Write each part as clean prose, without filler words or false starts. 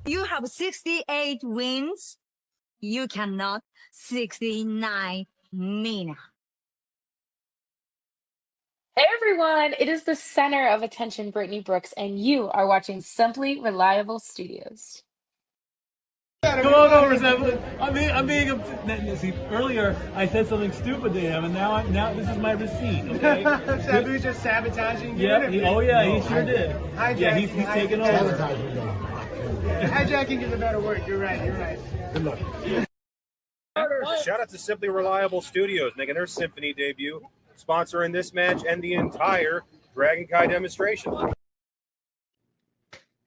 You have 68 wins. You cannot 69 Nina. Hey everyone, it is the center of attention, Brittany Brooks, and you are watching Simply Reliable Studios. Come on over, Simply. I'm being see, earlier I said something stupid to him, and now this is my receipt. Okay? Sabu's just sabotaging you. Yeah. He sure did. Hijacking. Yeah, he's taking over. Hijacking is a better word. You're right. Good luck. Shout out to Simply Reliable Studios making their Symphony debut, sponsoring this match and the entire Dragon Kai demonstration.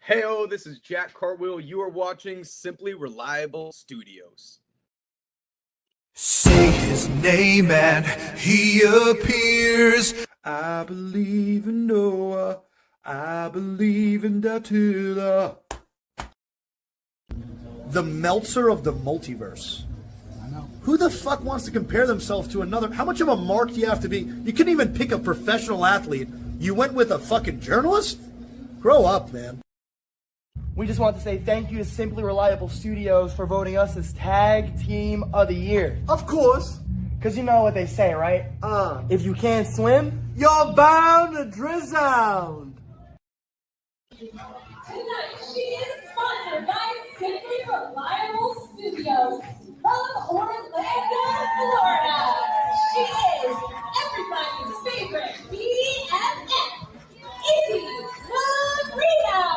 Heyo, this is Jack Cartwheel. You are watching Simply Reliable Studios. Say his name and he appears. I believe in Noah. I believe in Datula. The Meltzer of the multiverse. Who the fuck wants to compare themselves to another? How much of a mark do you have to be? You couldn't even pick a professional athlete. You went with a fucking journalist? Grow up, man. We just want to say thank you to Simply Reliable Studios for voting us as Tag Team of the Year. Of course. Because you know what they say, right? If you can't swim, You're bound to drown. Tonight, she is sponsored by Simply Reliable Studios from Orlando, Florida. She is everybody's favorite BFF, Izzy Marino.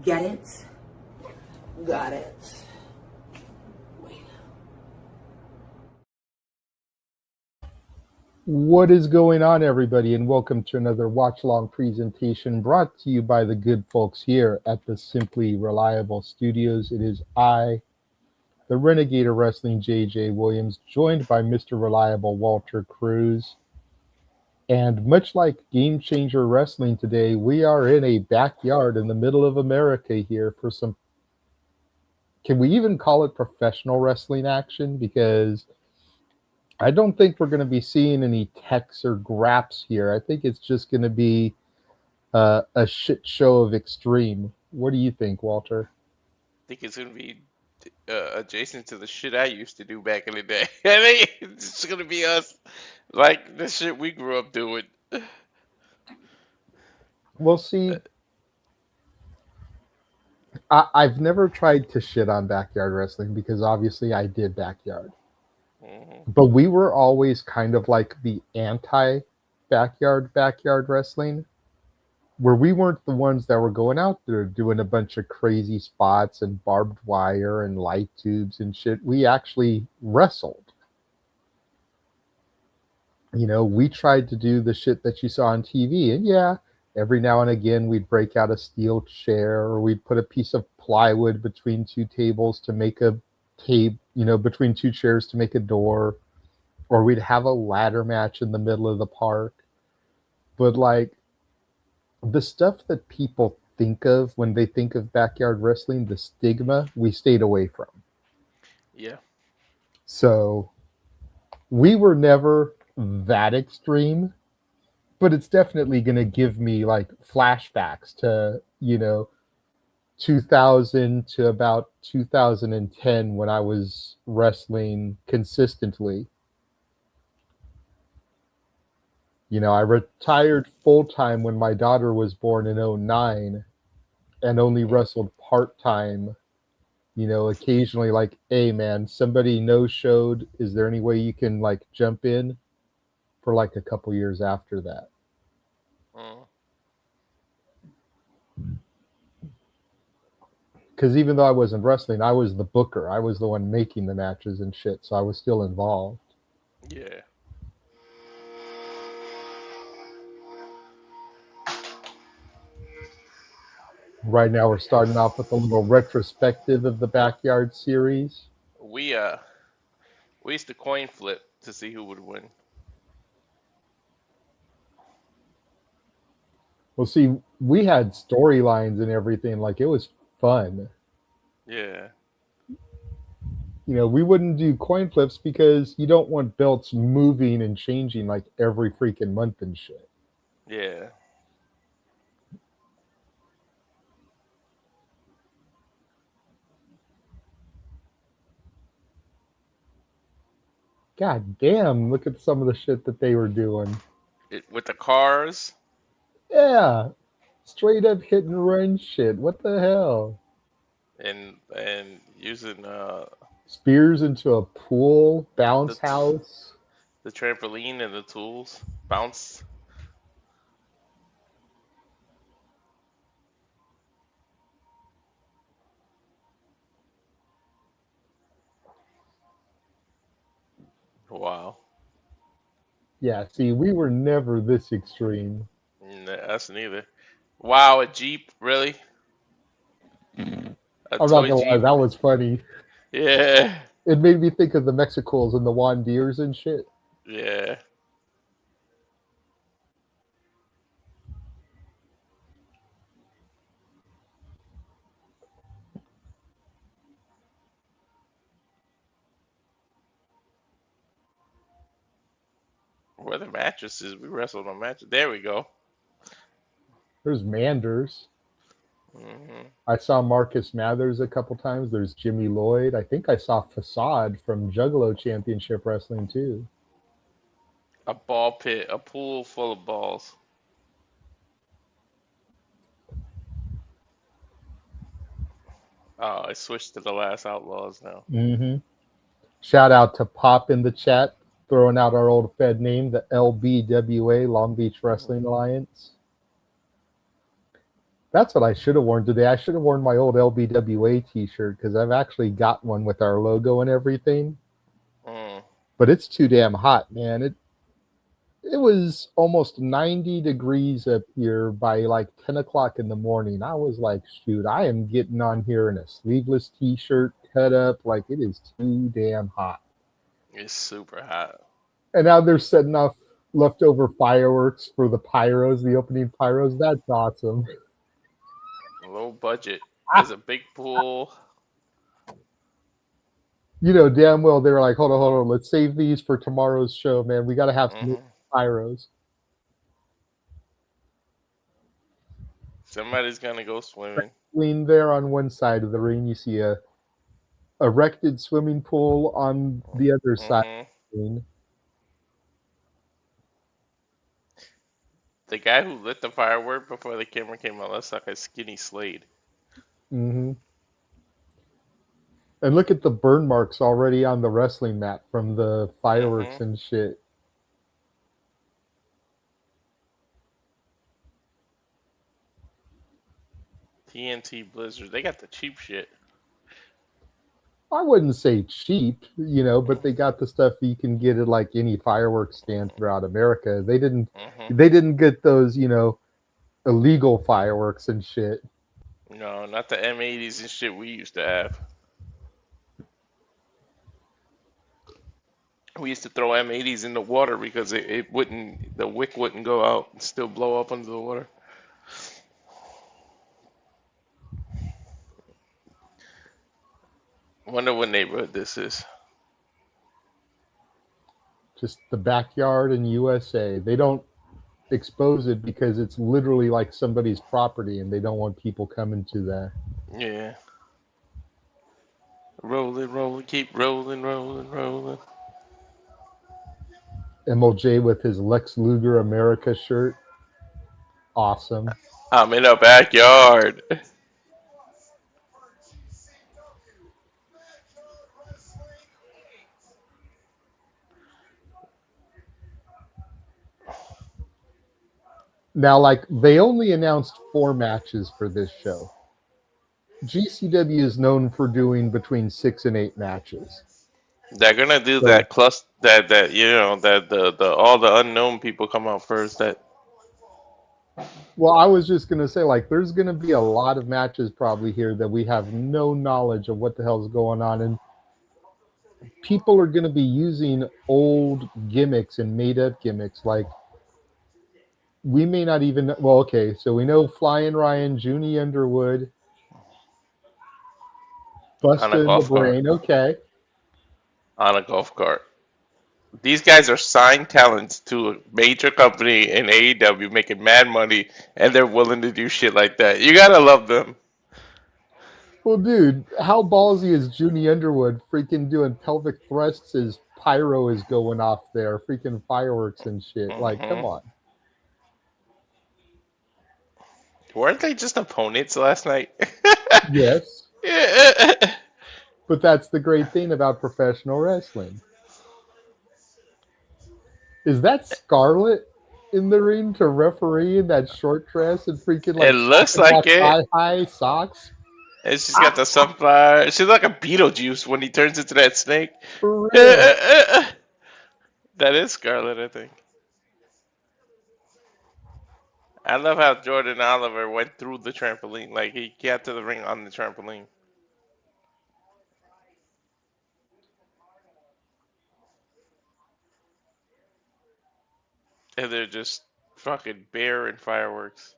Get it? Got it. What is going on, everybody, and welcome to another watch-along presentation brought to you by the good folks here at the Simply Reliable Studios. It is I, the Renegade of Wrestling, JJ Williams, joined by Mr. Reliable Walter Cruz. And much like Game Changer Wrestling today, we are in a backyard in the middle of America here for some, can we even call it professional wrestling action? Because I don't think we're going to be seeing any techs or graps here. I think it's just going to be a shit show of extreme. What do you think, Walter? I think it's going to be adjacent to the shit I used to do back in the day. I think it's just going to be us, like the shit we grew up doing. We'll see. I've never tried to shit on backyard wrestling because obviously I did backyard. But we were always kind of like the anti-backyard wrestling, where we weren't the ones that were going out there doing a bunch of crazy spots and barbed wire and light tubes and shit. We actually wrestled. You know, we tried to do the shit that you saw on TV, and yeah, every now and again we'd break out a steel chair, or we'd put a piece of plywood between two tables to make a tape, you know, between two chairs to make a door, or we'd have a ladder match in the middle of the park. But like the stuff that people think of when they think of backyard wrestling, the stigma, we stayed away from. Yeah. So we were never that extreme, but it's definitely going to give me like flashbacks to, you know, 2000 to about 2010 when I was wrestling consistently. You know, I retired full-time when my daughter was born in 2009 and only wrestled part-time, you know, occasionally like, hey man, somebody no-showed. Is there any way you can like jump in? For like a couple years after that. Because even though I wasn't wrestling, I was the booker. I was the one making the matches and shit, so I was still involved. Yeah. Right now we're starting off with a little retrospective of the Backyard series. We used to coin flip to see who would win. Well, see, we had storylines and everything. Like, it was fun. Yeah. We wouldn't do coin flips because you don't want belts moving and changing like every freaking month and shit. Yeah. God damn, look at some of the shit that they were doing. With the cars. Yeah. Straight up hit and run shit. What the hell? And using Spears into a pool, bounce house. the trampoline and the tools. Bounce. Wow. Yeah, see, we were never this extreme. Us neither. Wow, a Jeep, really? A I'm not toy gonna lie, Jeep? that was funny. Yeah. It made me think of the Mexicals and the Juan Deers and shit. Yeah. Where are the mattresses? We wrestled on mattresses. There we go. There's Manders. Hmm. I saw Marcus Mathers a couple times. There's Jimmy Lloyd. I think I saw Facade from Juggalo Championship Wrestling too. A ball pit, a pool full of balls. Oh, I switched to the Last Outlaws now. Mm-hmm. Shout out to Pop in the chat, throwing out our old Fed name, the LBWA, Long Beach Wrestling Alliance. That's what I should have worn today. I should have worn my old LBWA t-shirt because I've actually got one with our logo and everything. Mm. But it's too damn hot, man. It was almost 90 degrees up here by like 10 o'clock in the morning. I was like, shoot, I am getting on here in a sleeveless t-shirt, cut up. Like, it is too damn hot. It's super hot. And now they're setting off leftover fireworks for the pyros, the opening pyros. That's awesome. Low budget. There's a big pool. You know damn well they were like, hold on, let's save these for tomorrow's show, man. We got to have some pyros. Somebody's gonna go swimming. Lean there on one side of the ring, you see a erected swimming pool on the other side of the ring. The guy who lit the firework before the camera came on looks like a skinny Slade. Mm-hmm. And look at the burn marks already on the wrestling mat from the fireworks and shit. TNT Blizzard. They got the cheap shit. I wouldn't say cheap, but they got the stuff you can get at like any fireworks stand throughout America. They didn't get those, illegal fireworks and shit. No, not the M80s and shit we used to have. We used to throw M80s in the water because the wick wouldn't go out and still blow up under the water. Wonder what neighborhood this is. Just the backyard in USA. They don't expose it because it's literally like somebody's property and they don't want people coming to that. Yeah. Rolling, keep rolling. MLJ with his Lex Luger America shirt. Awesome. I'm in a backyard. Now, like, they only announced 4 matches for this show. GCW is known for doing between 6 and 8 matches. They're gonna do that cluster that the all the unknown people come out first. Well, I was just gonna say, like, there's gonna be a lot of matches probably here that we have no knowledge of what the hell's going on, and people are gonna be using old gimmicks and made up gimmicks. Like, we may not even. Well, okay, so we know Flying Ryan, Junie Underwood, Buster in the Brain. Okay. on a golf cart. These guys are signed talents to a major company in AEW making mad money, and they're willing to do shit like that. You gotta love them. Well, dude, how ballsy is Junie Underwood freaking doing pelvic thrusts as pyro is going off there, freaking fireworks and shit? Like, come Mhm. on. Weren't they just opponents last night? Yes, Yeah. but that's the great thing about professional wrestling. Is that Scarlett in the ring to referee in that short dress and freaking It like looks polka like dot it. thigh-high socks? And she's got the sunflower. She's like a Beetlejuice when he turns into that snake. For real. That is Scarlet, I think. I love how Jordan Oliver went through the trampoline. Like, he got to the ring on the trampoline. And they're just fucking bear and fireworks.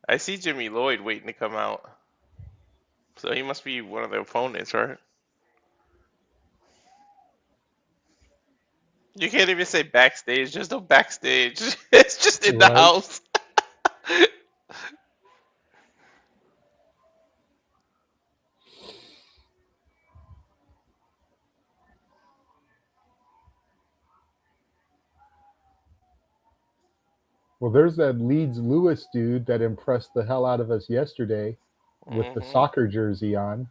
I see Jimmy Lloyd waiting to come out. So he must be one of the opponents, right? You can't even say backstage. There's no backstage. It's just in the Right. house. Well, there's that Leeds Lewis dude that impressed the hell out of us yesterday with the Mhm. soccer jersey on.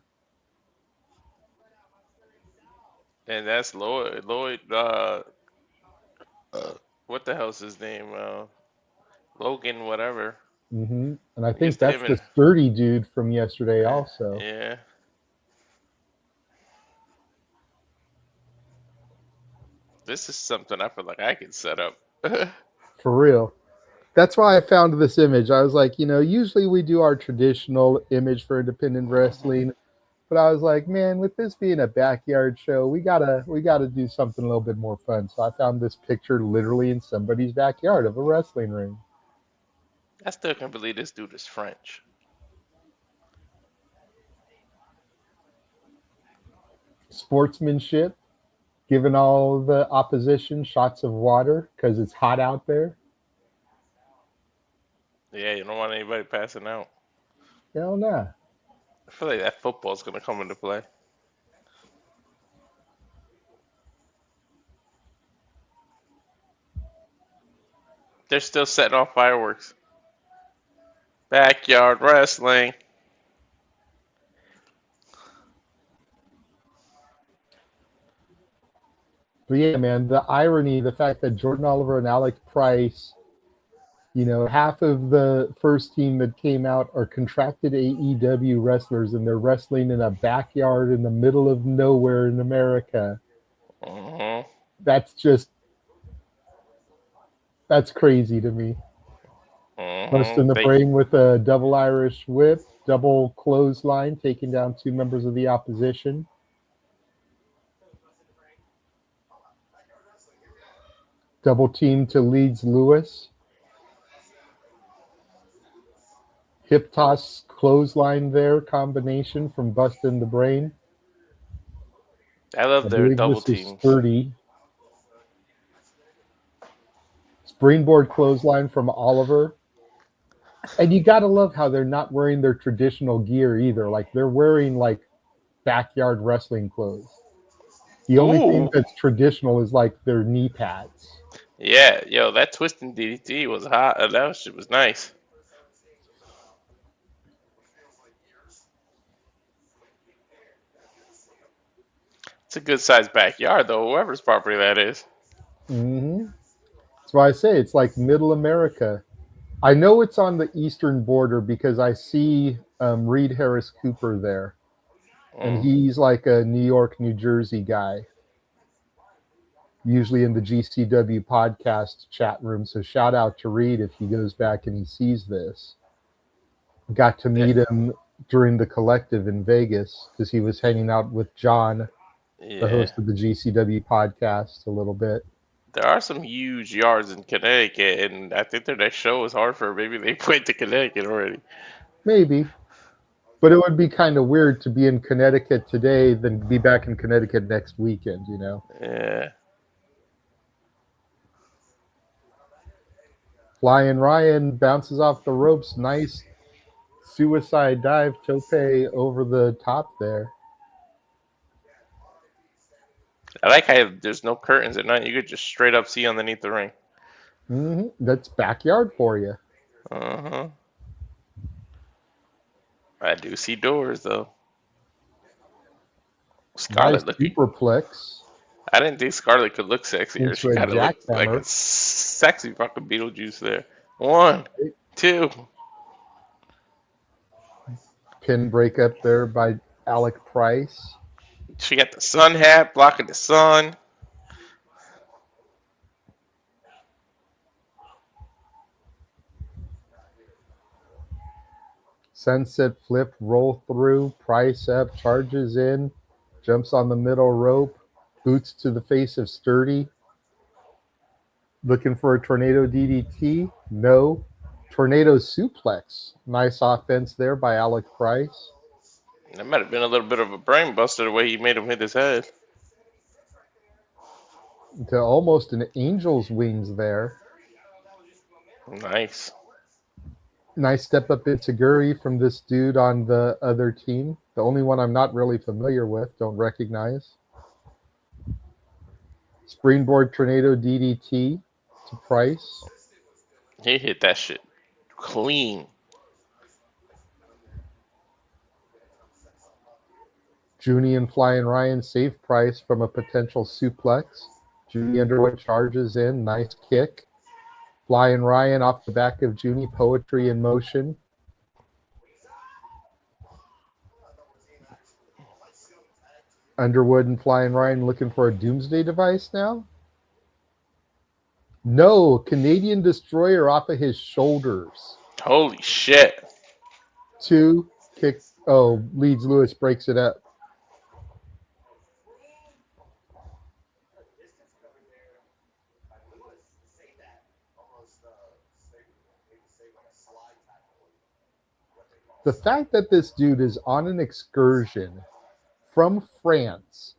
And that's Lloyd. What the hell's his name? Logan, whatever. And I think Used that's him the in. sturdy dude from yesterday also. Yeah. This is something I feel like I could set up. For real. That's why I found this image. I was like, usually we do our traditional image for independent wrestling, but I was like, man, with this being a backyard show, we gotta do something a little bit more fun. So I found this picture literally in somebody's backyard of a wrestling ring. I still can't believe this dude is French. Sportsmanship, giving all the opposition shots of water because it's hot out there. Yeah, you don't want anybody passing out. Hell nah. I feel like that football's gonna come into play. They're still setting off fireworks. Backyard wrestling. But yeah, man, the irony, the fact that Jordan Oliver and Alec Price, half of the first team that came out are contracted AEW wrestlers, and they're wrestling in a backyard in the middle of nowhere in America. Mhm. That's crazy to me. Busting the brain with a double Irish whip, double clothesline, taking down two members of the opposition. Double team to Leeds Lewis. Hip toss clothesline there, combination from busting the brain. I love their believe double this is teams. 30. Springboard clothesline from Oliver. And you gotta love how they're not wearing their traditional gear either. Like they're wearing like backyard wrestling clothes. The only thing Ooh. that's traditional is like their knee pads. Yeah, yo, that twisting DDT was hot. That shit was nice. It's a good sized backyard though, whoever's property that is. That's why I say it's like middle America. I know it's on the eastern border because I see Reed Harris Cooper there. And he's like a New York, New Jersey guy. Usually in the GCW podcast chat room. So shout out to Reed if he goes back and he sees this. Got to meet him during the collective in Vegas because he was hanging out with John, the host of the GCW podcast, a little bit. There are some huge yards in Connecticut, and I think their next show is Hartford. Maybe they went to Connecticut already. Maybe. But it would be kind of weird to be in Connecticut today, then be back in Connecticut next weekend, you know? Yeah. Flying Ryan bounces off the ropes. Nice suicide dive tope over the top there. I like how there's no curtains at night. You could just straight up see underneath the ring. That's backyard for you. Uh-huh. I do see doors, though. Scarlett Nice looking. superplex. I didn't think Scarlett could look sexier. Into She a kind of looked like jackhammer. a sexy fucking Beetlejuice there. 1, 2. Pin break up there by Alec Price. She got the sun hat blocking the sun. Sunset flip, roll through, Price up, charges in, jumps on the middle rope, boots to the face of Sturdy. Looking for a tornado DDT? No. Tornado suplex. Nice offense there by Alec Price. That might have been a little bit of a brain buster the way he made him hit his head. To almost an angel's wings there. Nice. Nice step up into Guri from this dude on the other team. The only one I'm not really familiar with, don't recognize. Springboard tornado DDT to Price. He hit that shit clean. Junie and Flying Ryan save Price from a potential suplex. Junie Underwood charges in. Nice kick. Flying Ryan off the back of Junie. Poetry in motion. Underwood and Flying Ryan looking for a doomsday device now? No, Canadian Destroyer off of his shoulders. Holy shit. 2, kick. Oh, Leeds Lewis breaks it up. The fact that this dude is on an excursion from France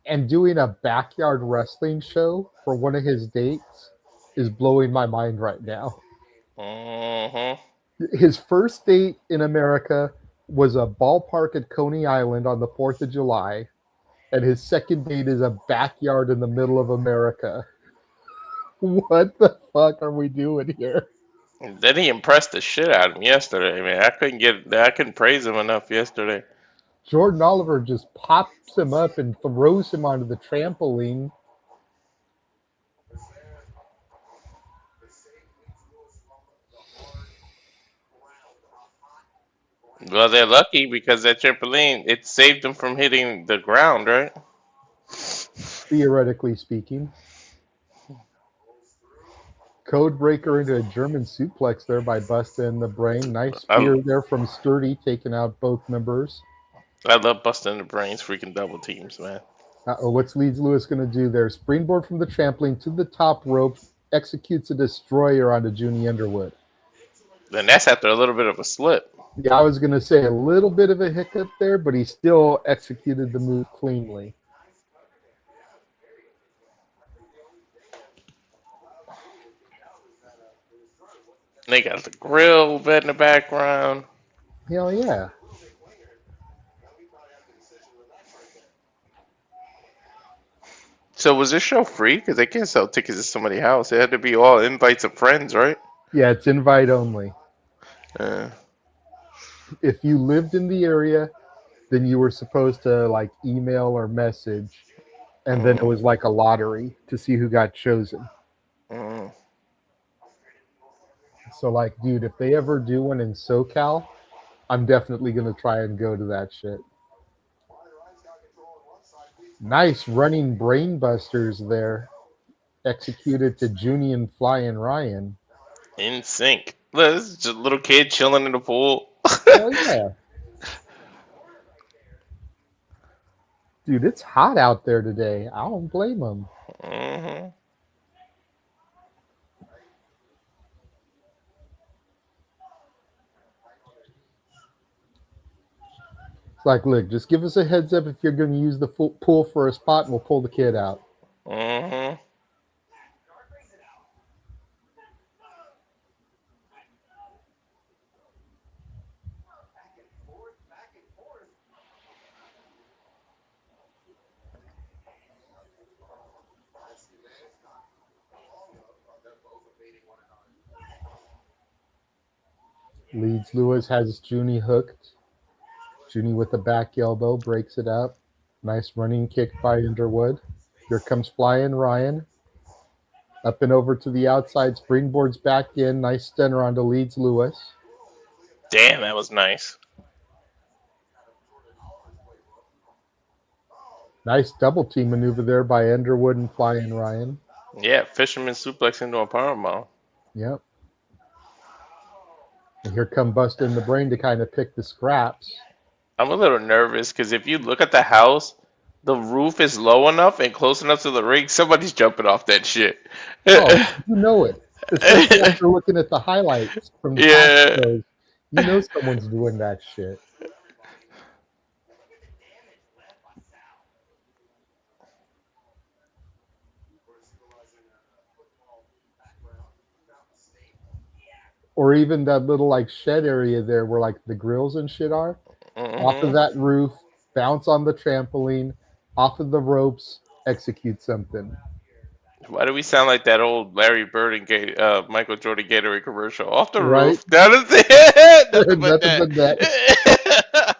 and doing a backyard wrestling show for one of his dates is blowing my mind right now. His first date in America was a ballpark at Coney Island on the 4th of July, and his second date is a backyard in the middle of America. What the fuck are we doing here? Then he impressed the shit out of him yesterday, man. I couldn't praise him enough yesterday. Jordan Oliver just pops him up and throws him onto the trampoline. Well, they're lucky because that trampoline, it saved them from hitting the ground, right? Theoretically speaking. Code breaker into a German suplex there by Busta in the Brain. Nice spear there from Sturdy, taking out both members. I love busting the brains, freaking double teams, man. What's Leeds Lewis going to do there? Springboard from the trampoline to the top rope, executes a destroyer onto Junie Underwood. Then that's after a little bit of a slip. Yeah, I was going to say a little bit of a hiccup there, but he still executed the move cleanly. They got the grill bed in the background. Hell yeah. So was this show free? Because they can't sell tickets at somebody's house. It had to be all invites of friends, right? Yeah, it's invite only. Uh, If you lived in the area, then you were supposed to like email or message, and then it was like a lottery to see who got chosen. So like, dude, if they ever do one in SoCal, I'm definitely going to try and go to that shit. Nice running brain busters there. Executed to Junie and Flying Ryan. in sync. Look, this is just a little kid chilling in the pool. Hell yeah. Dude, it's hot out there today. I don't blame them. Mm-hmm. It's like, look, just give us a heads up if you're going to use the pool for a spot, and we'll pull the kid out. Mm-hmm. Leeds Lewis has Junie hooked. Junie with the back elbow breaks it up. Nice running kick by Underwood. Here comes flying Ryan. Up and over to the outside. Springboards back in. Nice stunner onto Leeds Lewis. Damn, that was nice. Nice double team maneuver there by Underwood and flying Ryan. Yeah, fisherman suplex into a powerbomb. Yep. And here come Busta in the Brain to kind of pick the scraps. I'm a little nervous because if you look at the house, the roof is low enough and close enough to the ring. Somebody's jumping off that shit. Oh, you know it. Especially after looking at the highlights from the past shows. You know someone's doing that shit. Or even that little like shed area there where like the grills and shit are. Mm-hmm. Off of that roof, bounce on the trampoline, off of the ropes, execute something. Why do we sound like that old Larry Bird and Michael Jordan Gatorade commercial? Off the Right? roof, down the nothing but Nothing that. but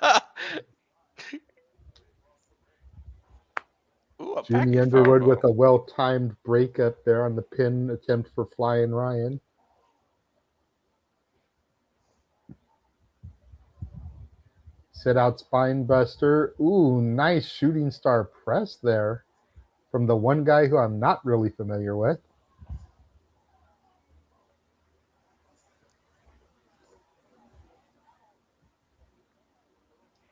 that. Ooh, a Junie package Underwood powerbomb. with a well-timed breakup there on the pin attempt for Flying Ryan. Set out spine buster. Ooh, nice shooting star press there from the one guy who I'm not really familiar with.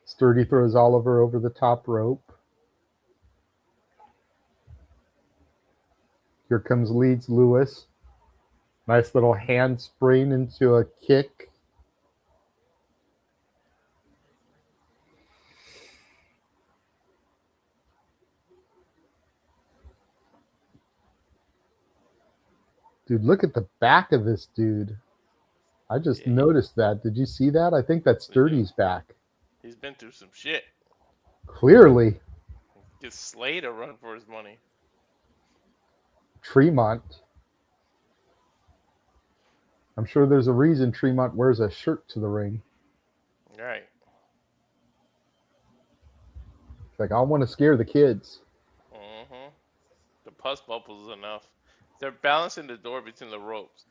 Sturdy throws Oliver over the top rope. Here comes Leeds Lewis. Nice little hand spring into a kick. Dude, look at the back of this dude. I just noticed that. Did you see that? I think that's Sturdy's back. He's been through some shit. Clearly. Gives Slade a run for his money. Tremont. I'm sure there's a reason Tremont wears a shirt to the ring. Right. It's like, I want to scare the kids. Mm-hmm. The pus bubbles enough. They're balancing the door between the ropes.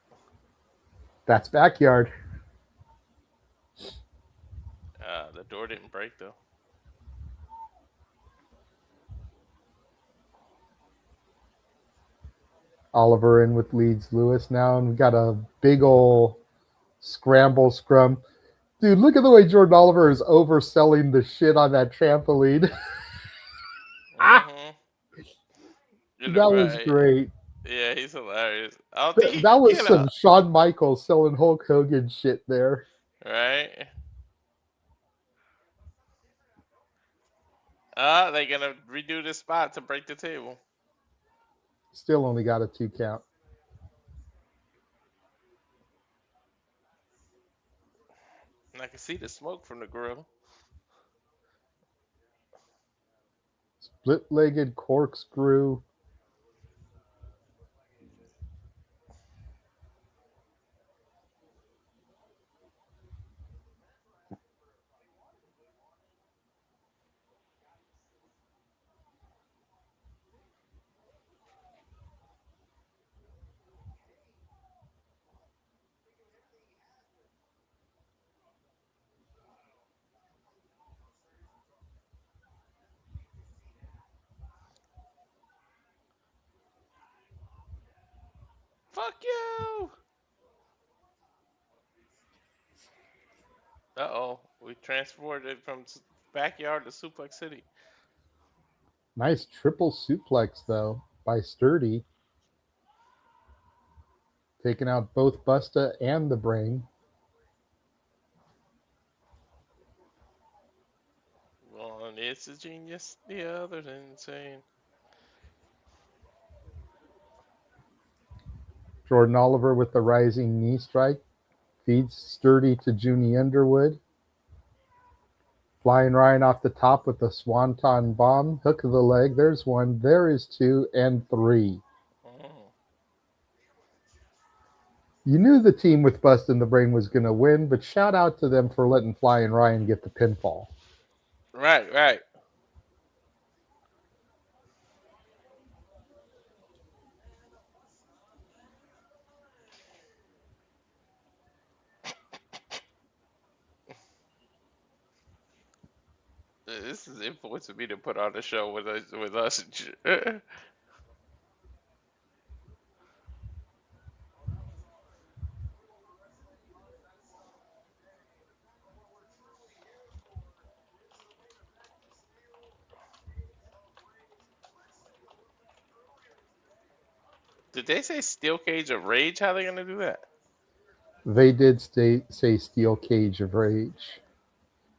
That's backyard. The door didn't break though. Oliver in with Leeds Lewis now, and we got a big ol' scramble scrum. Dude, look at the way Jordan Oliver is overselling the shit on that trampoline. Mm-hmm. That was great. Yeah, he's hilarious. I don't think That was some Shawn Michaels selling Hulk Hogan shit there. Right? They're gonna redo this spot to break the table. Still only got a 2 count. And I can see the smoke from the grill. Split-legged corkscrew. Fuck you! Uh-oh. We transported from backyard to Suplex City. Nice triple suplex, though, by Sturdy. Taking out both Busta and the Brain. It's a genius, the other's insane. Jordan Oliver with the rising knee strike. Feeds sturdy to Junie Underwood. Flying Ryan off the top with the swanton bomb. Hook of the leg. There's one. There is two and three. You knew the team with Bust in the Brain was going to win, but shout out to them for letting Flying Ryan get the pinfall. Right, right. This is influencing me to put on a show with us. Did they say Steel Cage of Rage? How are they gonna do that? They did say Steel Cage of Rage.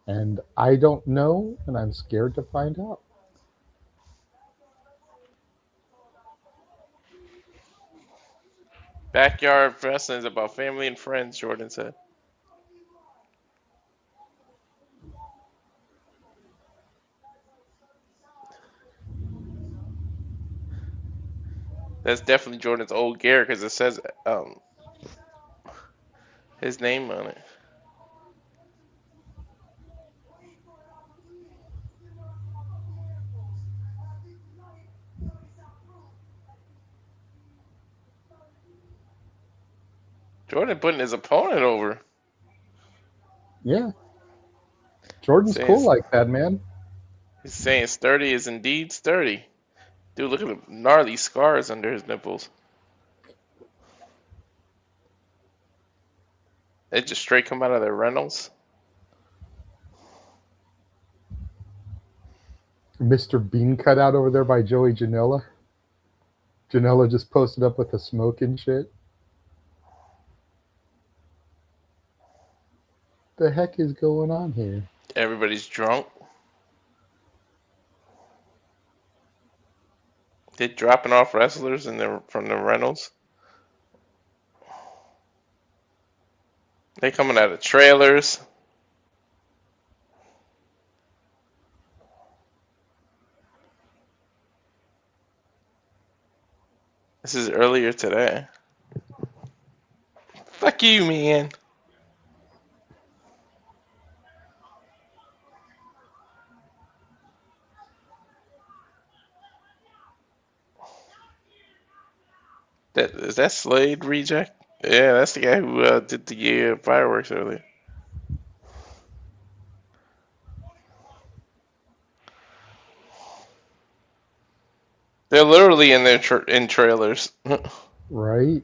And I don't know, and I'm scared to find out. Backyard wrestling is about family and friends, Jordan said. That's definitely Jordan's old gear because it says his name on it. Jordan putting his opponent over. Yeah. Jordan's cool like that, man. He's saying sturdy is indeed sturdy. Dude, look at the gnarly scars under his nipples. They just straight come out of their Reynolds. Mr. Bean cutout over there by Joey Janela. Janela just posted up with the smoke and shit. The heck is going on here? Everybody's drunk. They're dropping off wrestlers from the Reynolds. They coming out of trailers. This is earlier today. Fuck you, man. Is that Slade Reject? Yeah, that's the guy who did the fireworks earlier. They're literally in their in trailers. Right.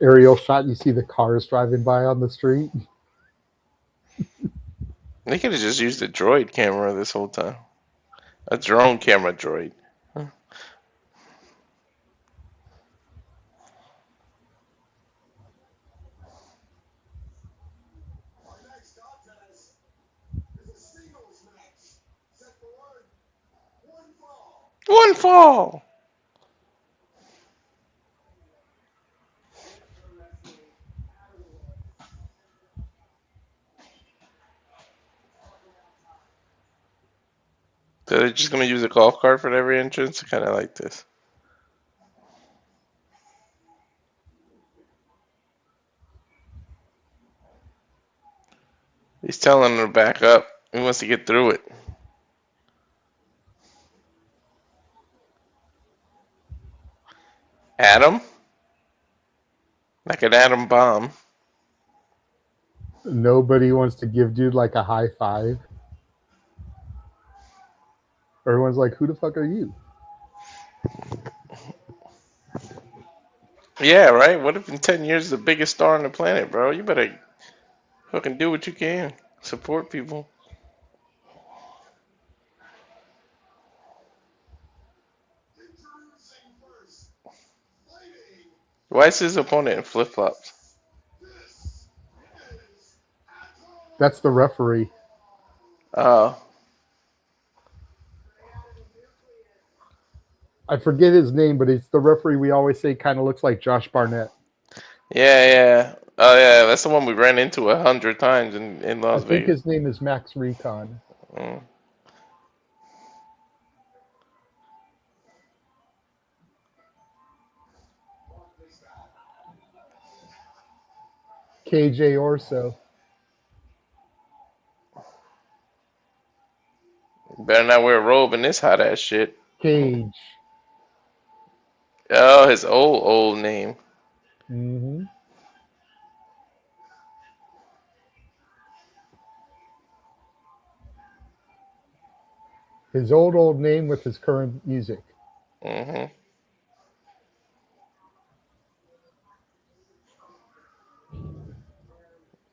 Aerial shot, you see the cars driving by on the street. They could have just used a droid camera this whole time. A drone camera droid. Huh. One fall. So they're just gonna use a golf cart for every entrance? I kinda like this. He's telling them to back up. He wants to get through it. Atom? Like an atom bomb. Nobody wants to give dude like a high five. Everyone's like, who the fuck are you? Yeah, right? What if in 10 years the biggest star on the planet, bro? You better fucking do what you can. Support people. Why is his opponent in flip-flops? That's the referee. Oh. I forget his name, but it's the referee we always say kind of looks like Josh Barnett. Yeah. Oh, yeah. That's the one we ran into 100 times in I Las think Vegas. his name is Max Recon. Mm. KJ Orso. Better not wear a robe in this hot ass shit. Cage. Oh, his old name. Mm-hmm. His old name with his current music. Mm-hmm.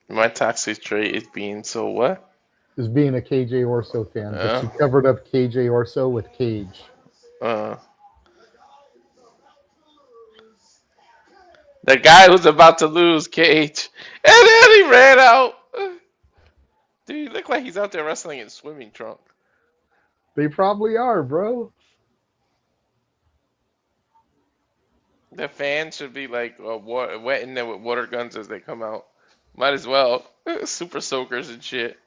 My toxic trait is being so what? Is being a KJ Orso fan, but she covered up KJ Orso with Cage. The guy who's about to lose, Cage, and then he ran out. Dude, he looked like he's out there wrestling in swimming trunk. They probably are, bro. The fans should be like wetting them with water guns as they come out. Might as well. Super soakers and shit.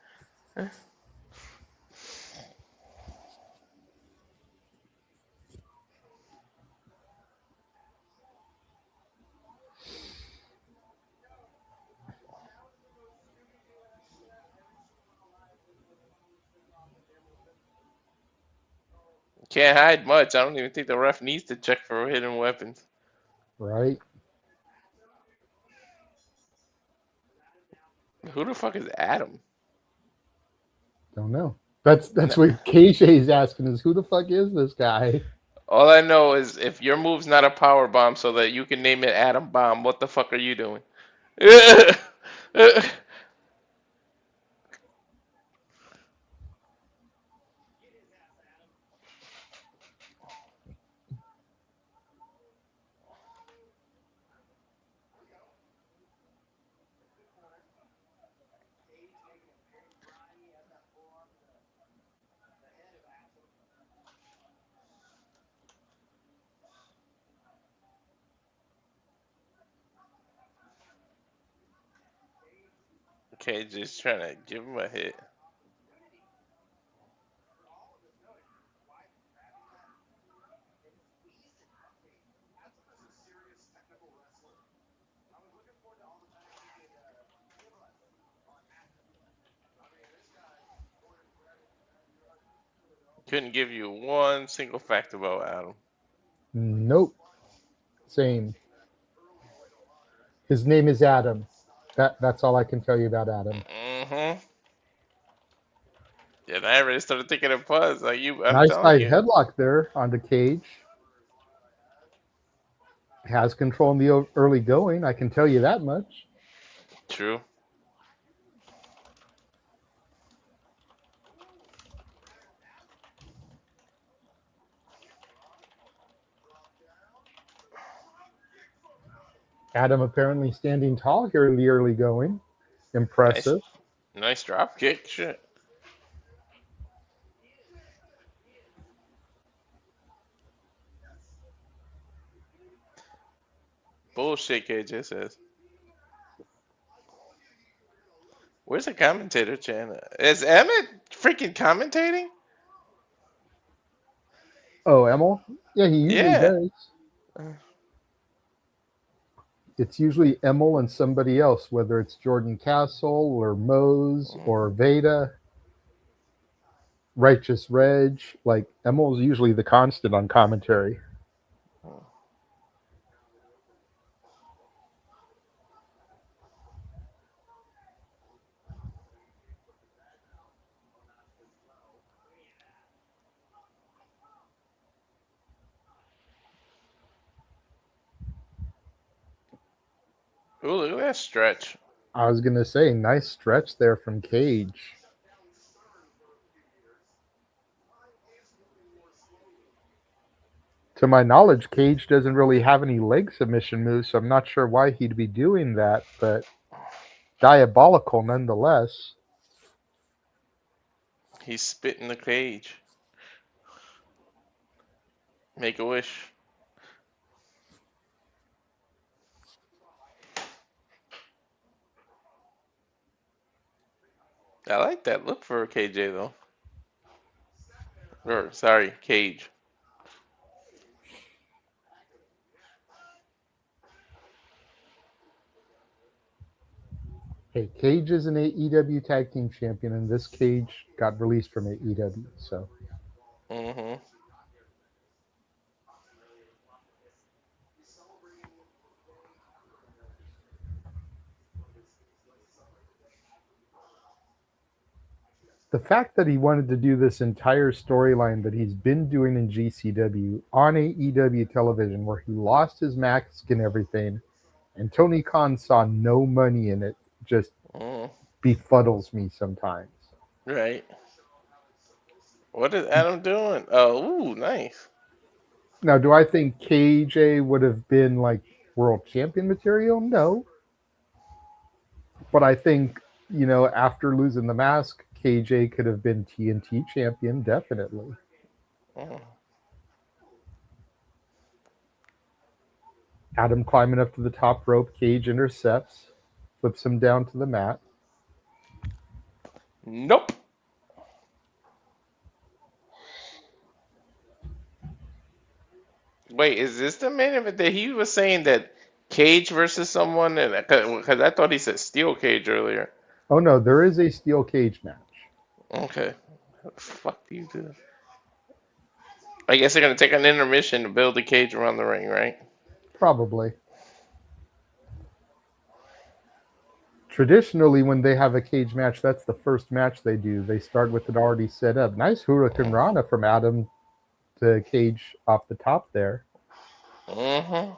Can't hide much. I don't even think the ref needs to check for hidden weapons. Right. Who the fuck is Adam? Don't know. That's what KJ's asking is who the fuck is this guy? All I know is if your move's not a power bomb so that you can name it Atom Bomb, what the fuck are you doing? Okay, just trying to give him a hit. Couldn't give you one single fact about Adam. Nope. Same. His name is Adam. That's all I can tell you about Adam. Mm-hmm. Yeah, I already started thinking of Puzz. Like I'm Nice telling side you. headlock there on the Cage. Has control in the early going. I can tell you that much. True. Adam apparently standing tall here in the early going. Impressive. Nice drop kick. Shit. Bullshit, KJ says. Where's the commentator channel? Is Emmett freaking commentating? Oh, Emil? Yeah, he usually does. It's usually Emil and somebody else, whether it's Jordan Castle or Mose or Veda, Righteous Reg. Like, Emil's usually the constant on commentary. Ooh, look at that stretch. I was going to say, nice stretch there from Cage. To my knowledge, Cage doesn't really have any leg submission moves, so I'm not sure why he'd be doing that, but diabolical nonetheless. He's spit in the cage. Make a wish. I like that look for KJ though. Or sorry, Cage. Hey, Cage is an AEW Tag Team Champion, and this Cage got released from AEW. So Mm-hmm. the fact that he wanted to do this entire storyline that he's been doing in GCW on AEW television, where he lost his mask and everything, and Tony Khan saw no money in it, just befuddles me sometimes. Right. What is Adam doing? Oh, ooh, nice. Now, do I think KJ would have been like world champion material? No. But I think, after losing the mask, KJ could have been TNT champion, definitely. Adam climbing up to the top rope, Cage intercepts, flips him down to the mat. Nope. Wait, is this the main event that he was saying that Cage versus someone? Because I thought he said Steel Cage earlier. Oh no, there is a steel cage match. Okay. What the fuck do you do? I guess they're gonna take an intermission to build a cage around the ring, right? Probably. Traditionally, when they have a cage match, that's the first match they do. They start with it already set up. Nice Hurricane Rana from Adam to Cage off the top there. Mm-hmm.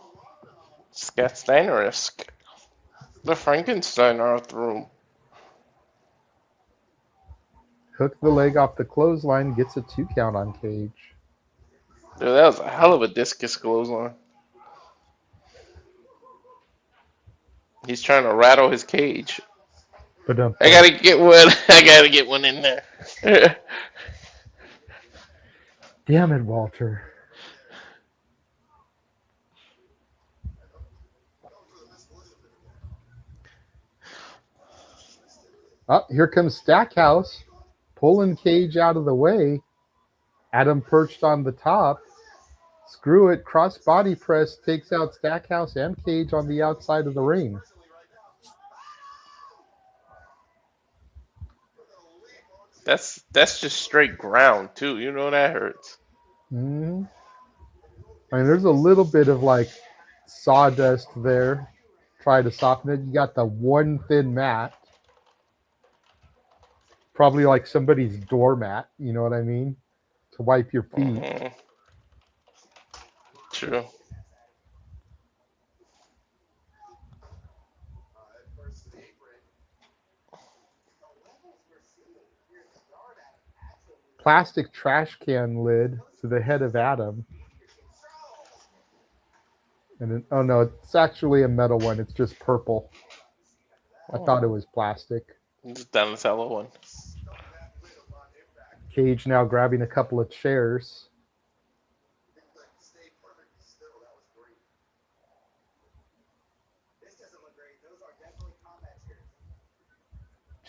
Scott Steiner-esque. The Frankenstein art room. Hook the leg off the clothesline, gets a 2 count on Cage. Dude, that was a hell of a discus clothesline. He's trying to rattle his cage. But I gotta get one. I gotta get one in there. Damn it, Walter. Oh, here comes Stackhouse, pulling Cage out of the way. Adam perched on the top. Screw it, cross body press takes out Stackhouse and Cage on the outside of the ring. That's just straight ground too. You know that hurts. Mm-hmm. I mean, there's a little bit of like sawdust there. Try to soften it. You got the one thin mat. Probably like somebody's doormat, you know what I mean? To wipe your feet. Mm-hmm. True. Plastic trash can lid to the head of Adam. And then, oh no, it's actually a metal one. It's just purple. I thought it was plastic. Just down the cellar one. Cage now grabbing a couple of chairs.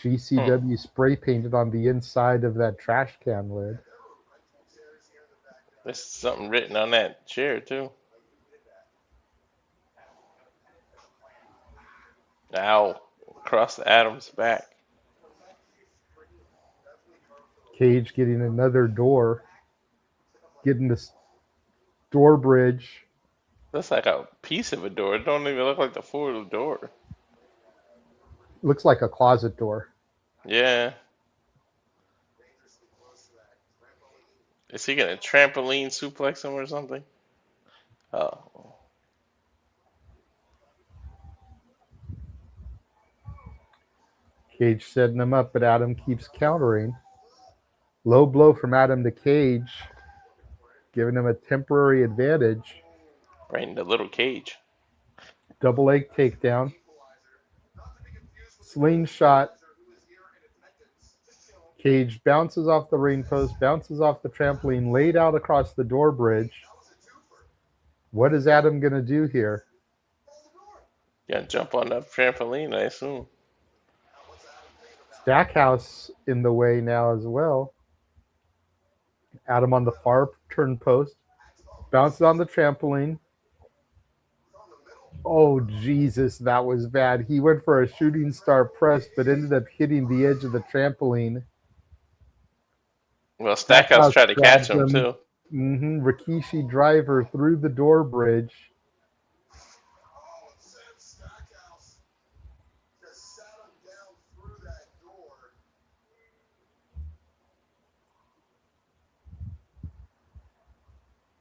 GCW spray painted on the inside of that trash can lid. There's something written on that chair too. Ow. Across Adam's back. Cage getting another door. Getting this door bridge. Looks like a piece of a door. It don't even look like the full door. Looks like a closet door. Yeah. Is he gonna trampoline suplex him or something? Oh. Cage setting him up, but Adam keeps countering. Low blow from Adam to Cage, giving him a temporary advantage. Right in the little cage. Double leg takedown. Slingshot. Cage bounces off the ring post, bounces off the trampoline, laid out across the door bridge. What is Adam going to do here? Yeah, jump on that trampoline, I assume. Stackhouse in the way now as well. Adam on the far turn post. Bounces on the trampoline. Oh, Jesus, that was bad. He went for a shooting star press, but ended up hitting the edge of the trampoline. Well, Stackhouse tried to catch him, too. Rikishi driver through the door bridge.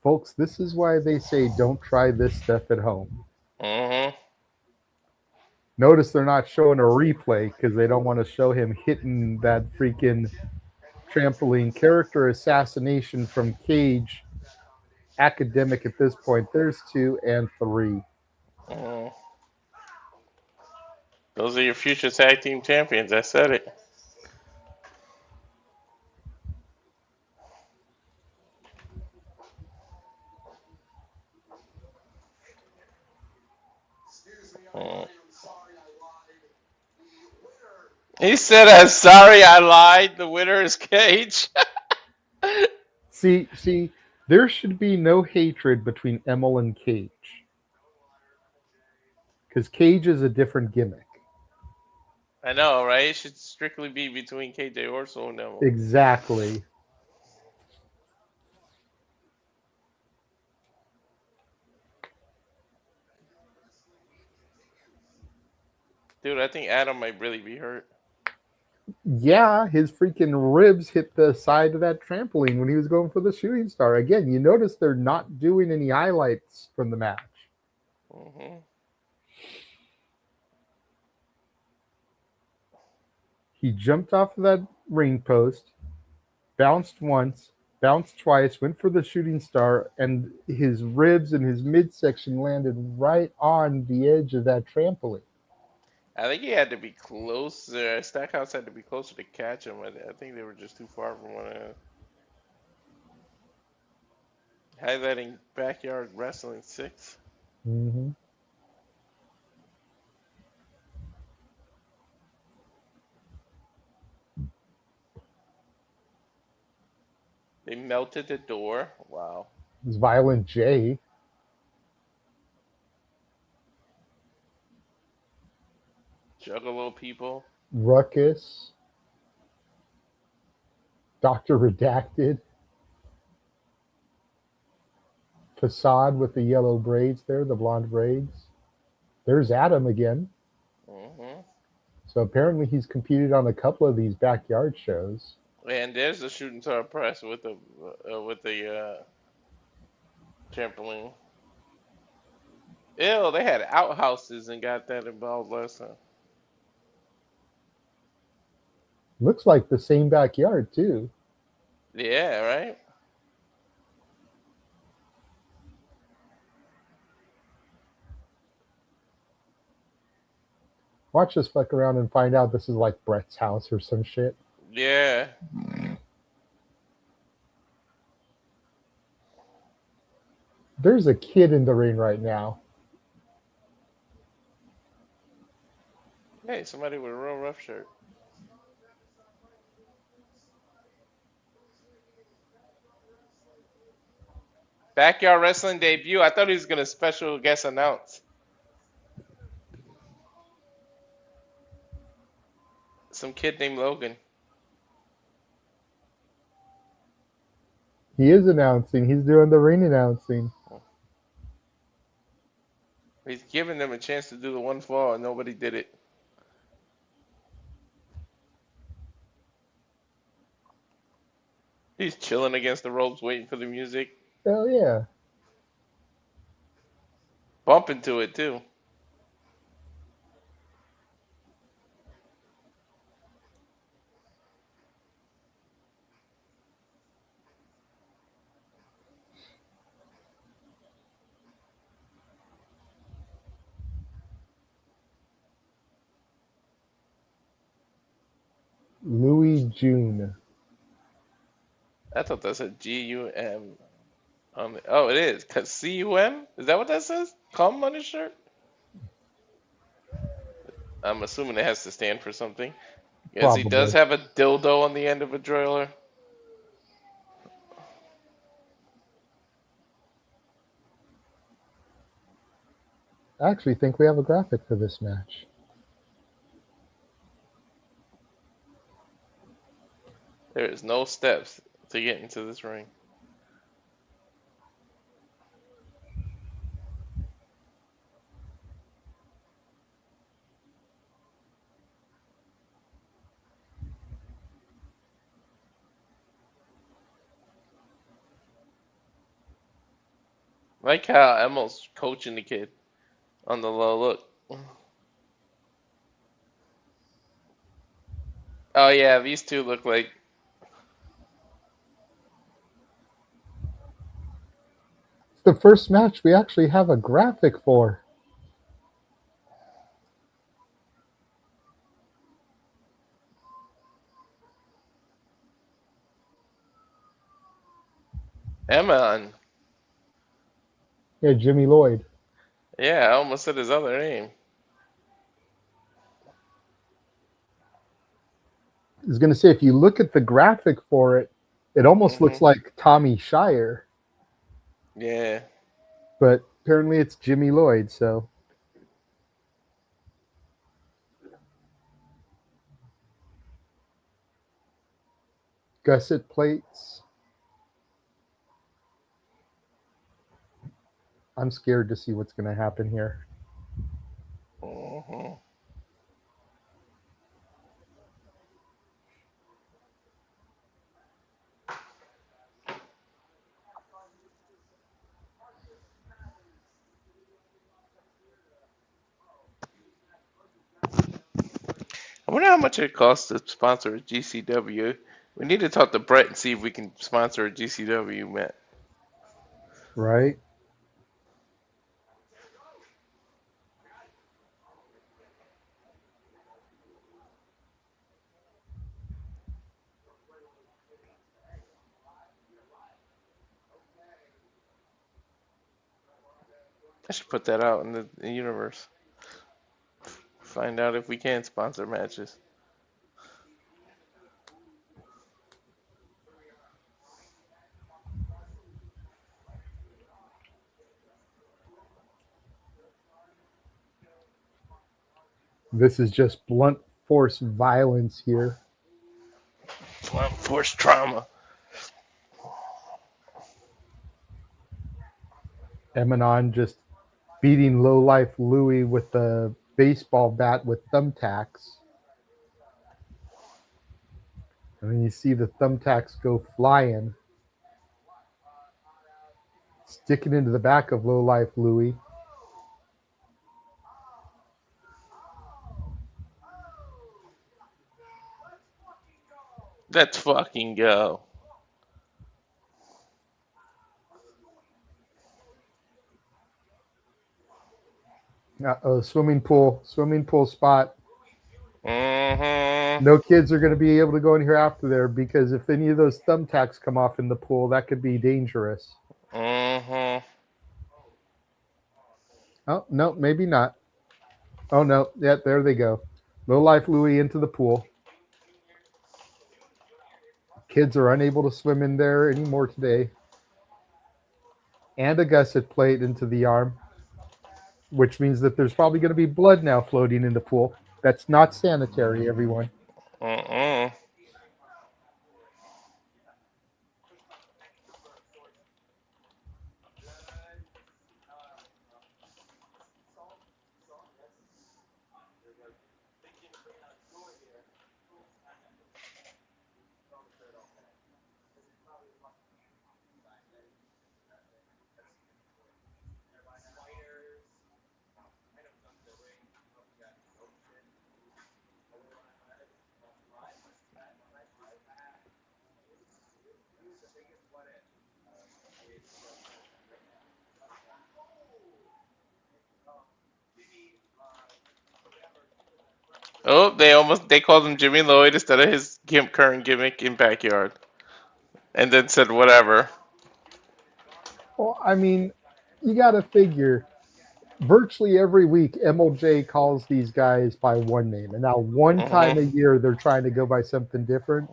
Folks, this is why they say don't try this stuff at home. Mm-hmm. Notice they're not showing a replay because they don't want to show him hitting that freaking trampoline. Character assassination from Cage. Academic at this point. There's 2 and 3. Mm. Those are your future tag team champions. I said it. He said, "I'm sorry, I lied. The winner is Cage." See, there should be no hatred between Emil and Cage. Because Cage is a different gimmick. I know, right? It should strictly be between KJ Orso and Emil. Exactly. Dude, I think Adam might really be hurt. Yeah, his freaking ribs hit the side of that trampoline when he was going for the shooting star. Again, you notice they're not doing any highlights from the match. Mm-hmm. He jumped off of that ring post, bounced once, bounced twice, went for the shooting star, and his ribs and his midsection landed right on the edge of that trampoline. I think he had to be closer. Stackhouse had to be closer to catch him. I think they were just too far from one another. Highlighting Backyard Wrestling 6. Mm-hmm. They melted the door. Wow. It's Violent J. Juggalo people. Ruckus. Dr. Redacted. Facade with the yellow braids there, the blonde braids. There's Adam again. Mm-hmm. So apparently he's competed on a couple of these backyard shows. And there's the shooting star press with the trampoline. Ew, they had outhouses and got that involved last time. Looks like the same backyard too. Yeah, right? Watch us fuck around and find out this is like Brett's house or some shit. Yeah. There's a kid in the ring right now. Hey, somebody with a real rough shirt. Backyard Wrestling debut. I thought he was going to special guest announce. Some kid named Logan. He is announcing. He's doing the ring announcing. He's giving them a chance to do the one fall and nobody did it. He's chilling against the ropes waiting for the music. Hell yeah. Bumping to it too. Louie June. I thought that said GUM. Oh, it is. CUM? Is that what that says? Cum on his shirt? I'm assuming it has to stand for something. Yes, he does Probably. have a dildo on the end of a driller. I actually think we have a graphic for this match. There is no steps to get into this ring. Like how Emil's coaching the kid on the low look. Oh yeah, these two look like It's the first match we actually have a graphic for. Emanon. Yeah, Jimmy Lloyd. Yeah, I almost said his other name. I was going to say, if you look at the graphic for it, it almost looks like Tommy Shire, Yeah. but apparently it's Jimmy Lloyd, so. Gusset plates. I'm scared to see what's going to happen here. I wonder how much it costs to sponsor a GCW. We need to talk to Brett and see if we can sponsor a GCW match. Right? I should put that out in the universe. Find out if we can sponsor matches. This is just blunt force violence here. Blunt force trauma. Emanon just beating lowlife Louie with the baseball bat with thumbtacks. And then you see the thumbtacks go flying, sticking into the back of lowlife Louie. Let's fucking go. Uh-oh, swimming pool spot. Mm-hmm. No kids are going to be able to go in here after there, because if any of those thumbtacks come off in the pool, that could be dangerous. Mm-hmm. Oh, no, maybe not. Oh, no. Yeah, there they go. Lowlife Louie into the pool. Kids are unable to swim in there anymore today. And a gusset plate into the arm, which means that there's probably going to be blood now floating in the pool. That's not sanitary, everyone. Mm-mm. Oh, they called him Jimmy Lloyd instead of his current gimmick in Backyard, and then said whatever. Well, I mean, you got to figure virtually every week MLJ calls these guys by one name, and now one time a year they're trying to go by something different.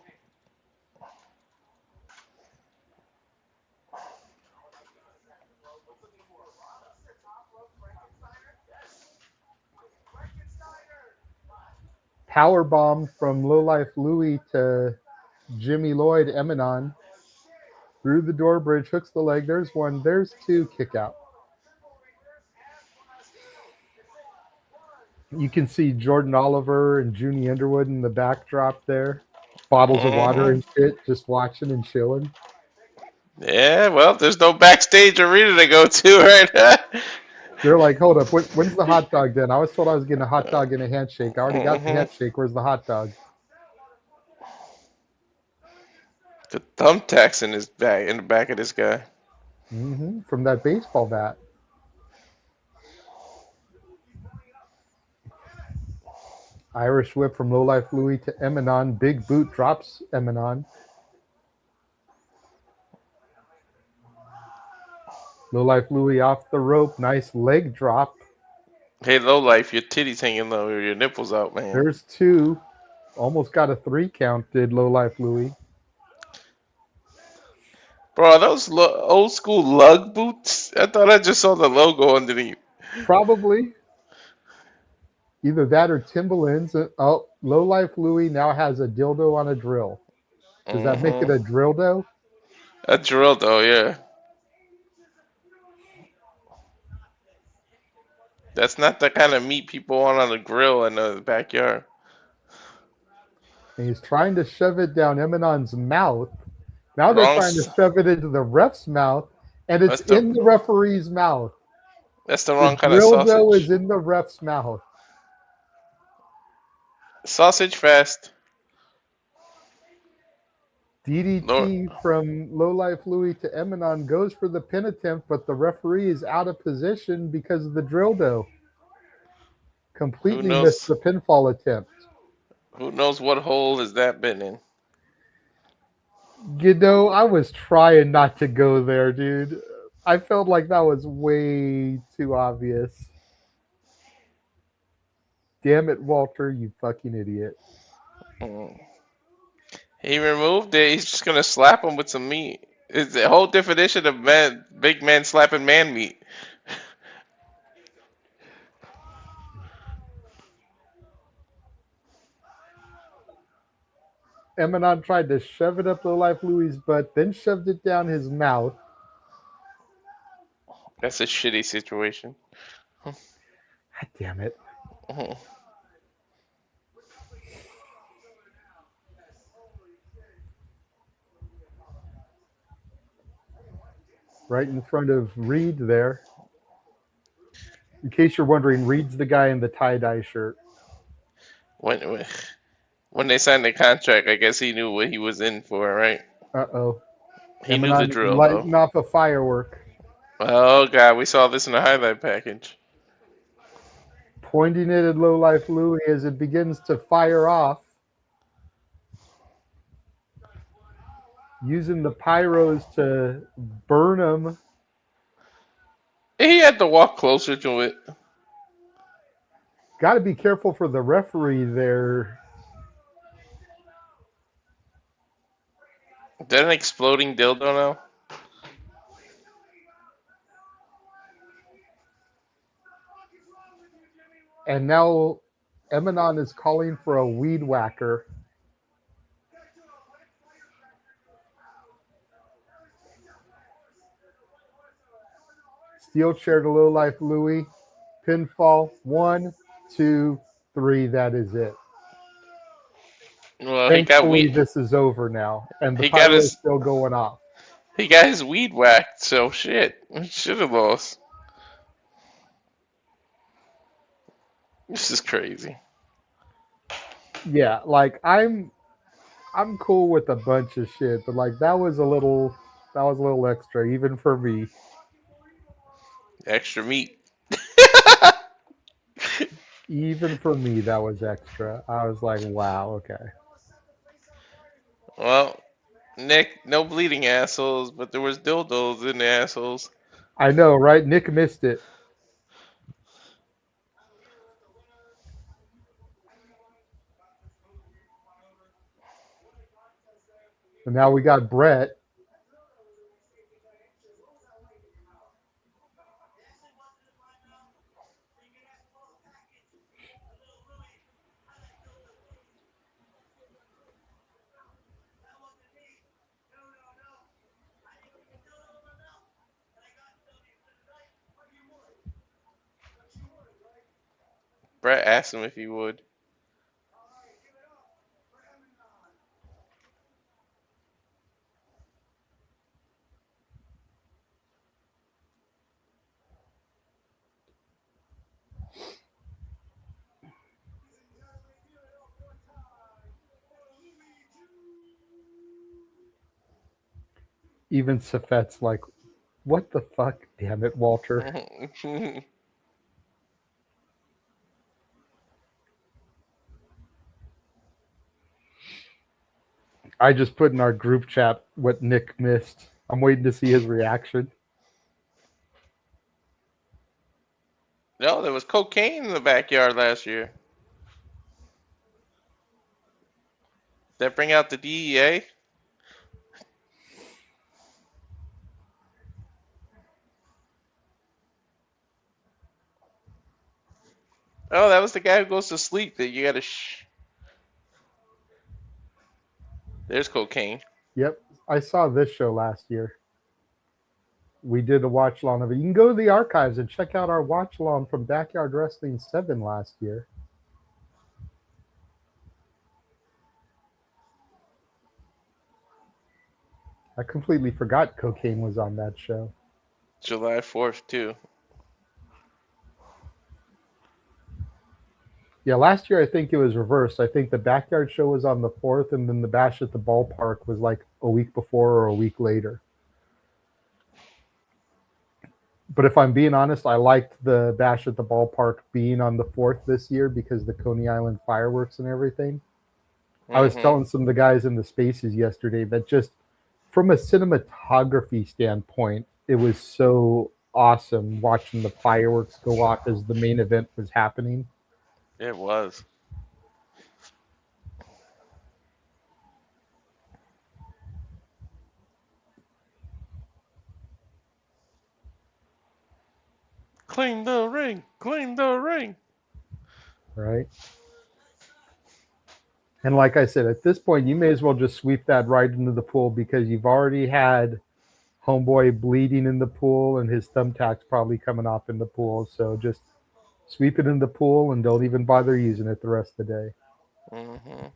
Power bomb from Lowlife Louie to Jimmy Lloyd, Emanon. Through the door bridge, hooks the leg. There's one. There's two. Kick out. You can see Jordan Oliver and Junie Underwood in the backdrop there. Bottles of water and shit, just watching and chilling. Yeah, well, there's no backstage arena to go to right now. They're like, hold up, when's the hot dog then? I was told I was getting a hot dog and a handshake. I already got the handshake. Where's the hot dog? The thumbtacks in his back, in the back of this guy. From that baseball bat. Irish whip from Lowlife Louie to Emanon. Big boot drops Emanon. Lowlife Louie off the rope. Nice leg drop. Hey, Lowlife, your titties hanging low, your nipples out, man. There's two. Almost got a 3 count, did Lowlife Louie. Bro, are those old school lug boots? I thought I just saw the logo underneath. Probably. Either that or Timberlands. Oh, Lowlife Louie now has a dildo on a drill. Does that make it a dildo? A dildo, yeah. That's not the kind of meat people want on the grill in the backyard. And he's trying to shove it down Emanon's mouth. Now they're trying to shove it into the ref's mouth, and it's in the referee's mouth. That's the wrong kind of sausage. The dildo is in the ref's mouth. Sausage fest. DDT from Lowlife Louie to Emanon goes for the pin attempt, but the referee is out of position because of the dildo. Completely missed the pinfall attempt. Who knows what hole has that been in? You know, I was trying not to go there, dude. I felt like that was way too obvious. Damn it, Walter, you fucking idiot. He removed it. He's just going to slap him with some meat. It's the whole definition of big man slapping man meat. Emanon tried to shove it up Lowlife Louie's butt, then shoved it down his mouth. That's a shitty situation. God damn it. Right in front of Reed there. In case you're wondering, Reed's the guy in the tie-dye shirt. When they signed the contract, I guess he knew what he was in for, right? Uh-oh. He knew the drill, lighting off a firework. Oh, God, we saw this in the highlight package. Pointing it at Lowlife Louie as it begins to fire off. Using the pyros to burn him. He had to walk closer to it. Got to be careful for the referee there. Is that an exploding dildo now? And now Emanon is calling for a weed whacker. Steel chair to Lowlife Louie. Pinfall. 1, 2, 3. That is it. Well, thankfully, this is over now, and the pyro is still going off. He got his weed whacked, so shit. He should have lost. This is crazy. Yeah, like I'm cool with a bunch of shit, but like that was a little extra, even for me. Extra meat. Even for me, that was extra. I was like, wow, okay. Well, Nick, no bleeding assholes, but there was dildos in the assholes. I know, right? Nick missed it. And now we got Brett. Brett asked him if he would. Even Safet's like, what the fuck? Damn it, Walter. I just put in our group chat what Nick missed. I'm waiting to see his reaction. No, there was cocaine in the backyard last year. Did that bring out the DEA? Oh, that was the guy who goes to sleep that you gotta There's cocaine. Yep, I saw this show last year. We did a watch along of it. You can go to the archives and check out our watch along from Backyard Wrestling 7 last year. I completely forgot cocaine was on that show. July 4th, too. Yeah, last year I think it was reversed. I think the Backyard show was on the 4th, and then the Bash at the Ballpark was like a week before or a week later. But if I'm being honest, I liked the Bash at the Ballpark being on the 4th this year because the Coney Island fireworks and everything. I was telling some of the guys in the spaces yesterday that just from a cinematography standpoint, it was so awesome watching the fireworks go off as the main event was happening. It was. Clean the ring! Clean the ring! Right? And like I said, at this point, you may as well just sweep that right into the pool because you've already had Homeboy bleeding in the pool and his thumbtacks probably coming off in the pool. So just sweep it in the pool and don't even bother using it the rest of the day. Mm-hmm.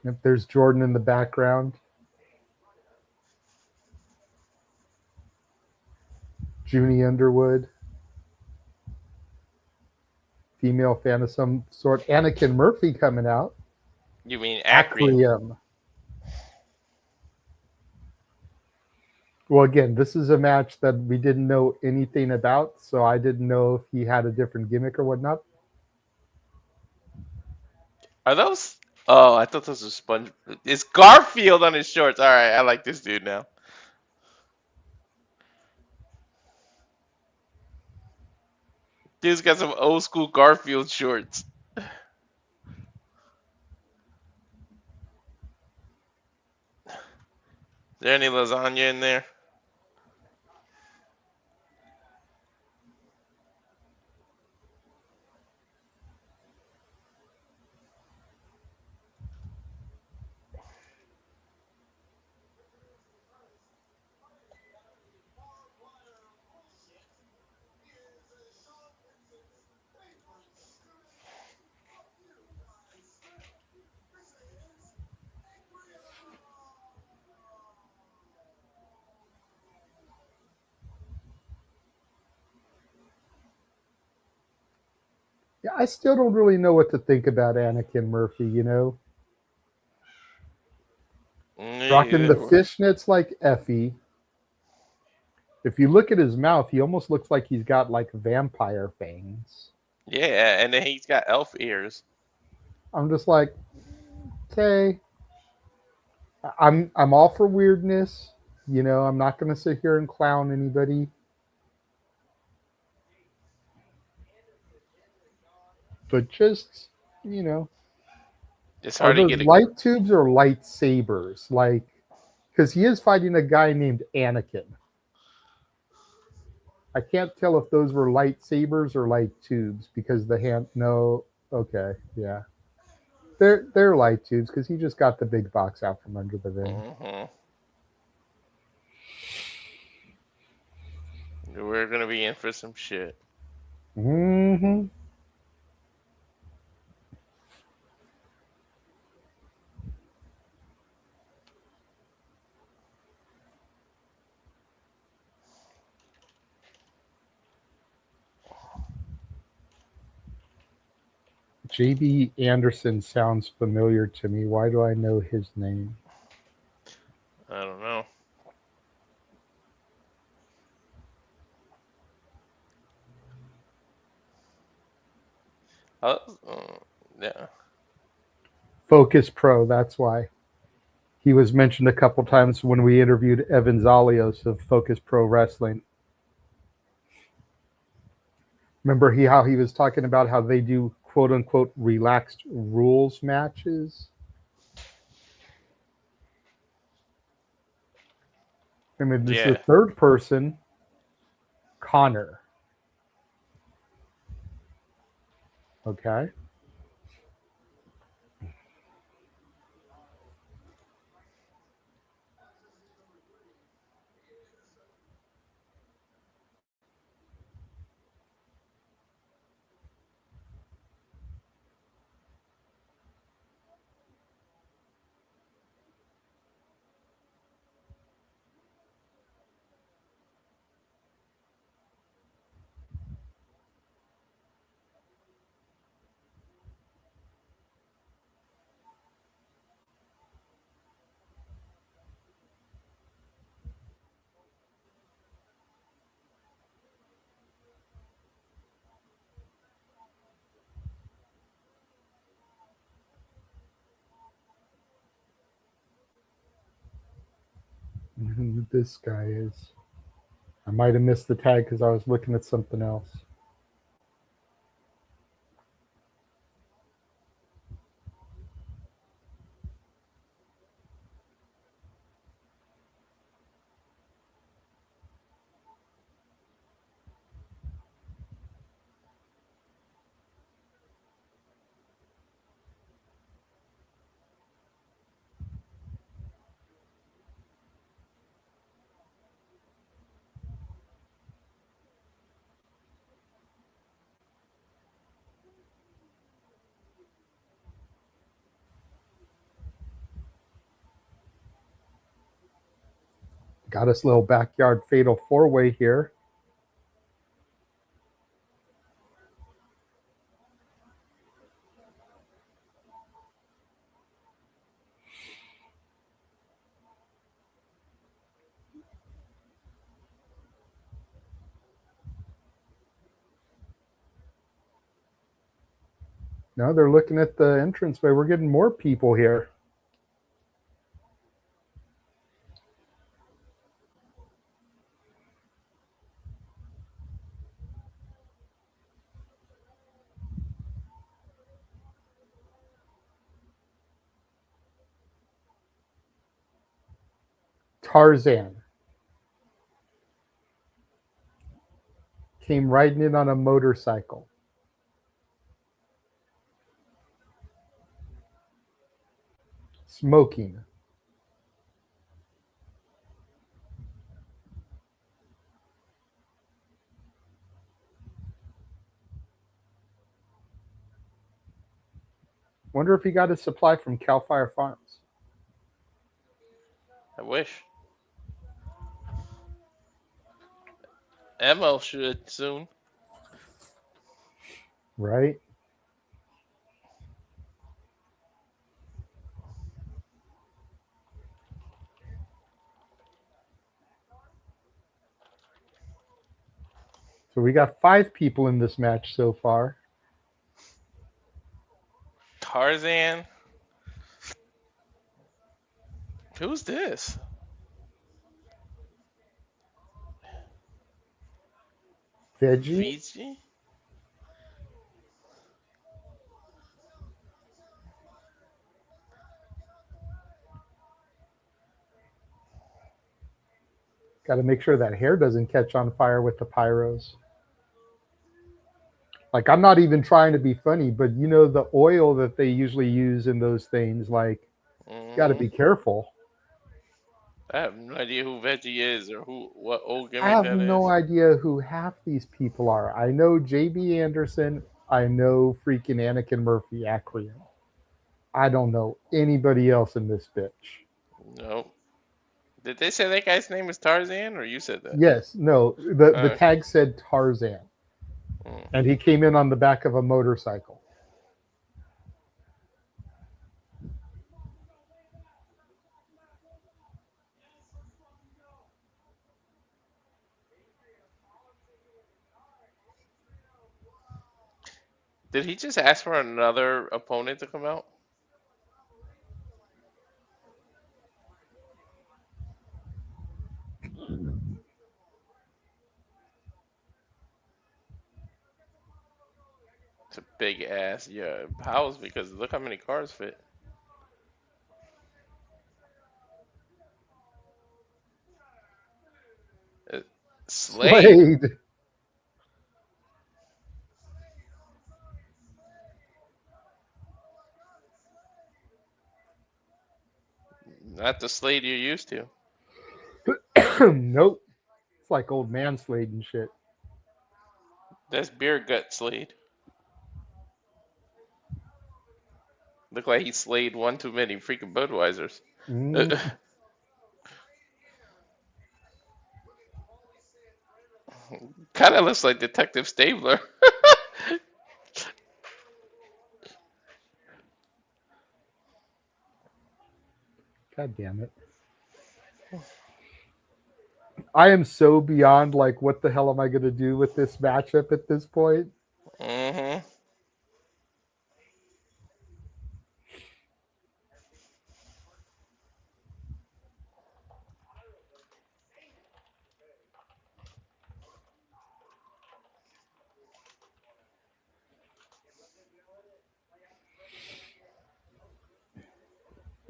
If there's Jordan in the background, Junie Underwood, female fan of some sort, Anakin Murphy coming out. You mean Acreum? Acreum. Well, again, this is a match that we didn't know anything about, so I didn't know if he had a different gimmick or whatnot. Are those? Oh, I thought those were Sponge. It's Garfield on his shorts. All right, I like this dude now. Dude's got some old school Garfield shorts. Is there any lasagna in there? Yeah, I still don't really know what to think about Anakin Murphy, you know? Rocking the fishnets like Effie. If you look at his mouth, he almost looks like he's got like vampire fangs. Yeah, and then he's got elf ears. I'm just like, okay. I'm all for weirdness. You know, I'm not gonna sit here and clown anybody. But just, you know, It's are hard to those get a. light tubes or lightsabers? Like, because he is fighting a guy named Anakin. I can't tell if those were lightsabers or light tubes because the hand. No, okay, yeah, they're light tubes because he just got the big box out from under the ring. We're gonna be in for some shit. Mm-hmm. JB Anderson sounds familiar to me. Why do I know his name? I don't know. Yeah. Focus Pro, that's why. He was mentioned a couple times when we interviewed Evan Zalios of Focus Pro Wrestling. Remember how he was talking about how they do quote unquote relaxed rules matches? I mean, this is the third person, Connor. Okay. Who this guy is. I might have missed the tag because I was looking at something else. Got us little backyard fatal four-way here. No, they're looking at the entranceway. We're getting more people here. Tarzan came riding in on a motorcycle. Smoking. Wonder if he got his supply from Cal Fire Farms. I wish. Emo should soon. Right? So we got 5 people in this match so far. Tarzan. Who's this? Veggie. VG? Got to make sure that hair doesn't catch on fire with the pyros. Like, I'm not even trying to be funny, but you know the oil that they usually use in those things, like, got to be careful. I have no idea who Veggie is or what old I gimmick have that no is. idea who half these people are. I know JB Anderson. I know freaking Anakin Murphy, Acronym. I don't know anybody else in this bitch. Nope. Did they say that guy's name is Tarzan, or you said that? Yes, no. The tag said Tarzan, and he came in on the back of a motorcycle. Did he just ask for another opponent to come out? It's a big ass, yeah, house because look how many cars fit. Slade. Not the Slade you're used to. Nope. It's like old man Slade and shit. That's beer gut Slade. Look like he slayed one too many freaking Budweisers. Kind of looks like Detective Stabler. God damn it. I am so beyond, like, what the hell am I going to do with this matchup at this point? Mm-hmm.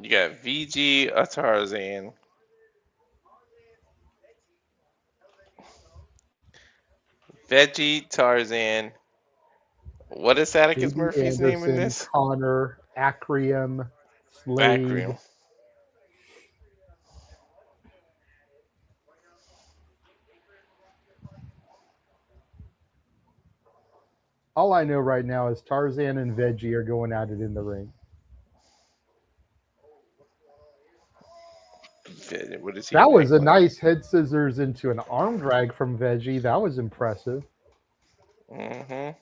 You got VG, a Tarzan. Veggie, Tarzan. What is Atticus JB Murphy's name in Anderson, this? Connor, Acronym, Slade. Acronym. All I know right now is Tarzan and Veggie are going at it in the ring. What is he? That was a nice head scissors into an arm drag from Veggie. That was impressive. Mm-hmm.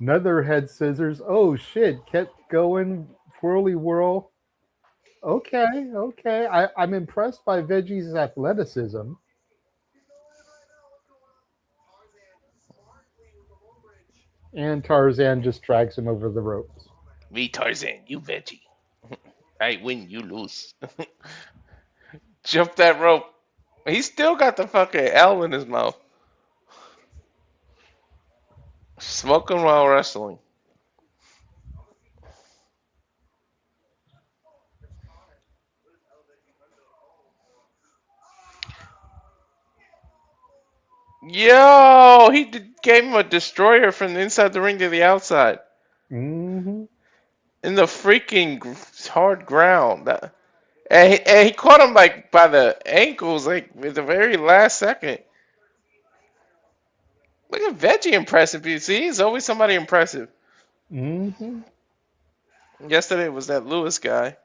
Another head scissors. Oh shit! Kept going. Whirly whirl. Okay, okay. I'm impressed by Veggie's athleticism. And Tarzan just drags him over the ropes. Me Tarzan, you Veggie. I win, you lose. Jump that rope. He still got the fucking L in his mouth. Smoking while wrestling. Yo, gave him a destroyer from the inside the ring to the outside. Mm-hmm. In the freaking hard ground. And he caught him like by the ankles, like at the very last second. Look at Veggie impressive. You see, he's always somebody impressive. Mm-hmm. Yesterday was that Lewis guy.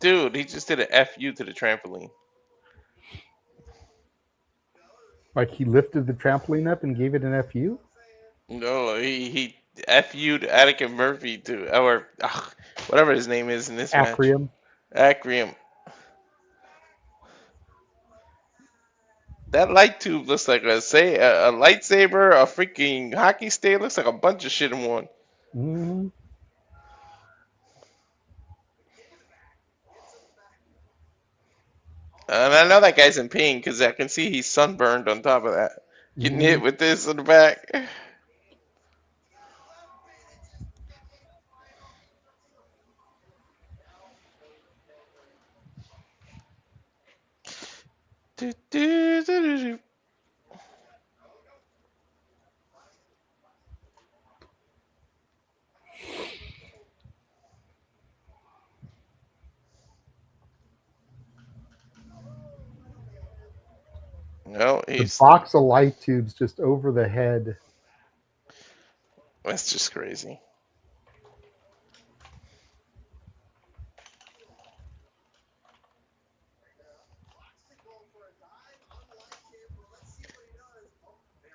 Dude, he just did an FU to the trampoline. Like he lifted the trampoline up and gave it an FU? No, he FU'd Attica Murphy to, or whatever his name is in this match. Acrium. Acrium. That light tube looks like a lightsaber, a freaking hockey stick. Looks like a bunch of shit in one. Mm-hmm. And I know that guy's in pain because I can see he's sunburned on top of that. Getting hit with this in the back. Do, do, do, do, do. No, The he's box of light tubes just over the head. that's just crazy.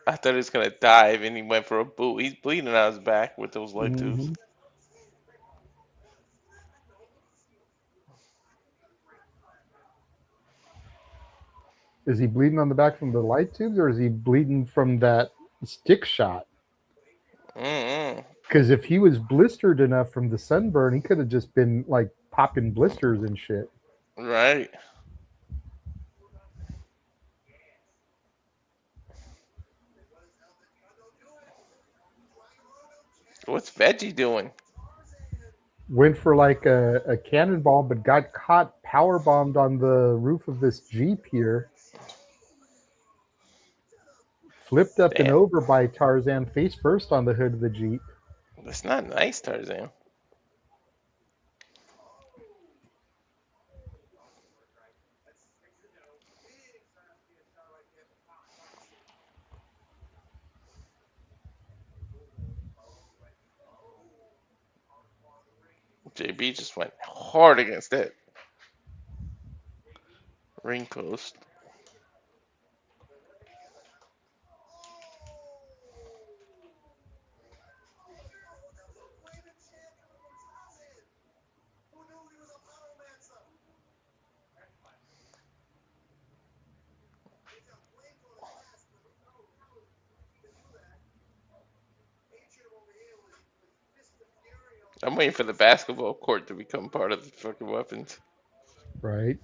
I thought he was gonna dive and he went for a boot. He's bleeding out his back with those light tubes. Is he bleeding on the back from the light tubes, or is he bleeding from that stick shot? Because if he was blistered enough from the sunburn, he could have just been like popping blisters and shit. Right. What's Veggie doing? Went for like a cannonball, but got caught power bombed on the roof of this Jeep here. Flipped up and over by Tarzan, face first on the hood of the Jeep. That's not nice, Tarzan. JB just went hard against it. Ring post. I'm waiting for the basketball court to become part of the fucking weapons. Right.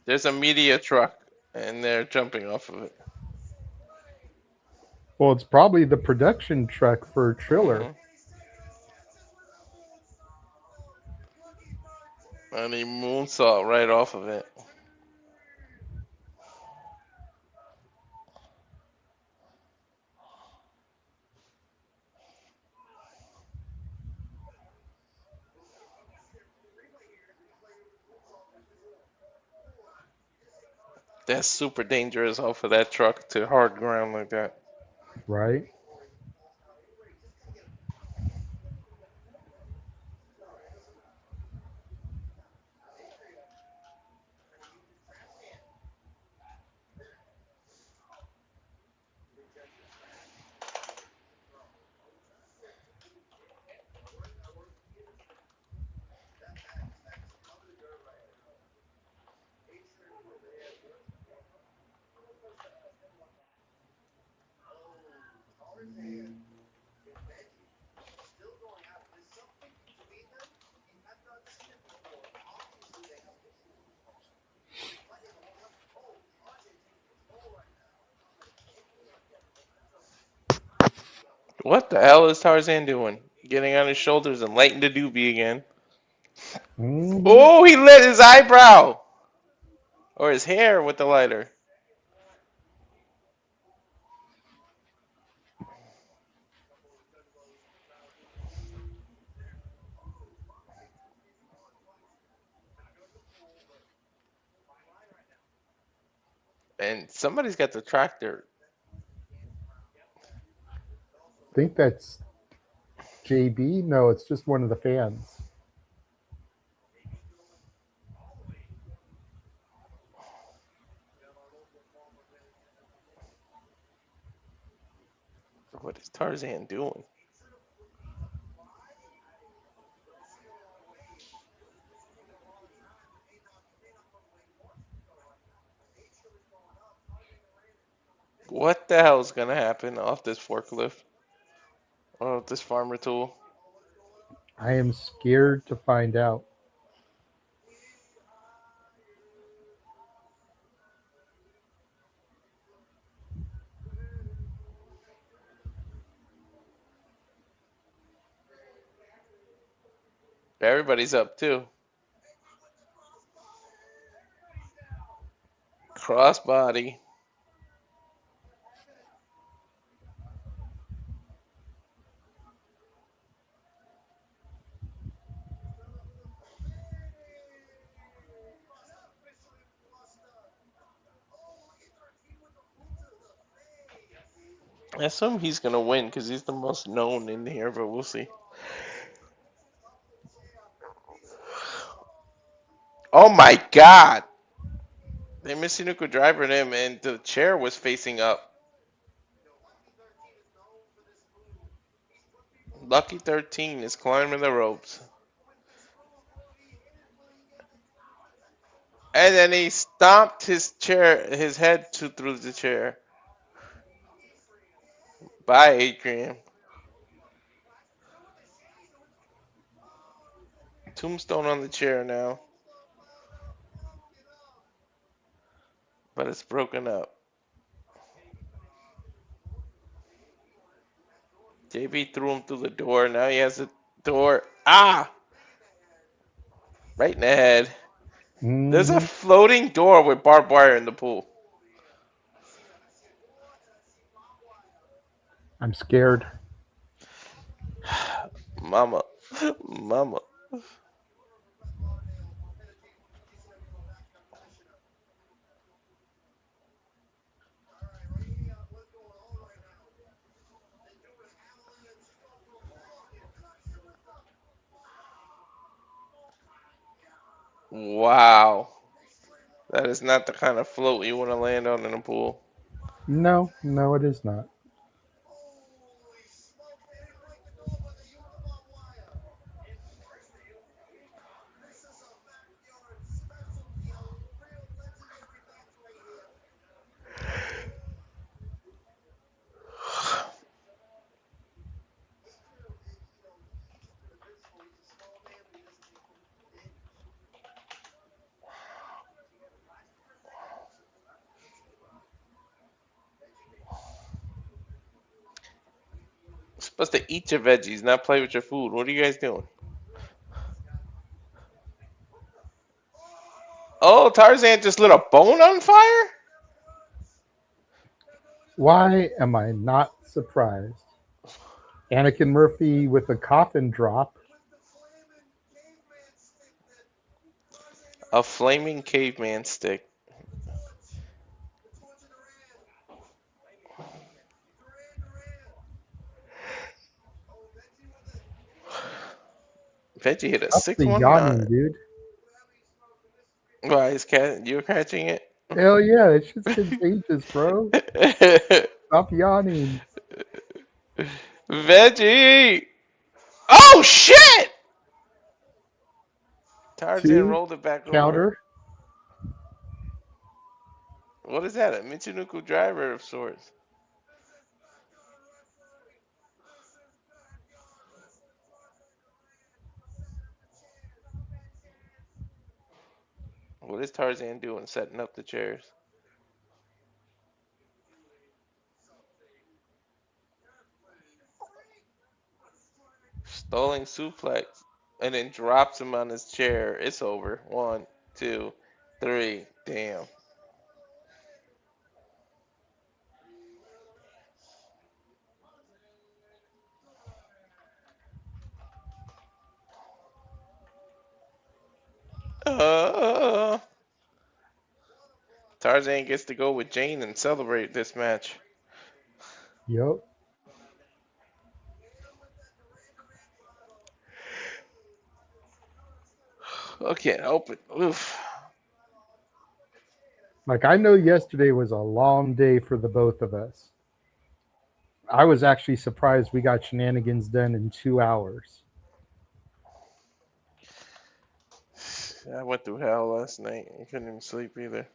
There's a media truck, and they're jumping off of it. Well, it's probably the production truck for Triller. And he moonsault right off of it. That's super dangerous off of that truck to hard ground like that. Right. What the hell is Tarzan doing? Getting on his shoulders and lighting the doobie again. Oh, he lit his eyebrow! Or his hair with the lighter. And somebody's got the tractor. I think that's JB? No, it's just one of the fans. What is Tarzan doing? What the hell is gonna happen off this forklift? Or off this farmer tool? I am scared to find out. Everybody's up too. Crossbody. I assume he's gonna win because he's the most known in here, but we'll see. Oh my god! They Michinoku driver him and the chair was facing up. Lucky 13 is climbing the ropes. And then he stomped his head through the chair. Bye, Adrian. Tombstone on the chair now. But it's broken up. JB threw him through the door. Now he has the door. Ah! Right in the head. There's a floating door with barbed wire in the pool. I'm scared. Mama. Mama. Wow. That is not the kind of float you want to land on in a pool. No, it is not. You're supposed to eat your veggies, not play with your food. What are you guys doing? Oh, Tarzan just lit a bone on fire? Why am I not surprised? Anakin Murphy with a coffin drop. A flaming caveman stick. Veggie hit a That's the 619. yawning, dude. Why is you're catching it? Hell yeah, that shit's contagious, bro. Stop yawning. Veggie! Oh shit! Tarzan 2 rolled it back counter. over. What is that? A Michinoku driver of sorts. What is Tarzan doing setting up the chairs? Stalling suplex and then drops him on his chair. It's over. 1, 2, 3. Damn. Tarzan gets to go with Jane and celebrate this match. Yep. I can't open. Oof. Like, I know yesterday was a long day for the both of us. I was actually surprised we got shenanigans done in 2 hours. I went through hell last night. I couldn't even sleep either.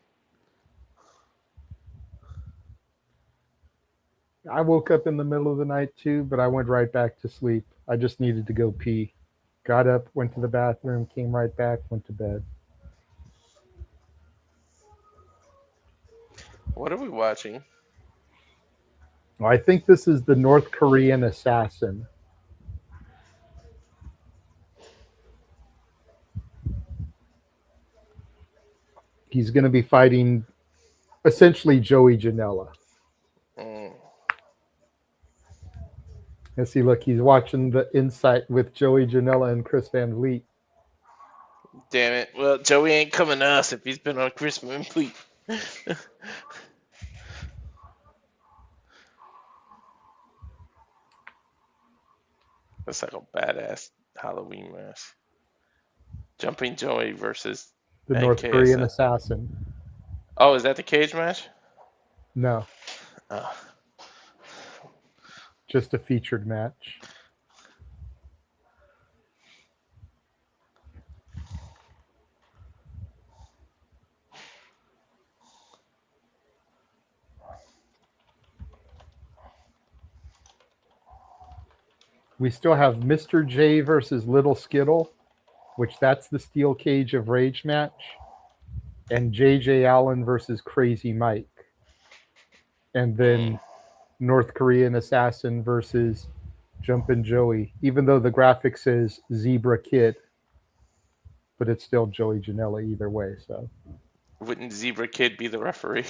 I woke up in the middle of the night too, but I went right back to sleep. I just needed to go pee. Got up, went to the bathroom, came right back, went to bed. What are we watching? Well, I think this is the North Korean assassin. He's going to be fighting essentially Joey Janela. And see, look, he's watching the Insight with Joey Janela and Chris Van Vliet. Damn it. Well, Joey ain't coming to us if he's been on Chris Van Vliet. That's like a badass Halloween mask. Jumping Joey versus The North Korean assassin. Oh, is that the cage match? No. Oh. Just a featured match. We still have Mr. J versus Little Skittle, which that's the steel cage of rage match, and JJ Allin versus Crazy Mike. And then North Korean assassin versus Jumpin' Joey, even though the graphic says Zebra Kid, but it's still Joey Janela either way. So Wouldn't Zebra Kid be the referee?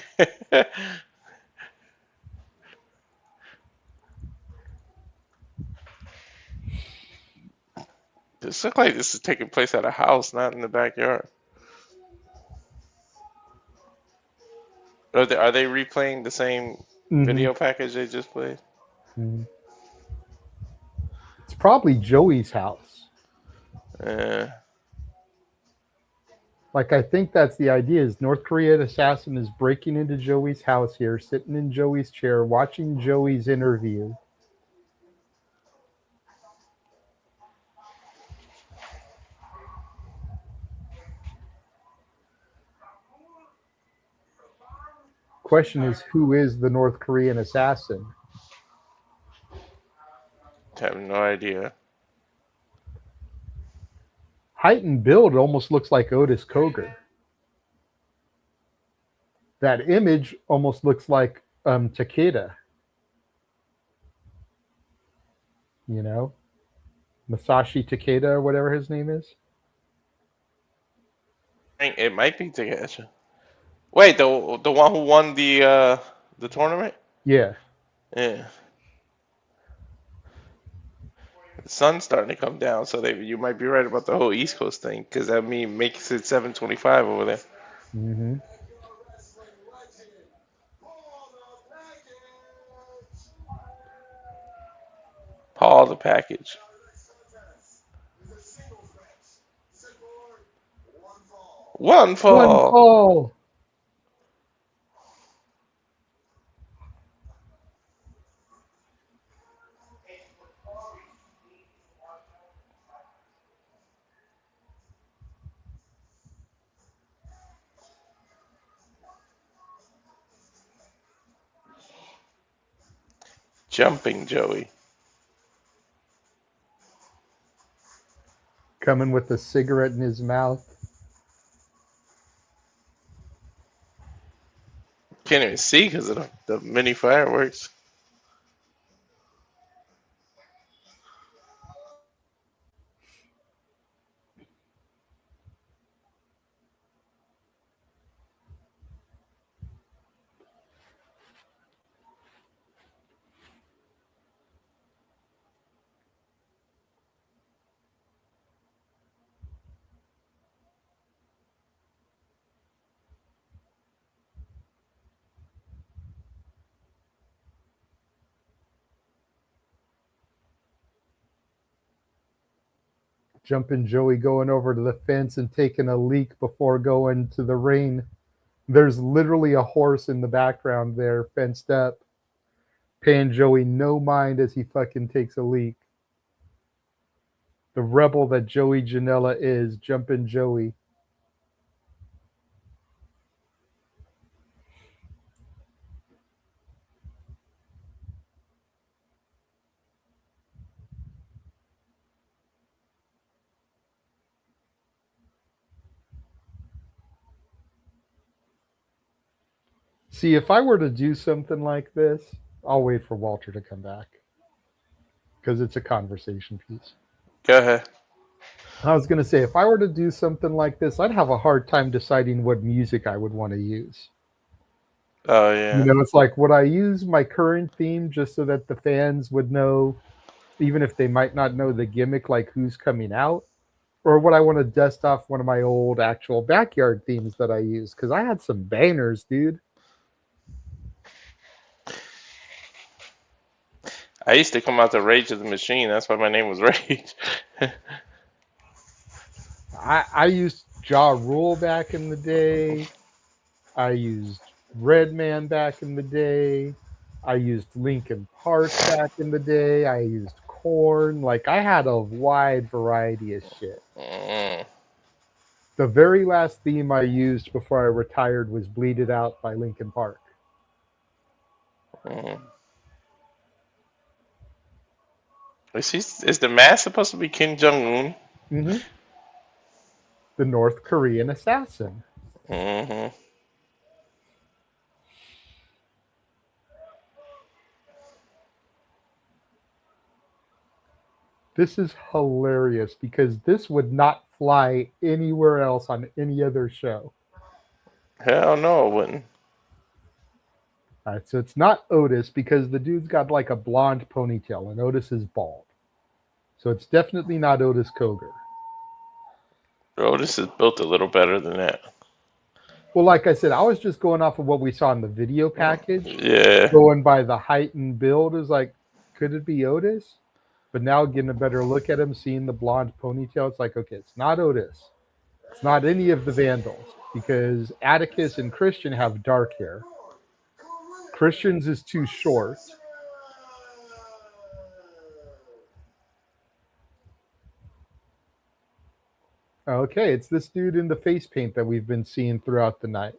This looks like this is taking place at a house, not in the backyard. Are they replaying the same video package they just played? It's probably Joey's house. Like, I think that's the idea, is North Korean assassin is breaking into Joey's house here, sitting in Joey's chair, watching Joey's interview. Question is, who is the North Korean assassin? I have no idea. Height and build almost looks like Otis Koger. That image almost looks like Takeda. You know? Masashi Takeda or whatever his name is. It might be Takeda. Wait, the one who won the tournament? Yeah. Yeah. The sun's starting to come down, so you might be right about the whole East Coast thing, because that makes it 7:25 over there. Mm-hmm. Paul the package. One fall. Jumping Joey. Coming with a cigarette in his mouth. Can't even see because of the mini fireworks. Jumping Joey going over to the fence and taking a leak before going to the ring. There's literally a horse in the background there, fenced up. Paying Joey no mind as he fucking takes a leak. The rebel that Joey Janela is, Jumping Joey. See, if I were to do something like this, I'll wait for Walter to come back. Because it's a conversation piece. Go ahead. I was going to say, if I were to do something like this, I'd have a hard time deciding what music I would want to use. Oh, yeah. You know, it's like, would I use my current theme just so that the fans would know, even if they might not know the gimmick, like who's coming out? Or would I want to dust off one of my old actual backyard themes that I use? Because I had some bangers, dude. I used to come out to Rage of the Machine. That's why my name was Rage. I used Ja Rule back in the day. I used Redman back in the day. I used Linkin Park back in the day. I used Korn. Like, I had a wide variety of shit. The very last theme I used before I retired was Bleed It Out by Linkin Park. Is the mask supposed to be Kim Jong-un? Mm-hmm. The North Korean assassin. Mm-hmm. This is hilarious because this would not fly anywhere else on any other show. Hell no, it wouldn't. All right, so it's not Otis because the dude's got like a blonde ponytail and Otis is bald. So it's definitely not Otis Koger. Otis is built a little better than that. Well, like I said, I was just going off of what we saw in the video package. Yeah. Going by the height and build is like, could it be Otis? But now getting a better look at him, seeing the blonde ponytail, it's like, okay, it's not Otis. It's not any of the Vandals because Atticus and Christian have dark hair. Christian's is too short. Okay, it's this dude in the face paint that we've been seeing throughout the night.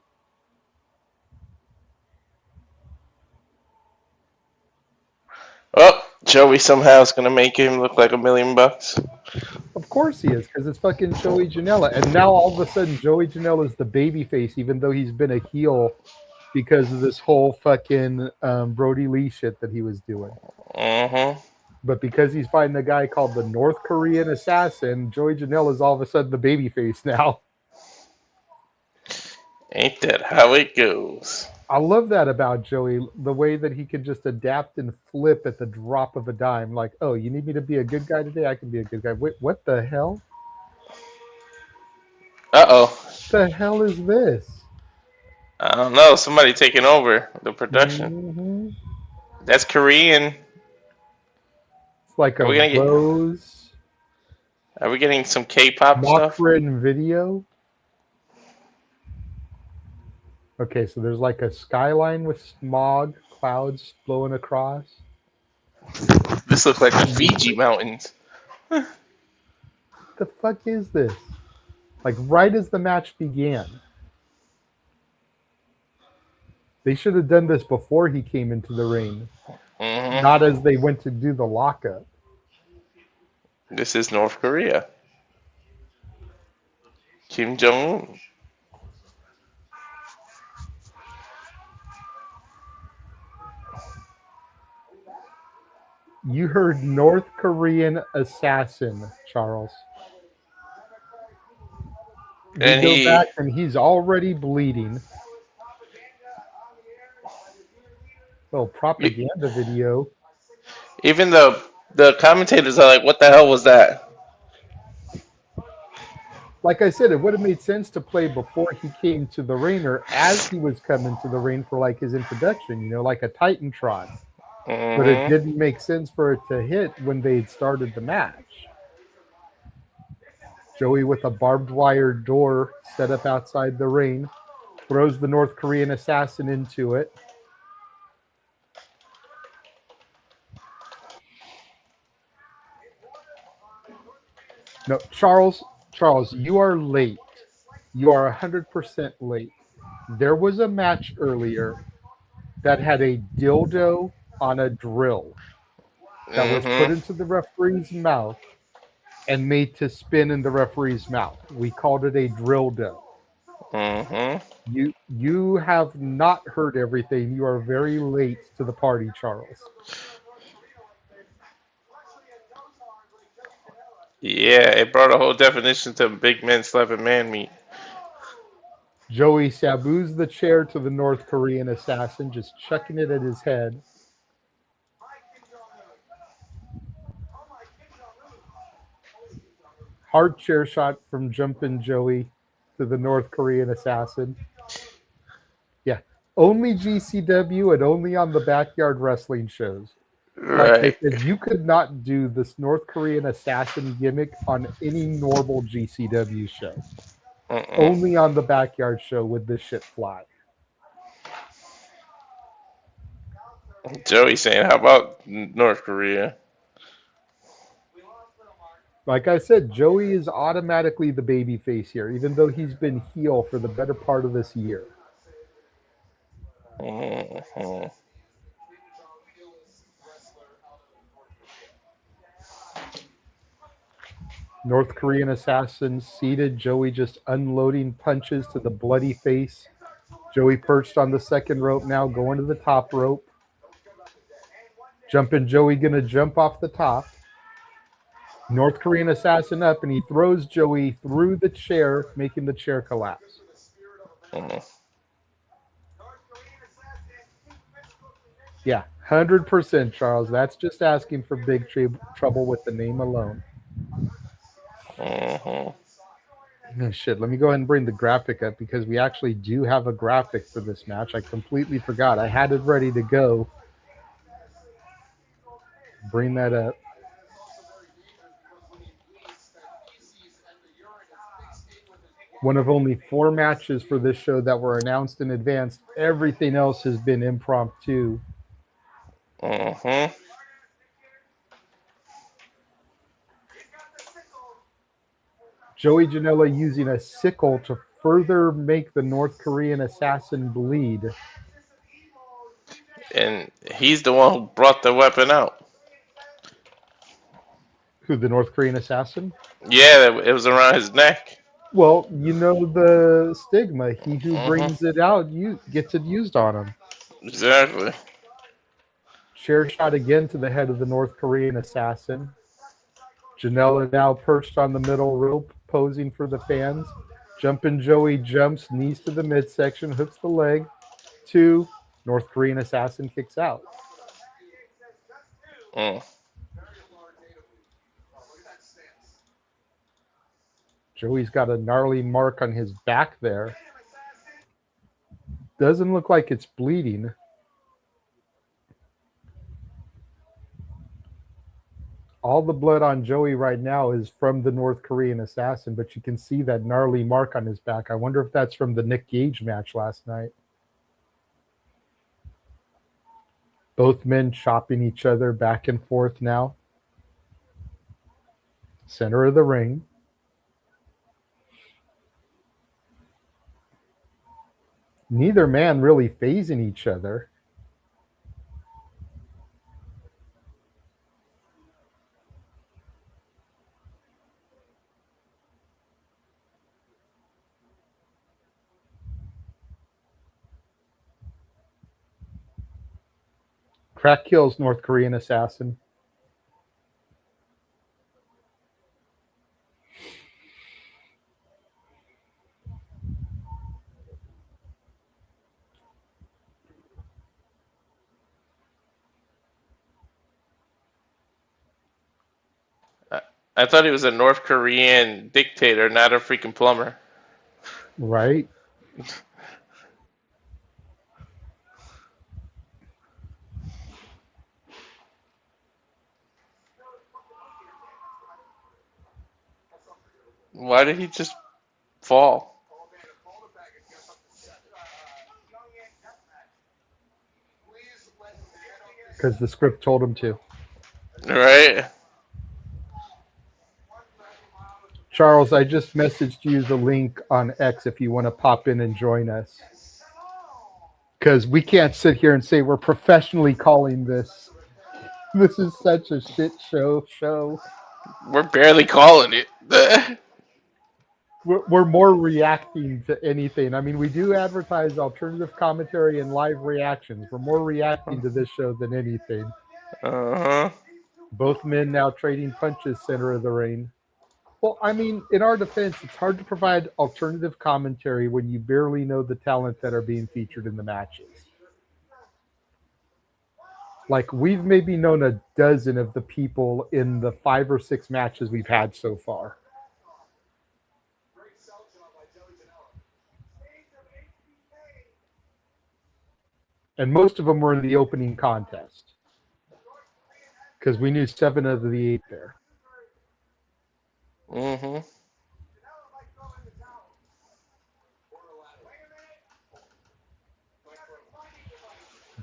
Oh, Joey somehow is going to make him look like $1 million. Of course he is, because it's fucking Joey Janela. And now all of a sudden, Joey Janela is the baby face, even though he's been a heel because of this whole fucking Brody Lee shit that he was doing. Mm-hmm. But because he's fighting a guy called the North Korean assassin, Joey Janela is all of a sudden the baby face now. Ain't that how it goes? I love that about Joey, the way that he can just adapt and flip at the drop of a dime. Like, oh, you need me to be a good guy today? I can be a good guy. Wait, what the hell? Uh-oh. What the hell is this? I don't know. Somebody taking over the production. Mm-hmm. That's Korean. It's like a rose. Are we getting some K-pop stuff? Mock-written video. Okay, so there's like a skyline with smog, clouds blowing across. This looks like the Fiji Mountains. What the fuck is this? Like right as the match began. They should have done this before he came into the ring. Mm-hmm. Not as they went to do the lockup. This is North Korea. Kim Jong-un. You heard North Korean assassin, Charles. And go back and he's already bleeding. Little propaganda video. Even the commentators are like, what the hell was that? Like I said, it would have made sense to play before he came to the ring or as he was coming to the ring for like his introduction, you know, like a Titantron. Mm-hmm. But it didn't make sense for it to hit when they'd started the match. Joey with a barbed wire door set up outside the ring. Throws the North Korean assassin into it. No, Charles, you are late. You are 100% late. There was a match earlier that had a dildo on a drill that was put into the referee's mouth and made to spin in the referee's mouth. We called it a drill dough. You have not heard everything. You are very late to the party, Charles. Yeah, it brought a whole definition to big men slapping man meat. Joey Sabu's the chair to the North Korean assassin, just chucking it at his head. Hard chair shot from Jumpin' Joey to the North Korean assassin. Yeah, only GCW and only on the Backyard Wrestling shows. Like I said, you could not do this North Korean assassin gimmick on any normal GCW show. Only on the Backyard show would this shit fly. Joey saying, how about North Korea? Like I said, Joey is automatically the baby face here, even though he's been heel for the better part of this year. North Korean assassin seated, Joey just unloading punches to the bloody face. Joey perched on the second rope now, going to the top rope. Jumpin' Joey gonna jump off the top. North Korean assassin up, and he throws Joey through the chair, making the chair collapse. Yeah, 100%, Charles. That's just asking for big trouble with the name alone. Oh, shit, let me go ahead and bring the graphic up because we actually do have a graphic for this match. I completely forgot. I had it ready to go. Bring that up. One of only 4 matches for this show that were announced in advance. Everything else has been impromptu. Joey Janela using a sickle to further make the North Korean assassin bleed. And he's the one who brought the weapon out. Who, the North Korean assassin? Yeah, it was around his neck. Well, you know the stigma. He who brings it out gets it used on him. Exactly. Chair shot again to the head of the North Korean assassin. Janela now perched on the middle rope, posing for the fans. Jumpin' Joey jumps, knees to the midsection, hooks the leg. 2, North Korean assassin kicks out. Joey's got a gnarly mark on his back there. Doesn't look like it's bleeding. All the blood on Joey right now is from the North Korean assassin, but you can see that gnarly mark on his back. I wonder if that's from the Nick Gage match last night. Both men chopping each other back and forth now. Center of the ring. Neither man really phasing each other. Crack kills North Korean assassin. I thought he was a North Korean dictator, not a freaking plumber. Right? Why did he just fall? Because the script told him to. Right? Charles, I just messaged you the link on X if you want to pop in and join us. Because we can't sit here and say we're professionally calling this. This is such a shit show. We're barely calling it. We're more reacting to anything. I mean, we do advertise alternative commentary and live reactions. We're more reacting to this show than anything. Uh-huh. Both men now trading punches center of the ring. Well, I mean, in our defense, it's hard to provide alternative commentary when you barely know the talent that are being featured in the matches. Like, we've maybe known a dozen of the people in the 5 or 6 matches we've had so far. And most of them were in the opening contest. Because we knew 7 of the 8 there. Mm-hmm.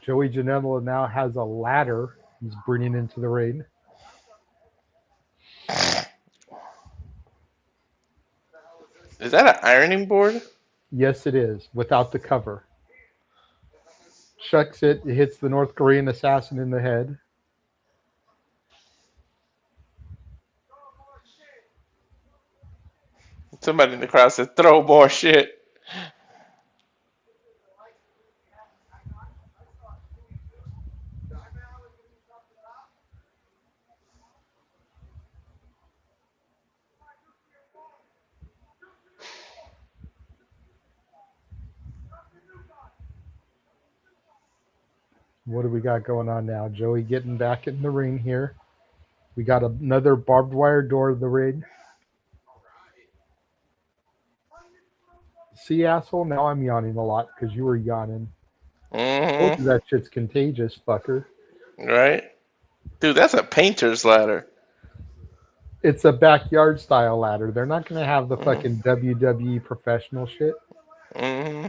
Joey Janela now has a ladder he's bringing into the ring. Is that an ironing board? Yes, it is, without the cover. Chucks it, it hits the North Korean assassin in the head. Somebody in the crowd said, throw more shit. What do we got going on now? Joey getting back in the ring here. We got another barbed wire door to the ring. See, asshole? Now I'm yawning a lot because you were yawning. Mm-hmm. That shit's contagious, fucker. Right? Dude, that's a painter's ladder. It's a backyard style ladder. They're not going to have the fucking WWE professional shit. Mm-hmm.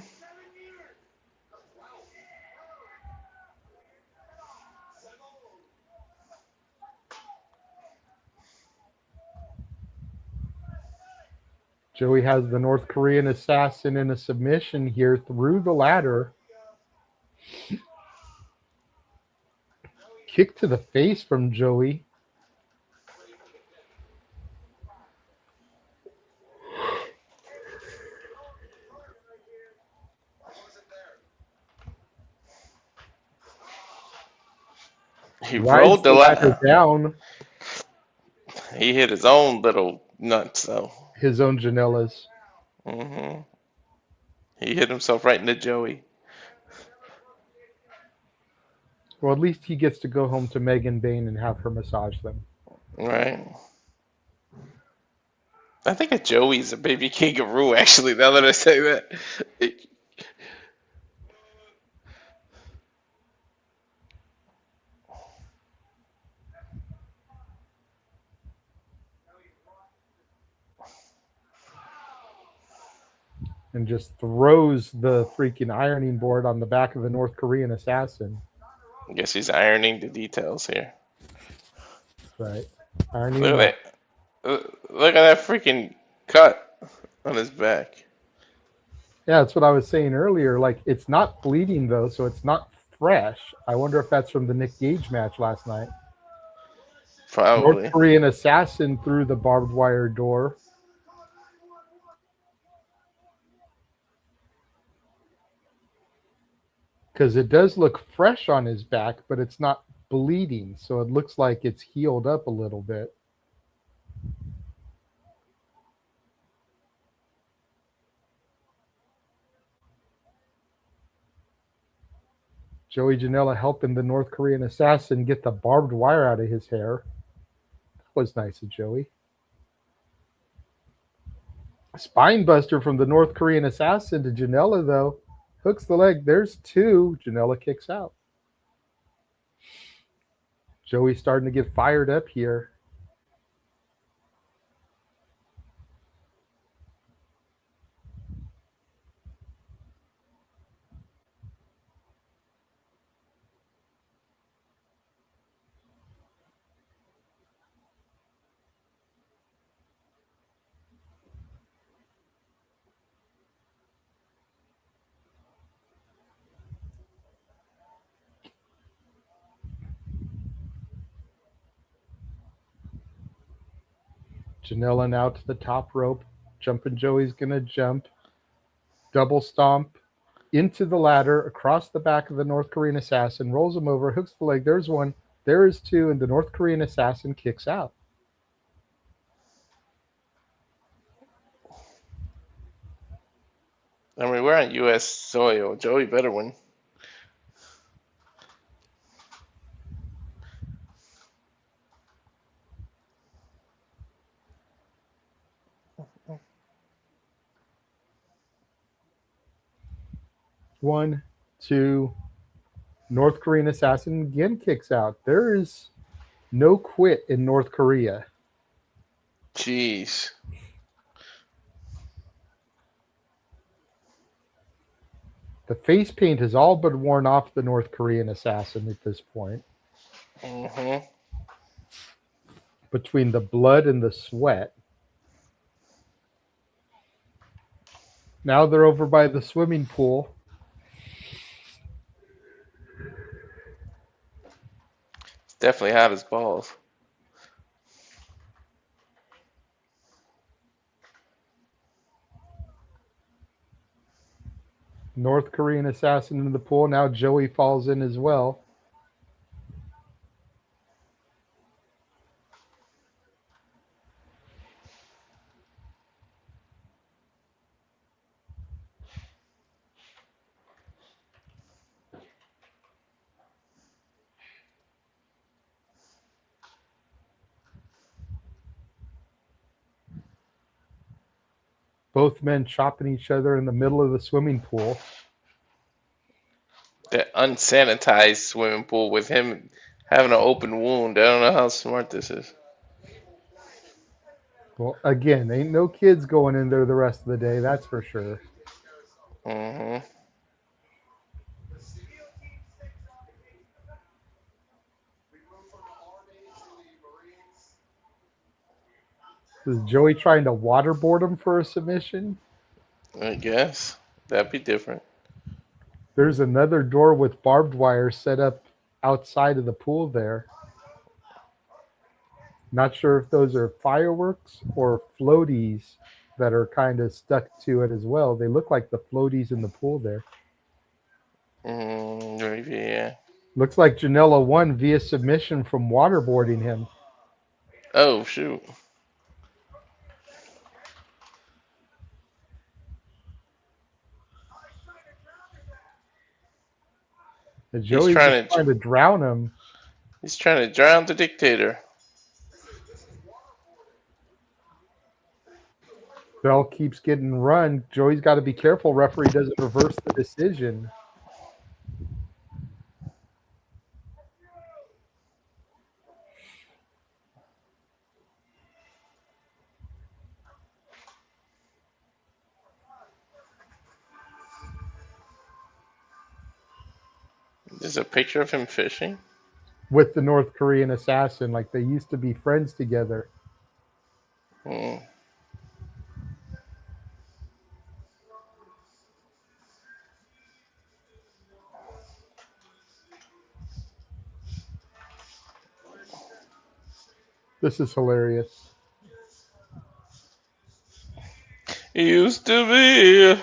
Joey has the North Korean assassin in a submission here through the ladder. Kick to the face from Joey. He rolled the ladder down. He hit his own little nuts, though. His own Janela's. Mm-hmm. He hit himself right in the Joey. Well, at least he gets to go home to Megan Bain and have her massage them. Right. I think a Joey's a baby kangaroo, actually, now that I say that. And just throws the freaking ironing board on the back of the North Korean assassin. I guess he's ironing the details here. Right. Ironing Look at that. Look at that freaking cut on his back. Yeah, that's what I was saying earlier. Like, it's not bleeding, though, so it's not fresh. I wonder if that's from the Nick Gage match last night. Probably. North Korean assassin through the barbed wire door. Because it does look fresh on his back, but it's not bleeding, so it looks like it's healed up a little bit. Joey Janela helping the North Korean assassin get the barbed wire out of his hair. That was nice of Joey. Spine buster from the North Korean assassin to Janela, though. Hooks the leg. There's 2. Janela kicks out. Joey's starting to get fired up here. Janela now to the top rope. Jumping Joey's going to jump. Double stomp into the ladder, across the back of the North Korean assassin, rolls him over, hooks the leg. There's one. There is two, and the North Korean assassin kicks out. I mean, we're on U.S. soil. Joey better win. One, two. North Korean assassin again kicks out. There is no quit in North Korea. Jeez. The face paint has all but worn off the North Korean assassin at this point. Mm-hmm. Between the blood and the sweat. Now they're over by the swimming pool. It's definitely hot as balls. North Korean assassin in the pool. Now Joey falls in as well. Both men chopping each other in the middle of the swimming pool. That unsanitized swimming pool with him having an open wound. I don't know how smart this is. Well, again, ain't no kids going in there the rest of the day, that's for sure. Mm-hmm. Is Joey trying to waterboard him for a submission? I guess. That'd be different. There's another door with barbed wire set up outside of the pool there. Not sure if those are fireworks or floaties that are kind of stuck to it as well. They look like the floaties in the pool there. Maybe, yeah. Looks like Janela won via submission from waterboarding him. Oh, shoot. And Joey's trying to drown him. He's trying to drown the dictator. Bell keeps getting run. Joey's got to be careful. Referee doesn't reverse the decision. There's a picture of him fishing? With the North Korean assassin, like they used to be friends together. Hmm. This is hilarious. It used to be.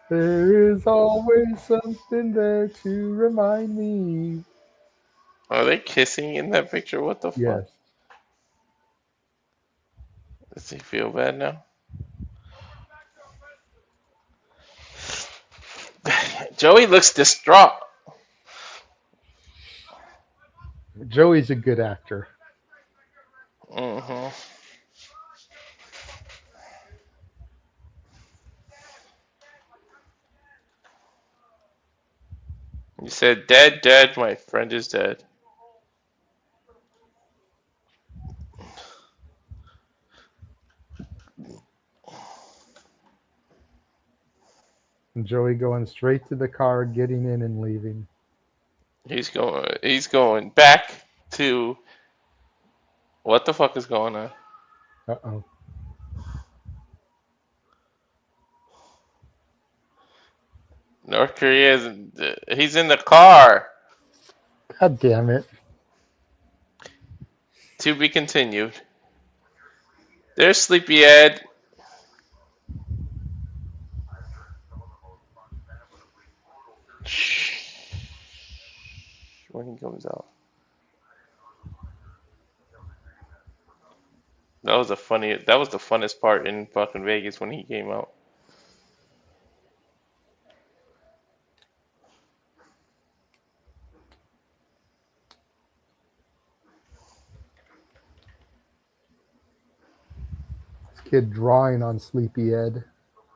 There is always something there to remind me. Are they kissing in that picture? What the fuck? Yes. Does he feel bad now? Joey looks distraught. Joey's a good actor. Mm-hmm. You said dead, dead, my friend is dead. And Joey going straight to the car, getting in and leaving. He's going back to what the fuck is going on? Uh-oh. North Korea he's in the car. God damn it. To be continued. There's Sleepyhead. When he comes out. That was the funnest part in fucking Vegas when he came out. This kid drawing on Sleepyhead.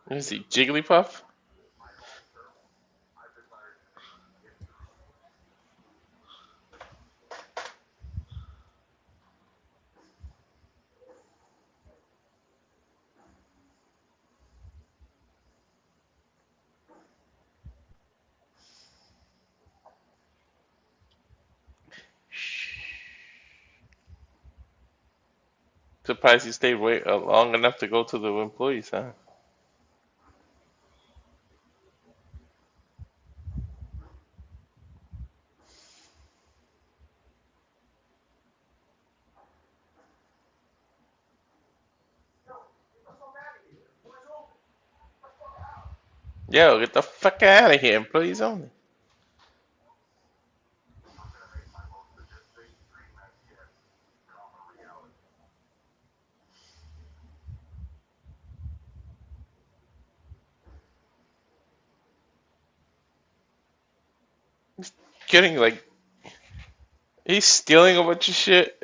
Is he Jigglypuff? Surprised he stayed long enough to go to the employees, huh? Yo, get the fuck out of here, employees only. Getting like he's stealing a bunch of shit.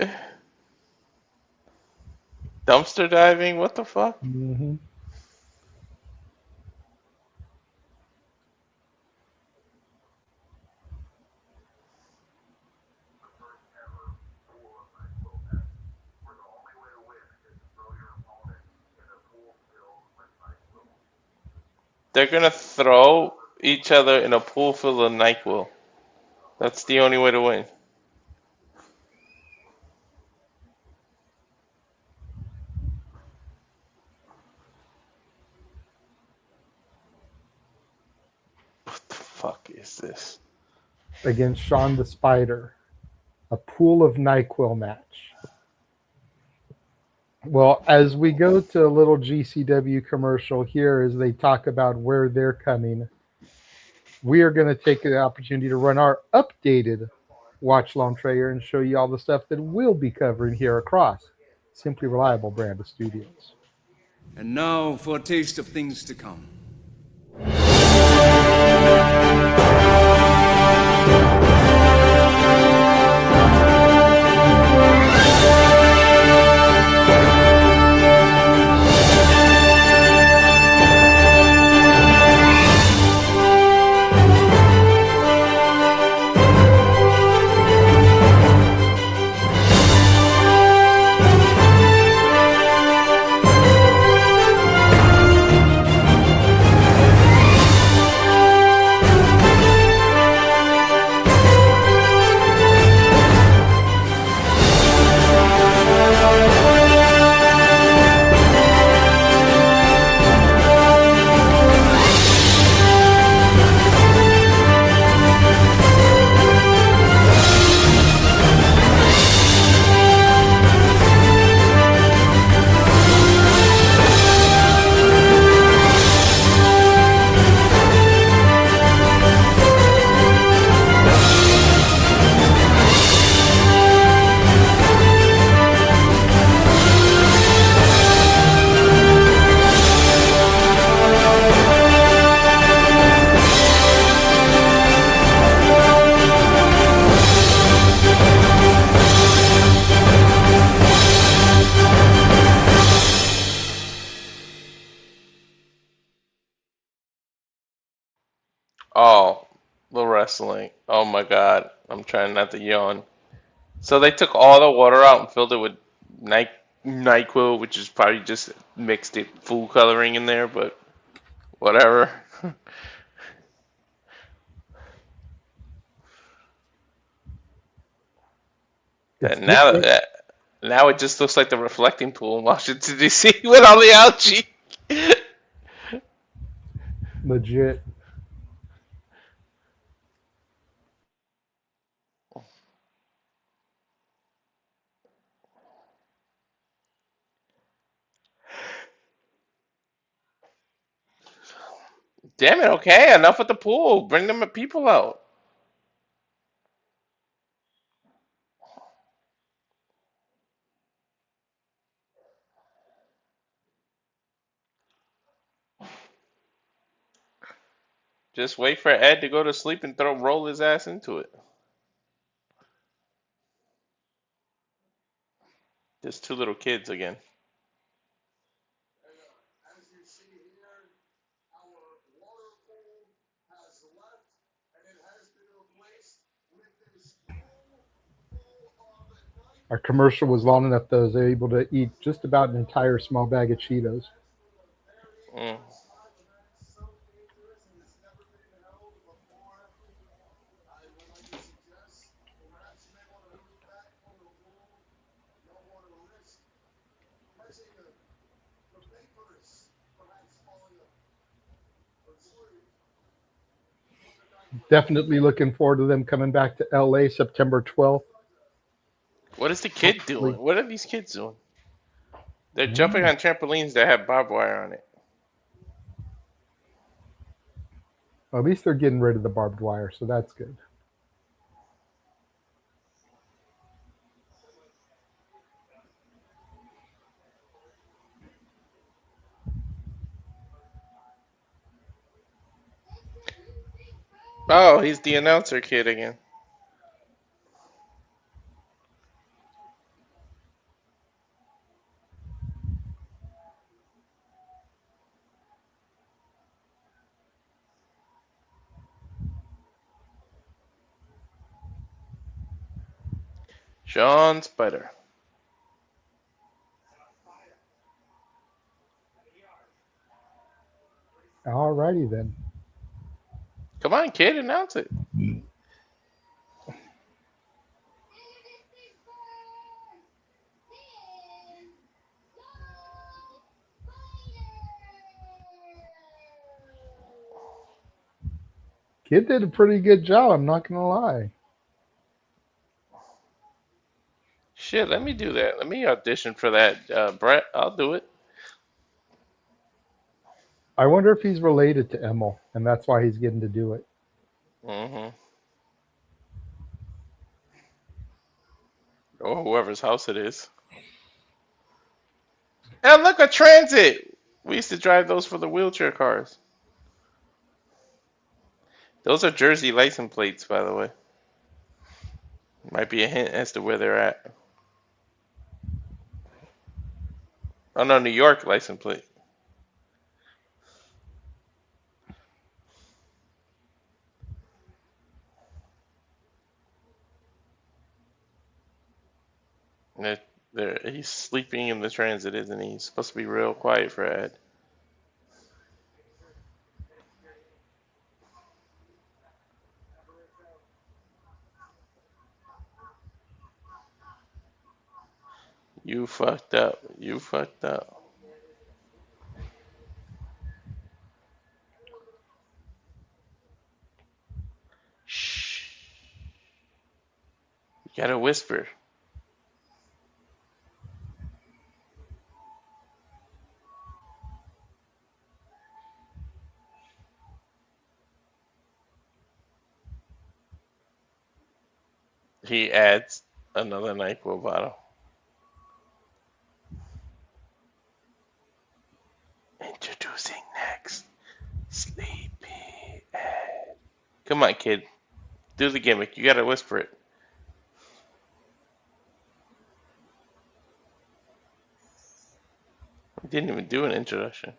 Dumpster diving, what the fuck? Mm-hmm. They're gonna throw each other in a pool full of NyQuil. That's the only way to win. What the fuck is this? Against Sean the Spider. A pool of NyQuil match. Well, as we go to a little GCW commercial here, as they talk about where they're coming, we are going to take the opportunity to run our updated watch long trailer and show you all the stuff that we'll be covering here across Simply Reliable brand of studios. And now for a taste of things to come. Oh, the wrestling. Oh my god. I'm trying not to yawn. So they took all the water out and filled it with NyQuil, which is probably just mixed it food coloring in there, but whatever. And now it just looks like the reflecting pool in Washington D.C. with all the algae. Legit. Damn it, okay, enough with the pool. Bring them people out. Just wait for Ed to go to sleep and roll his ass into it. Just two little kids again. Our commercial was long enough that I was able to eat just about an entire small bag of Cheetos. Mm. Definitely looking forward to them coming back to LA September 12th. What is the kid Hopefully. doing? What are these kids doing? They're Mm. jumping on trampolines that have barbed wire on it. Well, at least they're getting rid of the barbed wire, so that's good. Oh, he's the announcer kid again. Sean Spider. Alrighty then. Come on, kid, announce it. Kid did a pretty good job, I'm not going to lie. Shit, let me do that. Let me audition for that, Brett. I'll do it. I wonder if he's related to Emil, and that's why he's getting to do it. Mm-hmm. Or whoever's house it is. And look, a transit! We used to drive those for the wheelchair cars. Those are Jersey license plates, by the way. Might be a hint as to where they're at. Oh no, New York license plate. He's sleeping in the transit, isn't he? He's supposed to be real quiet for Ed. You fucked up. You fucked up. Shh. You gotta whisper. He adds another NyQuil bottle. Introducing next, Sleepy Ed. Come on, kid. Do the gimmick. You gotta whisper it. He didn't even do an introduction.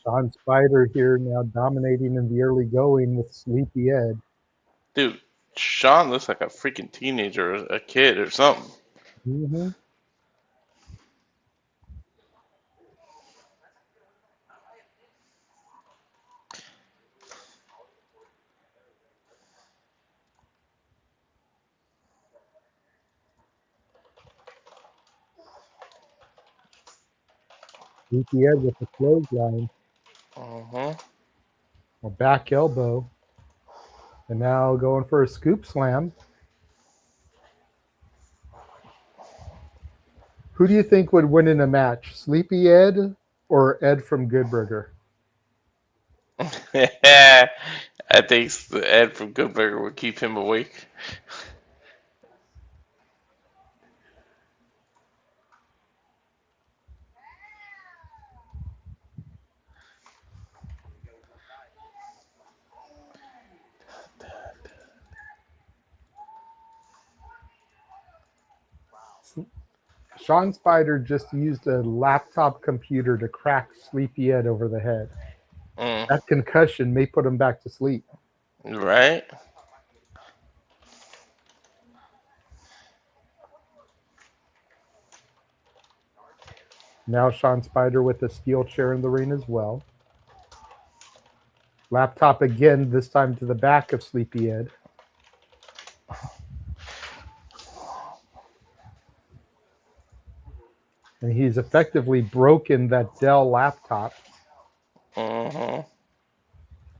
Sean Spider here now dominating in the early going with Sleepy Ed. Dude, Sean looks like a freaking teenager, or a kid, or something. Mm-hmm. Sleepy Ed with the clothesline. A back elbow. And now going for a scoop slam. Who do you think would win in a match? Sleepy Ed or Ed from Good Burger? I think Ed from Good Burger would keep him awake. Sean Spider just used a laptop computer to crack Sleepy Ed over the head. That concussion may put him back to sleep. Right? Now Sean Spider with a steel chair in the ring as well. Laptop again, this time to the back of Sleepy Ed. And he's effectively broken that Dell laptop.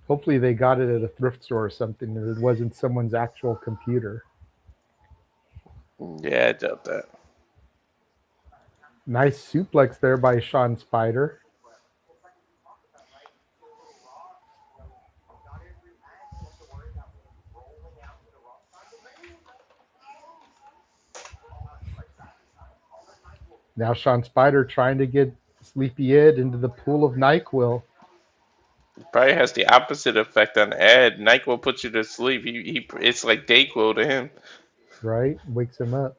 Hopefully they got it at a thrift store or something, and it wasn't someone's actual computer. Yeah, I doubt that. Nice suplex there by Sean Spider. Now Sean Spider trying to get Sleepy Ed into the pool of NyQuil. Probably has the opposite effect on Ed. NyQuil puts you to sleep. It's like Dayquil to him. Right? Wakes him up.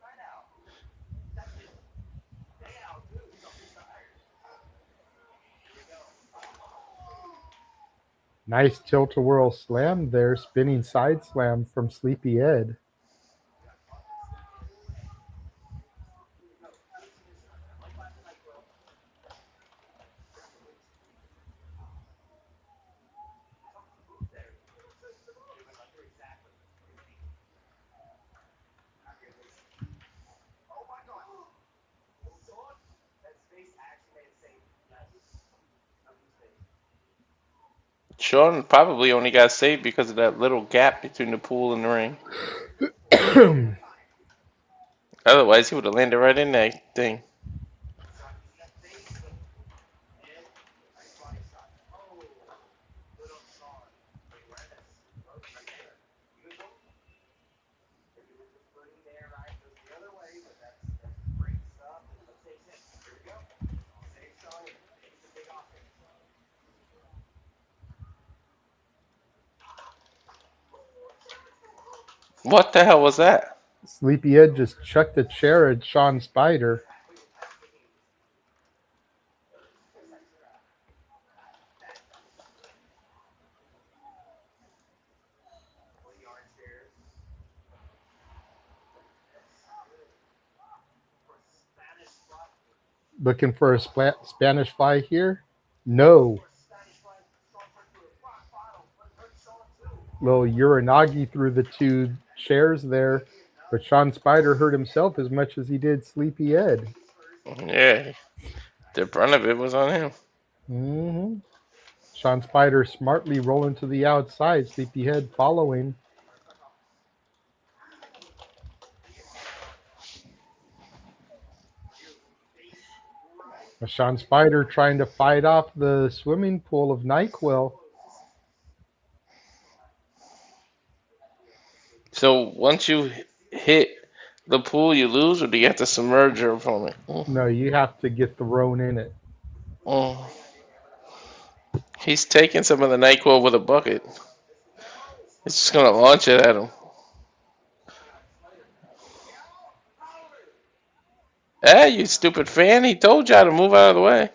Nice tilt-a-whirl slam there. Spinning side slam from Sleepy Ed. Sean probably only got saved because of that little gap between the pool and the ring. Otherwise, he would have landed right in that thing. What the hell was that? Sleepy Ed just chucked a chair at Sean Spider. Looking for a Spanish fly here? No. Little Uranagi through the two chairs there. But Sean Spider hurt himself as much as he did Sleepy Ed. Yeah. The brunt of it was on him. Mm-hmm. Sean Spider smartly rolling to the outside. Sleepy Ed following. Sean Spider trying to fight off the swimming pool of NyQuil. So once you hit the pool, you lose, or do you have to submerge your opponent? No, you have to get thrown in it. He's taking some of the NyQuil with a bucket. It's just going to launch it at him. Hey, you stupid fan. He told you how to move out of the way.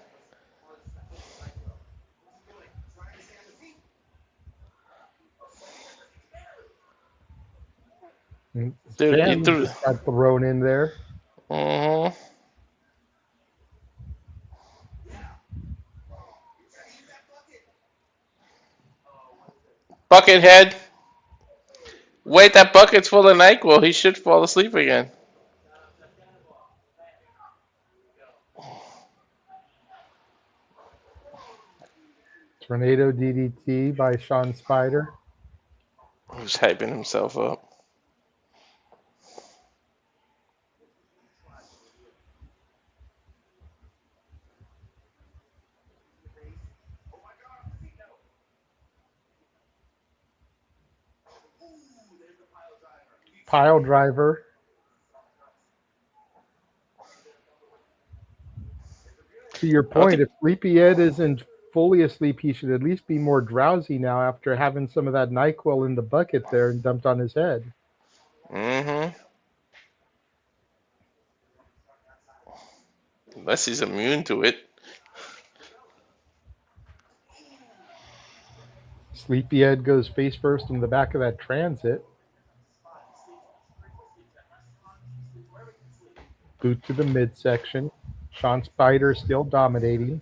Dude, he Fan threw. just got thrown in there. Uh-huh. Buckethead. Wait, that bucket's full of NyQuil. He should fall asleep again. Tornado DDT by Sean Spider. He's hyping himself up. Pile driver. To your point, if Sleepyhead isn't fully asleep, he should at least be more drowsy now after having some of that NyQuil in the bucket there and dumped on his head. Mm-hmm. Unless he's immune to it. Sleepyhead goes face first in the back of that transit. Boot to the midsection. Sean Spider still dominating.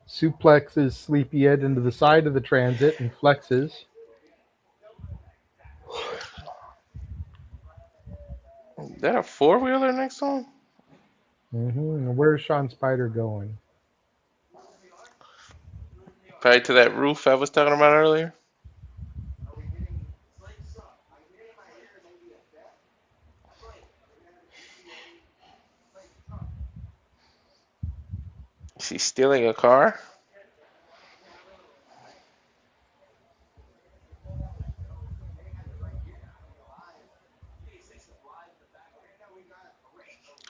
Suplexes Sleepyhead into the side of the transit and flexes. Is that a four-wheeler next one? Mm-hmm. Where's Sean Spider going? Probably to that roof I was talking about earlier. Is he stealing a car?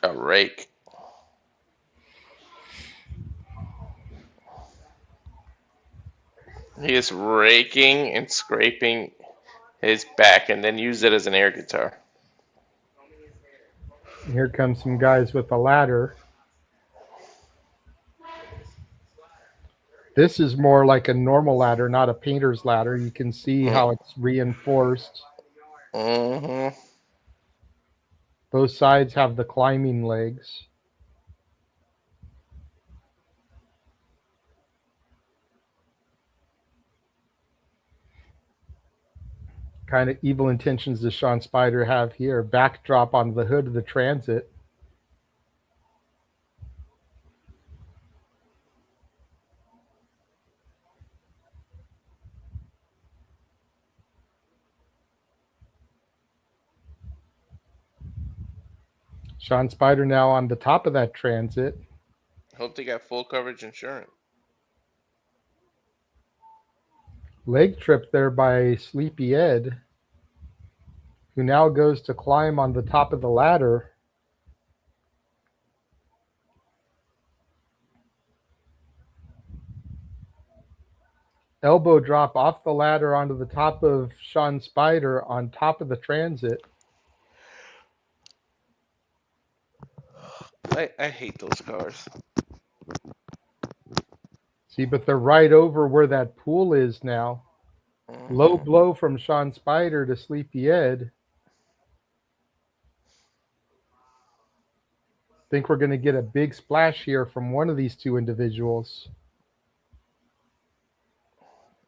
A rake. He is raking and scraping his back and then use it as an air guitar. Here comes some guys with a ladder. This is more like a normal ladder, not a painter's ladder. You can see how it's reinforced. Mm-hmm. Both sides have the climbing legs. Kind of evil intentions does Sean Spider have here? Backdrop on the hood of the transit. Sean Spider now on the top of that transit. Hope they got full coverage insurance. Leg trip there by Sleepyhead, who now goes to climb on the top of the ladder. Elbow drop off the ladder onto the top of Sean Spider on top of the transit. I hate those cars. See, but they're right over where that pool is now. Low blow from Sean Spider to Sleepyhead. Think we're going to get a big splash here from one of these two individuals.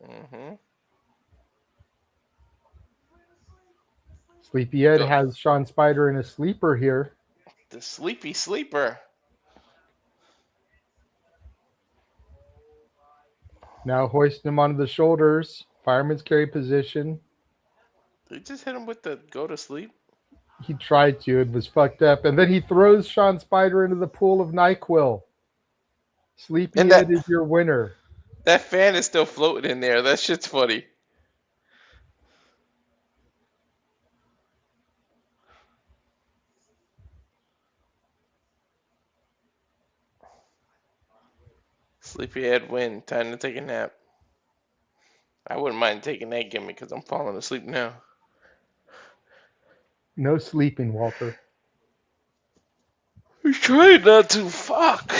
Mm-hmm. Sleepyhead has Sean Spider in a sleeper here. The sleepy sleeper. Now hoisting him onto the shoulders. Fireman's carry position. They just hit him with the go to sleep. He tried to. It was fucked up. And then he throws Sean Spider into the pool of NyQuil. Sleepyhead is your winner. That fan is still floating in there. That shit's funny. Sleepyhead win. Time to take a nap. I wouldn't mind taking that gimmick because I'm falling asleep now. No sleeping, Walter. I'm trying not to. Fuck.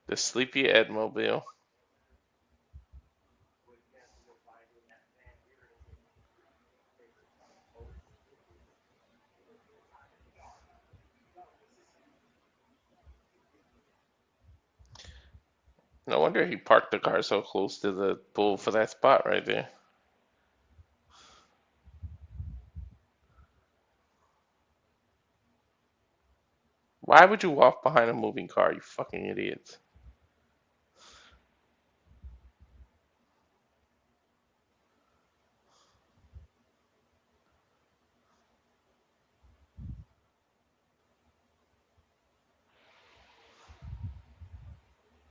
The Sleepy Ed Mobile. No wonder he parked the car so close to the pool for that spot right there. Why would you walk behind a moving car, you fucking idiots?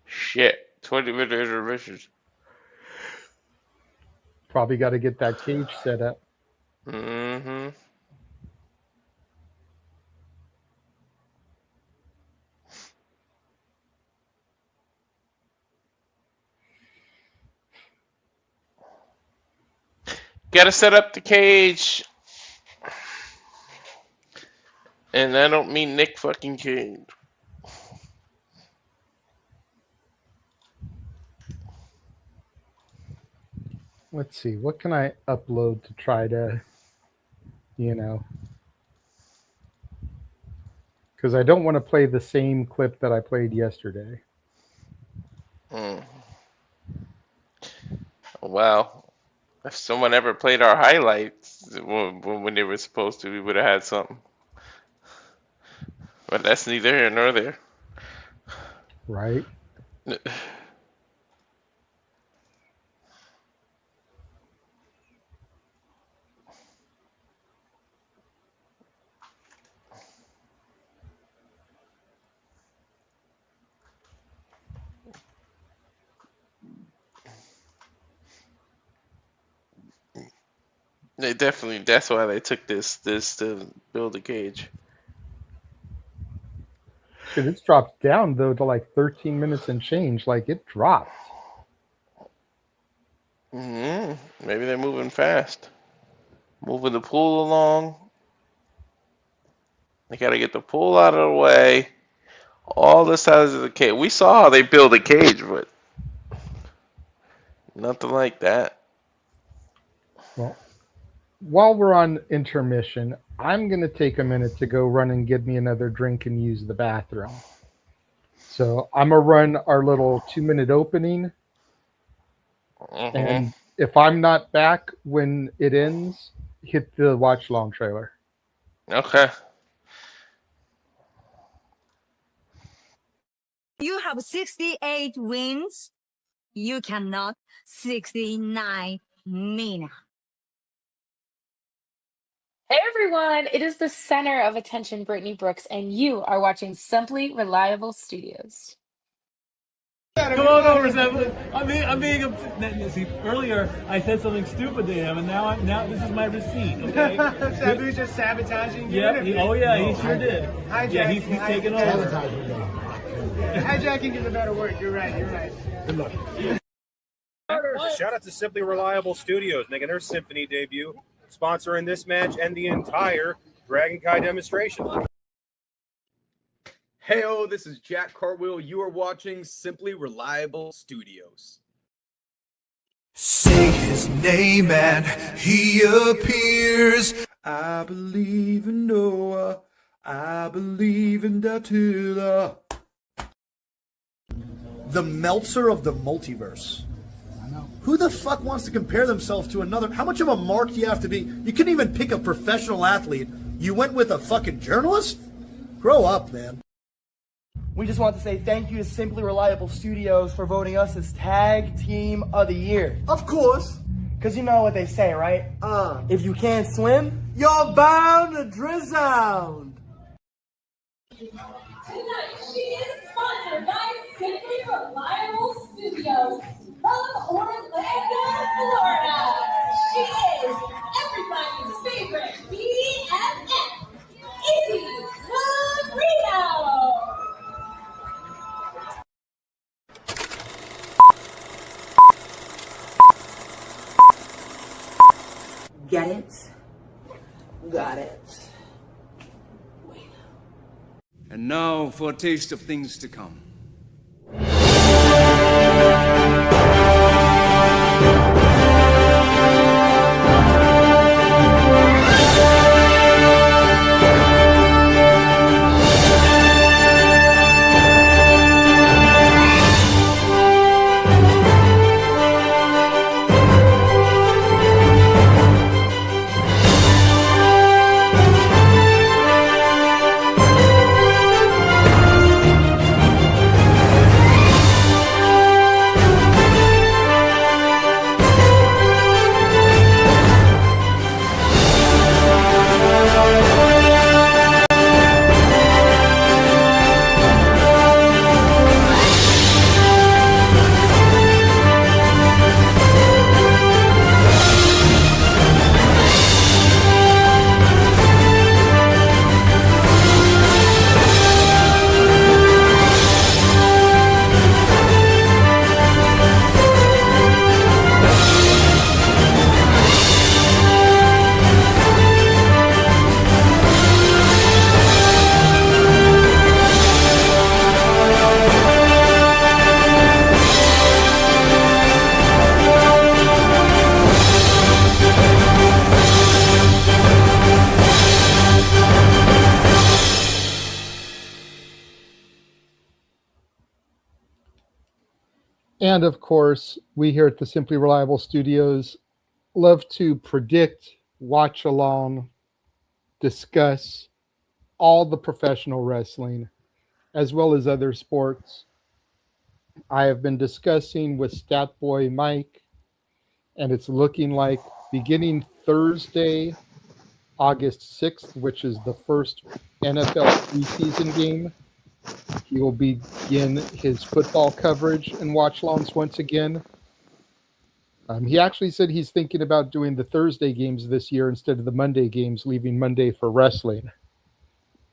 Shit. 20 minute reservations. Probably got to get that cage set up. Mm-hmm. Gotta set up the cage. And I don't mean Nick fucking Cage. Let's see, what can I upload to try to, you know, because I don't want to play the same clip that I played yesterday. Well, if someone ever played our highlights when they were supposed to, we would have had something. But that's neither here nor there. Right. They definitely, that's why they took this to build a cage. Shit, it's dropped down though to like 13 minutes and change. Like it dropped. Maybe they're moving fast. Moving the pool along. They gotta get the pool out of the way. All the sides of the cage. We saw how they build a cage, but nothing like that. Well, while we're on intermission, I'm going to take a minute to go run and get me another drink and use the bathroom. So I'm going to run our little 2-minute opening. And if I'm not back when it ends, hit the watch long trailer. Okay. You have 68 wins. You cannot 69 Mina. Hey everyone, it is the center of attention, Brittany Brooks, and you are watching Simply Reliable Studios. Come on over, Zeppelin. I'm being see, earlier I said something stupid to him, and now this is my receipt. Okay. Sabu's just sabotaging you. Yeah. He sure did. Hijacking. Yeah, he's taking over. Hijacking is a better word. You're right. Good luck. Shout out to Simply Reliable Studios making their Symphony debut, sponsoring this match and the entire Dragon Kai demonstration. Heyo, this is Jack Cartwheel. You are watching Simply Reliable Studios. Say his name and he appears. I believe in Noah. I believe in Datula. The Meltzer of the multiverse. Who the fuck wants to compare themselves to another? How much of a mark do you have to be? You couldn't even pick a professional athlete. You went with a fucking journalist? Grow up, man. We just want to say thank you to Simply Reliable Studios for voting us as Tag Team of the Year. Of course. Because you know what they say, right? If you can't swim, You're bound to drown. Tonight, she is sponsored by Simply Reliable Studios from Orlando, Florida. She is everybody's favorite BFF, Izzy Marino. Get it? Got it. And now for a taste of things to come. And of course, we here at the Simply Reliable Studios love to predict, watch along, discuss all the professional wrestling as well as other sports. I have been discussing with Statboy Mike, and it's looking like beginning Thursday, August 6th, which is the first NFL preseason game, he will begin his football coverage and watch alongs once again. He actually said he's thinking about doing the Thursday games this year instead of the Monday games, leaving Monday for wrestling.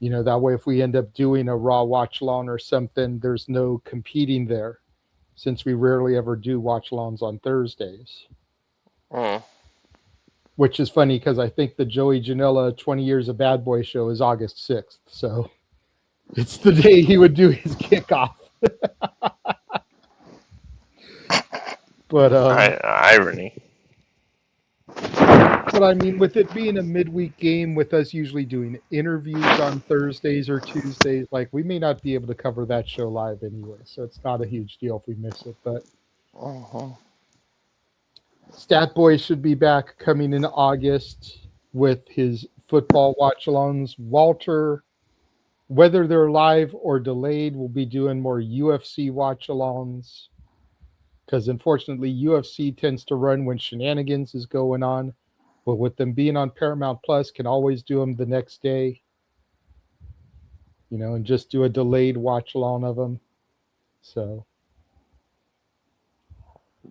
You know, that way if we end up doing a Raw watch along or something, there's no competing there, since we rarely ever do watch alongs on Thursdays. Which is funny because I think the Joey Janela 20 Years of Bad Boy show is August 6th. So it's the day he would do his kickoff. But irony. But I mean, with it being a midweek game, with us usually doing interviews on Thursdays or Tuesdays, like we may not be able to cover that show live anyway, so it's not a huge deal if we miss it. But Stat Boy should be back coming in August with his football watch-alongs. Walter, whether they're live or delayed, will be doing more UFC watch-alongs, because unfortunately UFC tends to run when shenanigans is going on. But with them being on Paramount Plus, can always do them the next day, you know, and just do a delayed watch along of them. So,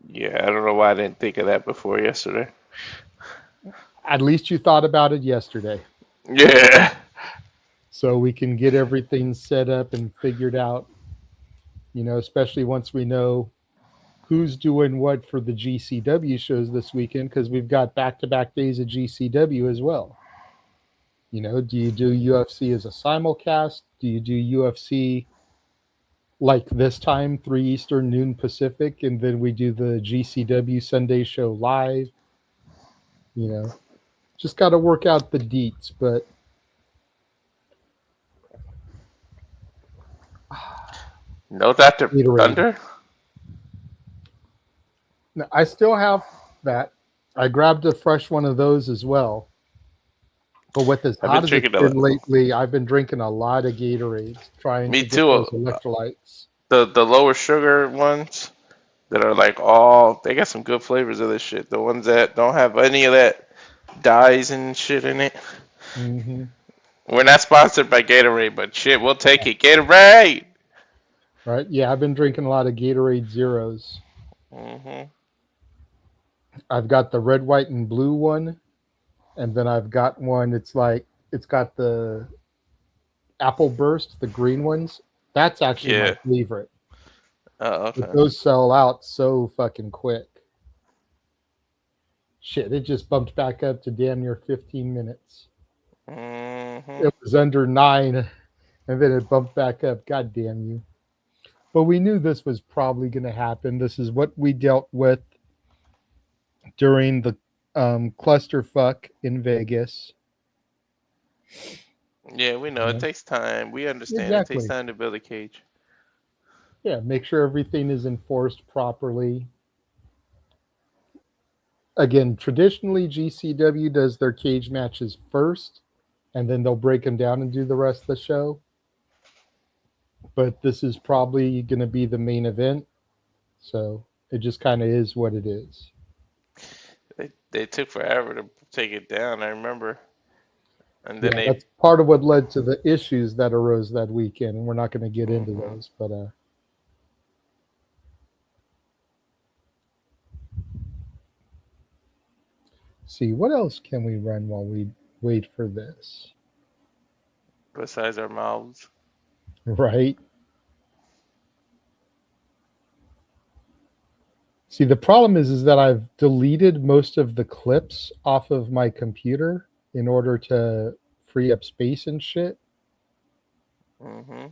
yeah, I don't know why I didn't think of that before yesterday. At least you thought about it yesterday. Yeah. So we can get everything set up and figured out, you know, especially once we know who's doing what for the GCW shows this weekend, because we've got back-to-back days of GCW as well. You know, do you do UFC as a simulcast? Do you do UFC like this time, 3 Eastern, noon Pacific, and then we do the GCW Sunday show live? You know, just got to work out the deets, but no Dr. Thunder? No, I still have that. I grabbed a fresh one of those as well. But with as hot as it's been lately, I've been drinking a lot of Gatorades, trying to get those electrolytes. The lower sugar ones that are like all, they got some good flavors of this shit. The ones that don't have any of that dyes and shit in it. Mm-hmm. We're not sponsored by Gatorade, but shit, we'll take it. Gatorade! Right? Yeah, I've been drinking a lot of Gatorade Zeros. Mm-hmm. I've got the red, white, and blue one. And then I've got one, it's got the Apple Burst, the green ones. That's actually my favorite. Oh, okay. But those sell out so fucking quick. Shit, it just bumped back up to damn near 15 minutes. Mm-hmm. It was under 9, and then it bumped back up. God damn you. But we knew this was probably going to happen. This is what we dealt with during the clusterfuck in Vegas. Yeah, we know. It takes time. We understand. Exactly. It takes time to build a cage. Yeah, make sure everything is enforced properly. Again, traditionally, GCW does their cage matches first, and then they'll break them down and do the rest of the show. But this is probably going to be the main event, so it just kind of is what it is. They took forever to take it down, I remember. And then that's part of what led to the issues that arose that weekend, and we're not going to get into those, but see, what else can we run while we wait for this? Besides our mouths. Right. See, the problem is that I've deleted most of the clips off of my computer in order to free up space and shit. Mm-hmm.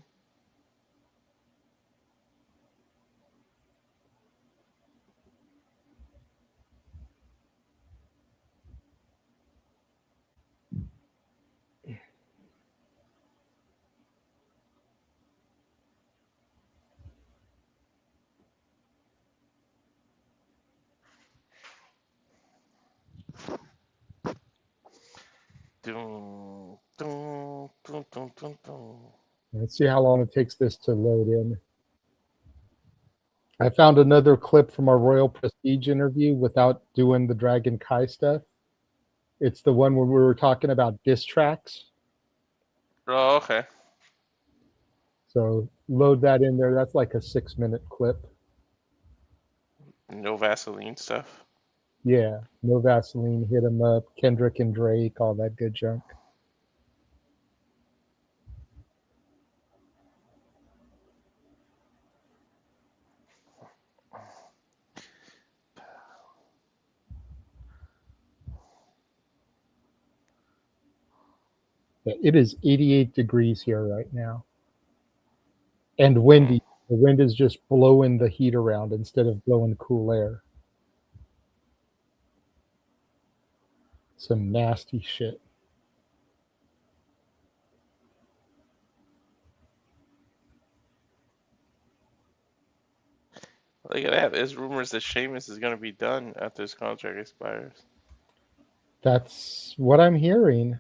Dun, dun, dun, dun, dun, dun. Let's see how long it takes this to load in. I found another clip from our Royal Prestige interview without doing the Dragon Kai stuff. It's the one where we were talking about diss tracks. Oh, okay. So load that in there. That's like a 6-minute clip. No Vaseline stuff. Yeah, no Vaseline, hit 'em up, Kendrick and Drake, all that good junk. Yeah, it is 88 degrees here right now. And windy. The wind is just blowing the heat around instead of blowing cool air. Some nasty shit. Look at that. There's rumors that Sheamus is going to be done after his contract expires. That's what I'm hearing.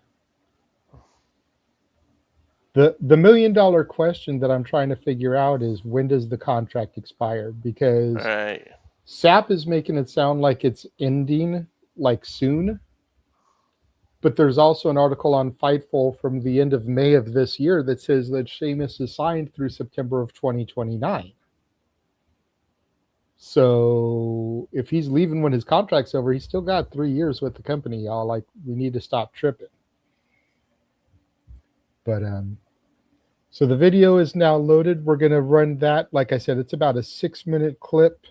The $1 million question that I'm trying to figure out is, when does the contract expire? Because Right. SAP is making it sound like it's ending like soon. But there's also an article on Fightful from the end of May of this year that says that Sheamus is signed through September of 2029. So if he's leaving when his contract's over, he's still got 3 years with the company, y'all. Like, we need to stop tripping. But so the video is now loaded. We're gonna run that. Like I said, it's about a 6-minute clip,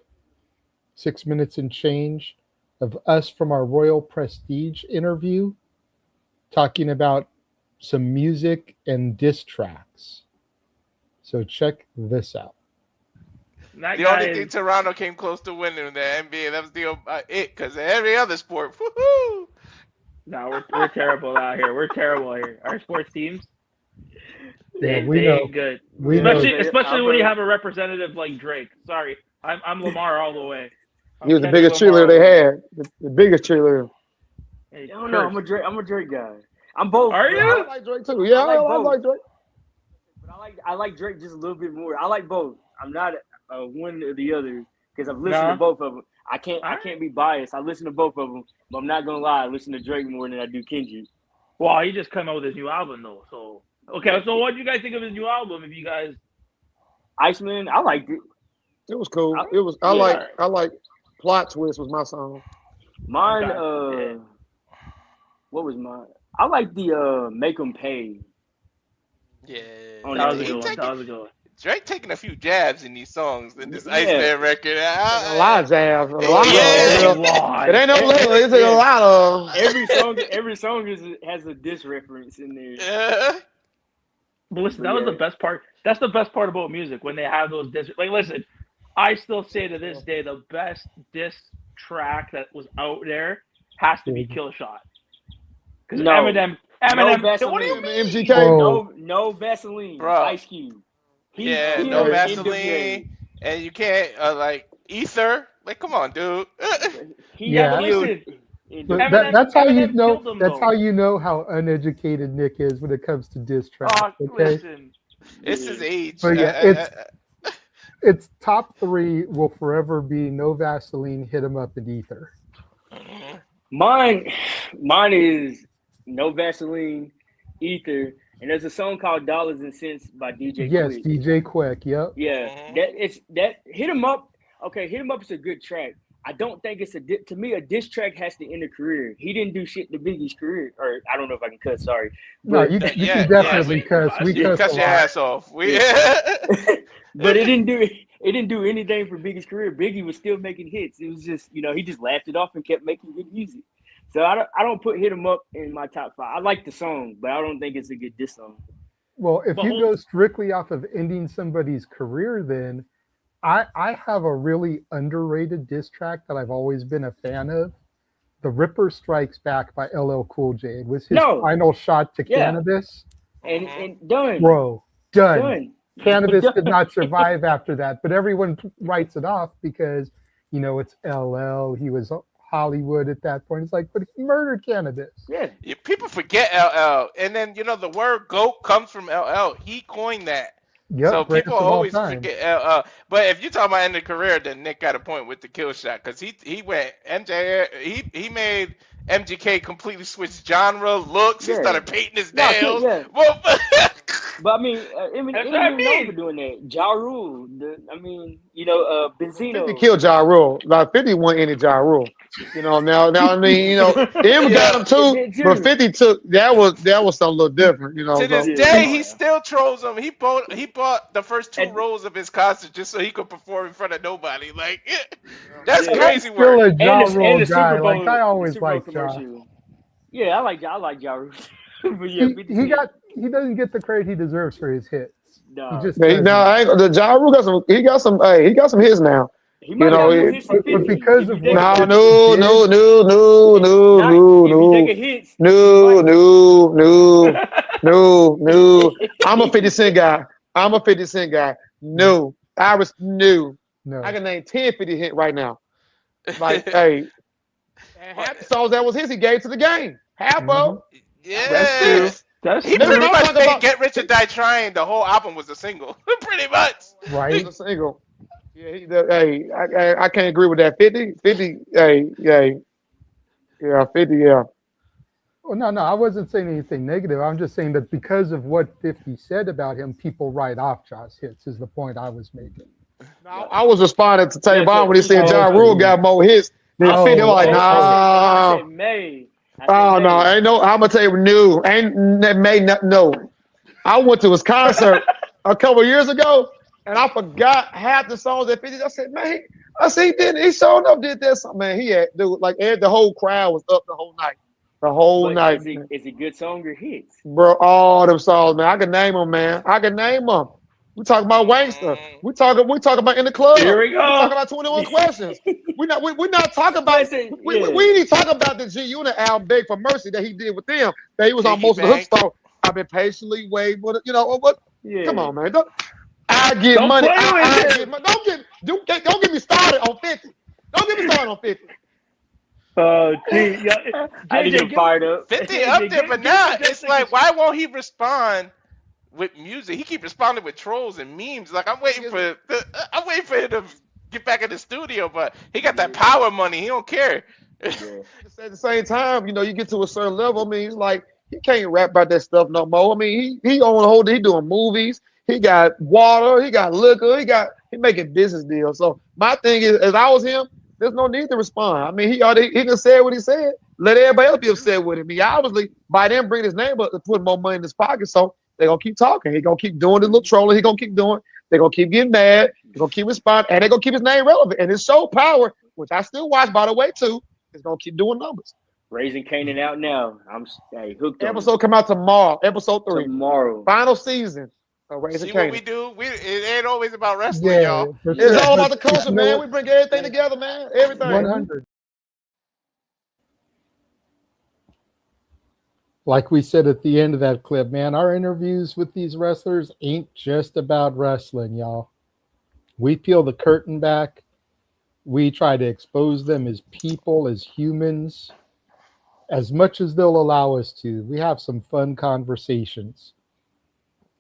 6 minutes and change, of us from our Royal Prestige interview, talking about some music and diss tracks. So check this out. The only thing Toronto came close to winning in the NBA, that was it, because every other sport, woohoo! No, we're terrible out here. We're terrible here. Our sports teams, they we know. ain't good. We especially know. when you have a representative like Drake. Sorry, I'm Lamar all the way. He was the biggest cheerleader they had. The biggest cheerleader. Hey, I don't know. I'm a Drake guy. I'm both. Are you? I like Drake too. Yeah, I like Drake. But I like Drake just a little bit more. I like both. I'm not one or the other because I've listened to both of them. I can't be biased. I listen to both of them, but I'm not gonna lie. I listen to Drake more than I do Kendrick. Well, he just came out with his new album though. So okay, so what do you guys think of his new album? If you guys, Iceman, I liked it. It was cool. I like Plot Twist was my song. Mine, what was mine? I like the Make 'Em Pay. Yeah. That was a good one. That was a good one. Drake taking a few jabs in these songs in this Iceman record. A lot of jabs. It ain't no little. It's a lot of. Every song has a diss reference in there. Yeah. But listen, that was the best part. That's the best part about music, when they have those diss. Like, listen, I still say to this day the best diss track that was out there has to be Kill Shot. Because Eminem. No Vaseline. What do you mean? MGK. No Vaseline. Bro. Ice Cube. No Vaseline, and you can't Ether. Like, come on, dude. That's how you know. That's how you know how uneducated Nick is when it comes to diss tracks. Okay? Listen, it's his age. But yeah, it's top 3 will forever be No Vaseline, Hit 'Em Up, and Ether. Mine is No Vaseline, Ether, and there's a song called Dollars and Cents by DJ Yes, Quick. DJ Quick. Yep. Yeah, that Hit 'Em Up. Okay, Hit 'Em Up is a good track. I don't think it's to me, a diss track has to end a career. He didn't do shit to Biggie's career, or I don't know if I can cuss. Sorry. No, you can definitely cuss. We cuss cut your ass off. But it didn't do anything for Biggie's career. Biggie was still making hits. It was just, he just laughed it off and kept making good music. So I don't put Hit 'Em Up in my top 5. I like the song, but I don't think it's a good diss song. Well, if you go strictly off of ending somebody's career, then I have a really underrated diss track that I've always been a fan of. The Ripper Strikes Back by LL Cool J. It was his final shot to cannabis. And done. Bro, done. Cannabis did not survive after that, but everyone writes it off because, it's LL. He was Hollywood at that point. It's like, but he murdered cannabis. Yeah. People forget LL, and then the word "goat" comes from LL. He coined that. Yep, So greatest people of all always time. forget LL. But if you're talking about end of career, then Nick got a point with the kill shot because he went MJ. He made MGK completely switch genre, looks. He started painting his nails. Yeah. Well, But I mean, Eminem known for doing that. Ja Rule, Benzino. 50 killed Ja Rule. Like 50 won any Ja Rule. Now I mean, Em got him too, but 50 took that was something a little different, to this day, he still trolls him. He bought the first 2 rows of his concert just so he could perform in front of nobody. Like that's crazy Still work. a Ja Rule the guy. Super Bowl, Like I always Super Bowl liked Ja. commercial. Yeah, I like Ja Rule. But yeah, He doesn't get the credit he deserves for his hits. No. He just the Ja Rule got some. He got some hits now. He might have more hits than but 50. because of what No. I'm a 50 Cent guy. No, no. I can name 10 50 hit right now. Like, hey, half the songs that was his, he gave to the game. Half of. Yeah. He pretty much made "Get Rich or Die Trying." The whole album was a single, pretty much. Right. A single. Yeah, I can't agree with that. 50, yeah, 50, yeah. Well, no, I wasn't saying anything negative. I'm just saying that because of what 50 said about him, people write off Josh hits. Is the point I was making. I was responding to Tavon when he said Ja Rule got more hits than 50. I'm like, nah. I said May. Oh no, ain't no. I'm gonna tell you, no, ain't made no. I went to his concert a couple years ago, and I forgot half the songs that 50. I said, man, he did. He showed up, did that. Man, he had dude like the whole crowd was up the whole night. The whole night. Is it good song or hits? Bro, all them songs, man. I can name them, man. I can name them. We talking about Wangster. We talking about In the Club. Here we go. We talking about 21 Questions. We're not talking about. We ain't talking about the G Unit album "Beg for Mercy" that he did with them. That he was on most of the hook song. I've been patiently waiting for it. What? Yeah. Come on, man. I get money. I get money. Don't get me started on 50. Don't get me started on 50. Oh, gee, yeah. I didn't get fired up. 50 up there, but now it's like, why won't he respond with music? He keep responding with trolls and memes. Like I'm waiting for him to get back in the studio, but he got that power money. He don't care. At the same time, you get to a certain level. I mean, it's like he can't rap about that stuff no more. I mean, he on the whole. He doing movies. He got water. He got liquor. He making business deals. So my thing is, as I was him, there's no need to respond. I mean, he can say what he said. Let everybody else be upset with him. He obviously by then bring his name up to put more money in his pocket. So they're gonna keep talking. He's gonna keep doing the little trolling. He's gonna keep doing. They're gonna keep getting mad. They're gonna keep responding, and they're gonna keep his name relevant. And his show Power, which I still watch by the way too, is gonna keep doing numbers. Raising Canaan out now. I'm hooked. Episode come out tomorrow. Episode 3 tomorrow. Final season. Raising See Canaan. what we do? It ain't always about wrestling, y'all. It's all about the culture, man. We bring everything together, man. Everything. 100. Like we said at the end of that clip, man, our interviews with these wrestlers ain't just about wrestling, y'all. We peel the curtain back. We try to expose them as people, as humans, as much as they'll allow us to. We have some fun conversations.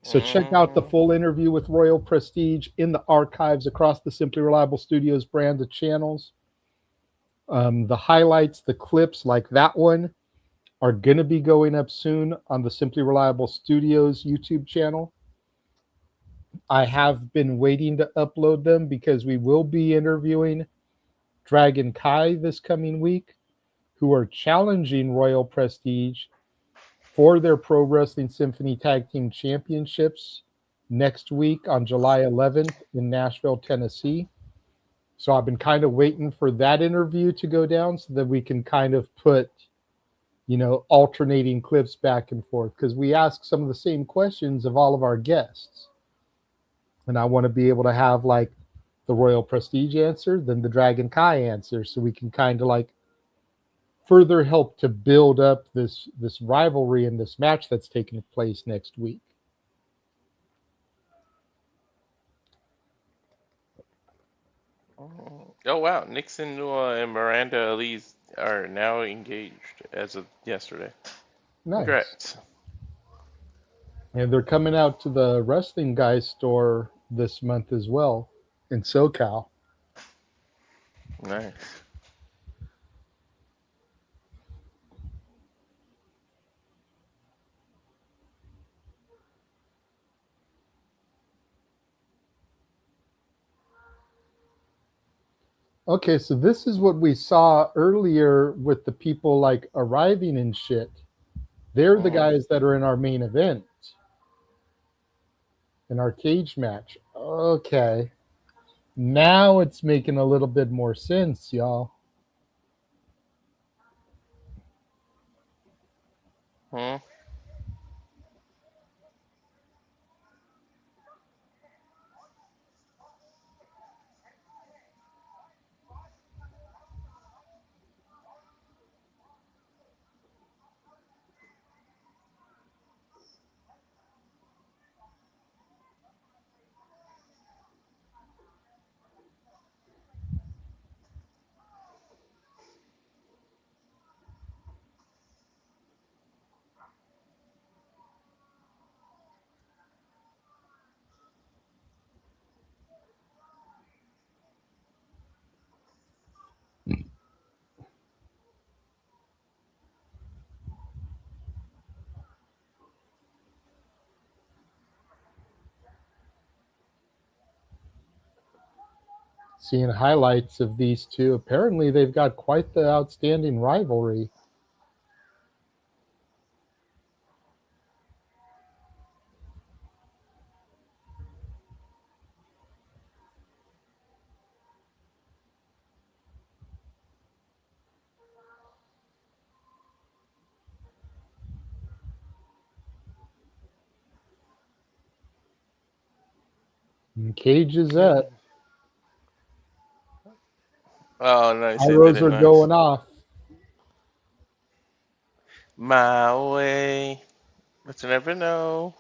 So check out the full interview with Royal Prestige in the archives across the Simply Reliable Studios brand of channels. The highlights, the clips like that one are going to be going up soon on the Simply Reliable Studios YouTube channel. I have been waiting to upload them because we will be interviewing Dragon Kai this coming week, who are challenging Royal Prestige for their Pro Wrestling Symphony Tag Team Championships next week on July 11th in Nashville, Tennessee. So I've been kind of waiting for that interview to go down so that we can kind of put, alternating clips back and forth, because we ask some of the same questions of all of our guests. And I want to be able to have like the Royal Prestige answer, then the Dragon Kai answer, so we can kind of like further help to build up this rivalry and this match that's taking place next week. Oh wow, Nixon and Miranda Ali's are now engaged as of yesterday. Nice. Congrats. And they're coming out to the Wrestling Guys store this month as well in SoCal. Nice. Okay, so this is what we saw earlier with the people like arriving and shit. They're the guys that are in our main event, in our cage match. Okay. Now it's making a little bit more sense, y'all. Hmm. Seeing highlights of these two. Apparently, they've got quite the outstanding rivalry. And Cage is up. Oh, nice. Arrows are going off. My way. But you never know.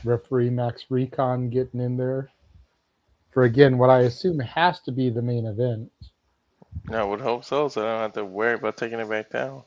Referee Max Recon getting in there for, again, what I assume has to be the main event. I would hope so, so I don't have to worry about taking it back down.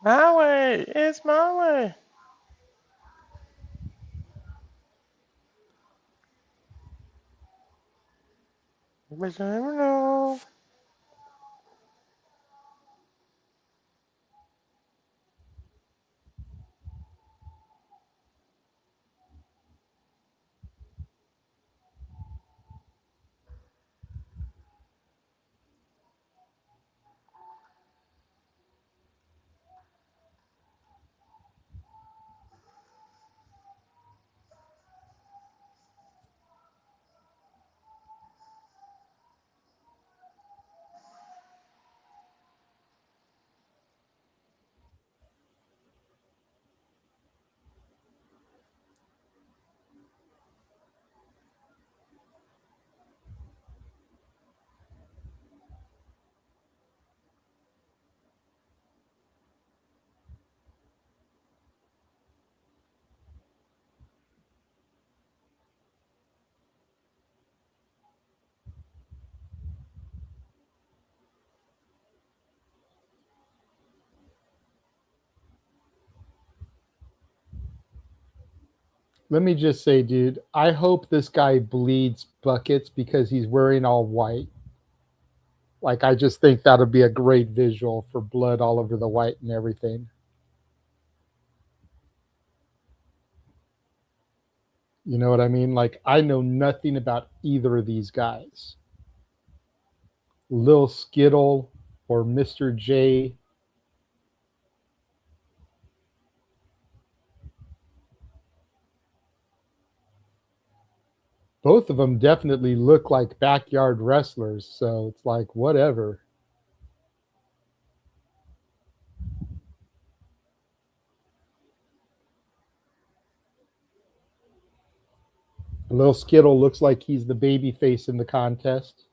My way. It's my way. But you never know. Let me just say, dude, I hope this guy bleeds buckets because he's wearing all white. Like, I just think that'll be a great visual for blood all over the white and everything. You know what I mean? Like, I know nothing about either of these guys. Lil Skittle or Mr. J. Both of them definitely look like backyard wrestlers, so it's like, whatever. Lil Skittle looks like he's the baby face in the contest.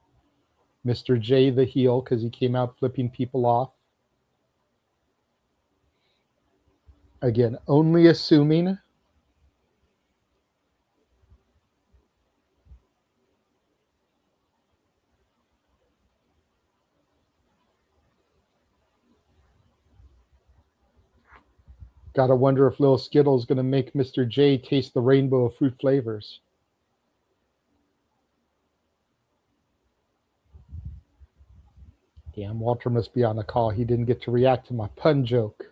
Mr. J the heel because he came out flipping people off. Again, only assuming. Gotta wonder if Lil Skittle is going to make Mr. J taste the rainbow of fruit flavors. Damn, Walter must be on the call. He didn't get to react to my pun joke.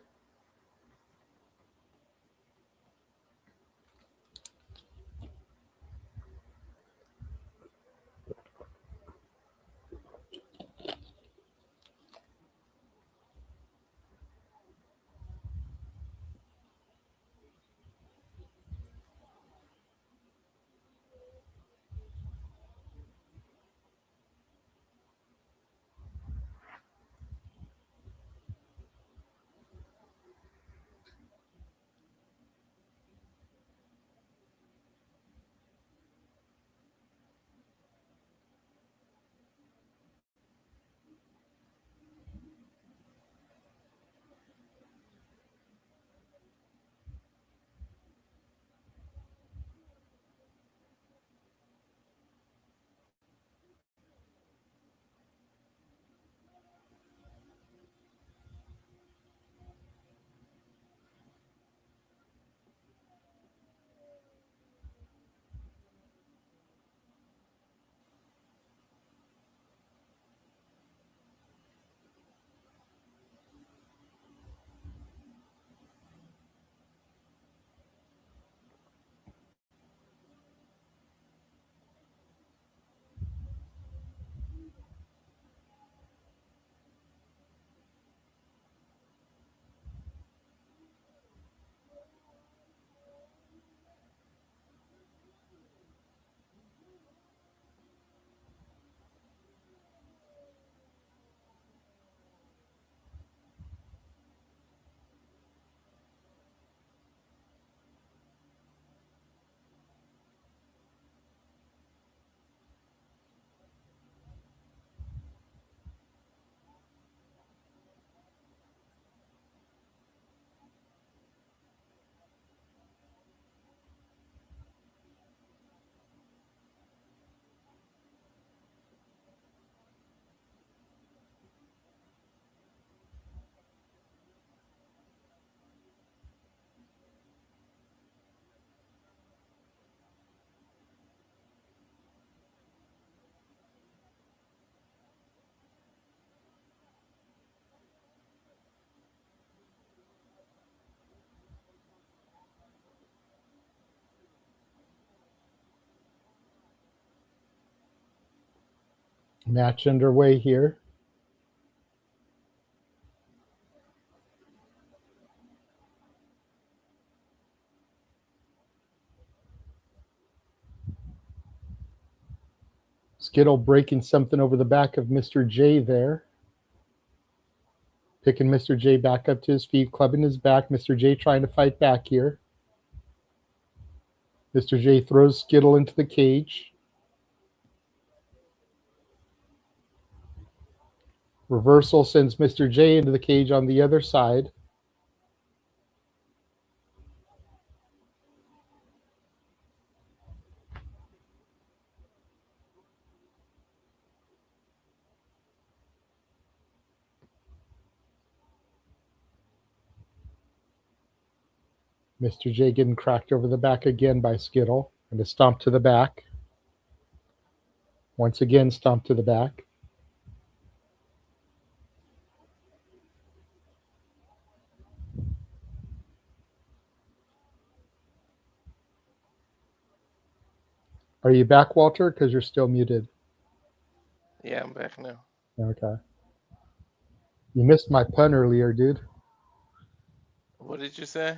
Match underway here. Skittle breaking something over the back of Mr. J there. Picking Mr. J back up to his feet, clubbing his back. Mr. J trying to fight back here. Mr. J throws Skittle into the cage. Reversal sends Mr. J into the cage on the other side. Mr. J getting cracked over the back again by Skittle. And a stomp to the back. Once again, stomp to the back. Are you back, Walter? Because you're still muted. Yeah, I'm back now. Okay. You missed my pun earlier, dude. What did you say?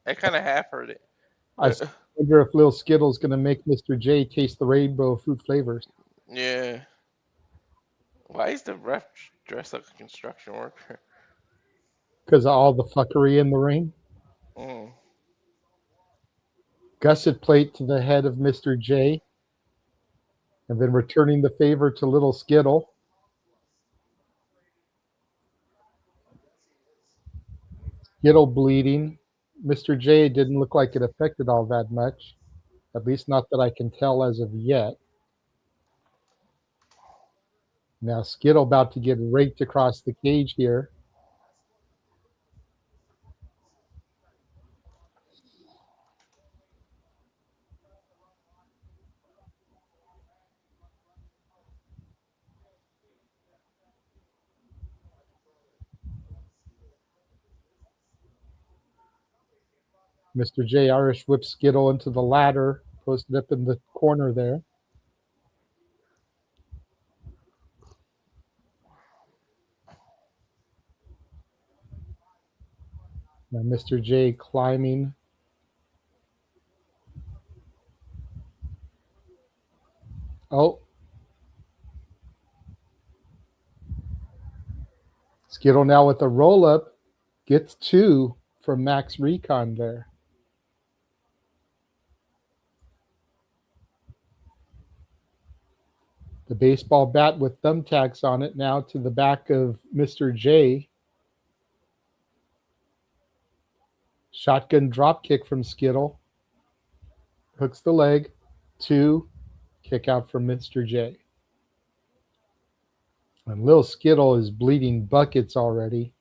I kind of half heard it. I wonder if Lil Skittle's going to make Mr. J taste the rainbow fruit flavors. Yeah. Why is the ref dressed like a construction worker? Because of all the fuckery in the ring. Mm. Gusset plate to the head of Mr. J. And then returning the favor to Little Skittle. Skittle bleeding. Mr. J didn't look like it affected all that much. At least not that I can tell as of yet. Now Skittle about to get raked across the cage here. Mr. J Irish whips Skittle into the ladder, posted up in the corner there. Now Mr. J climbing. Oh. Skittle now with a roll-up. Gets 2 from Max Recon there. The baseball bat with thumbtacks on it now to the back of Mr. J. Shotgun drop kick from Skittle. Hooks the leg. 2. Kick out from Mr. J. And Lil Skittle is bleeding buckets already,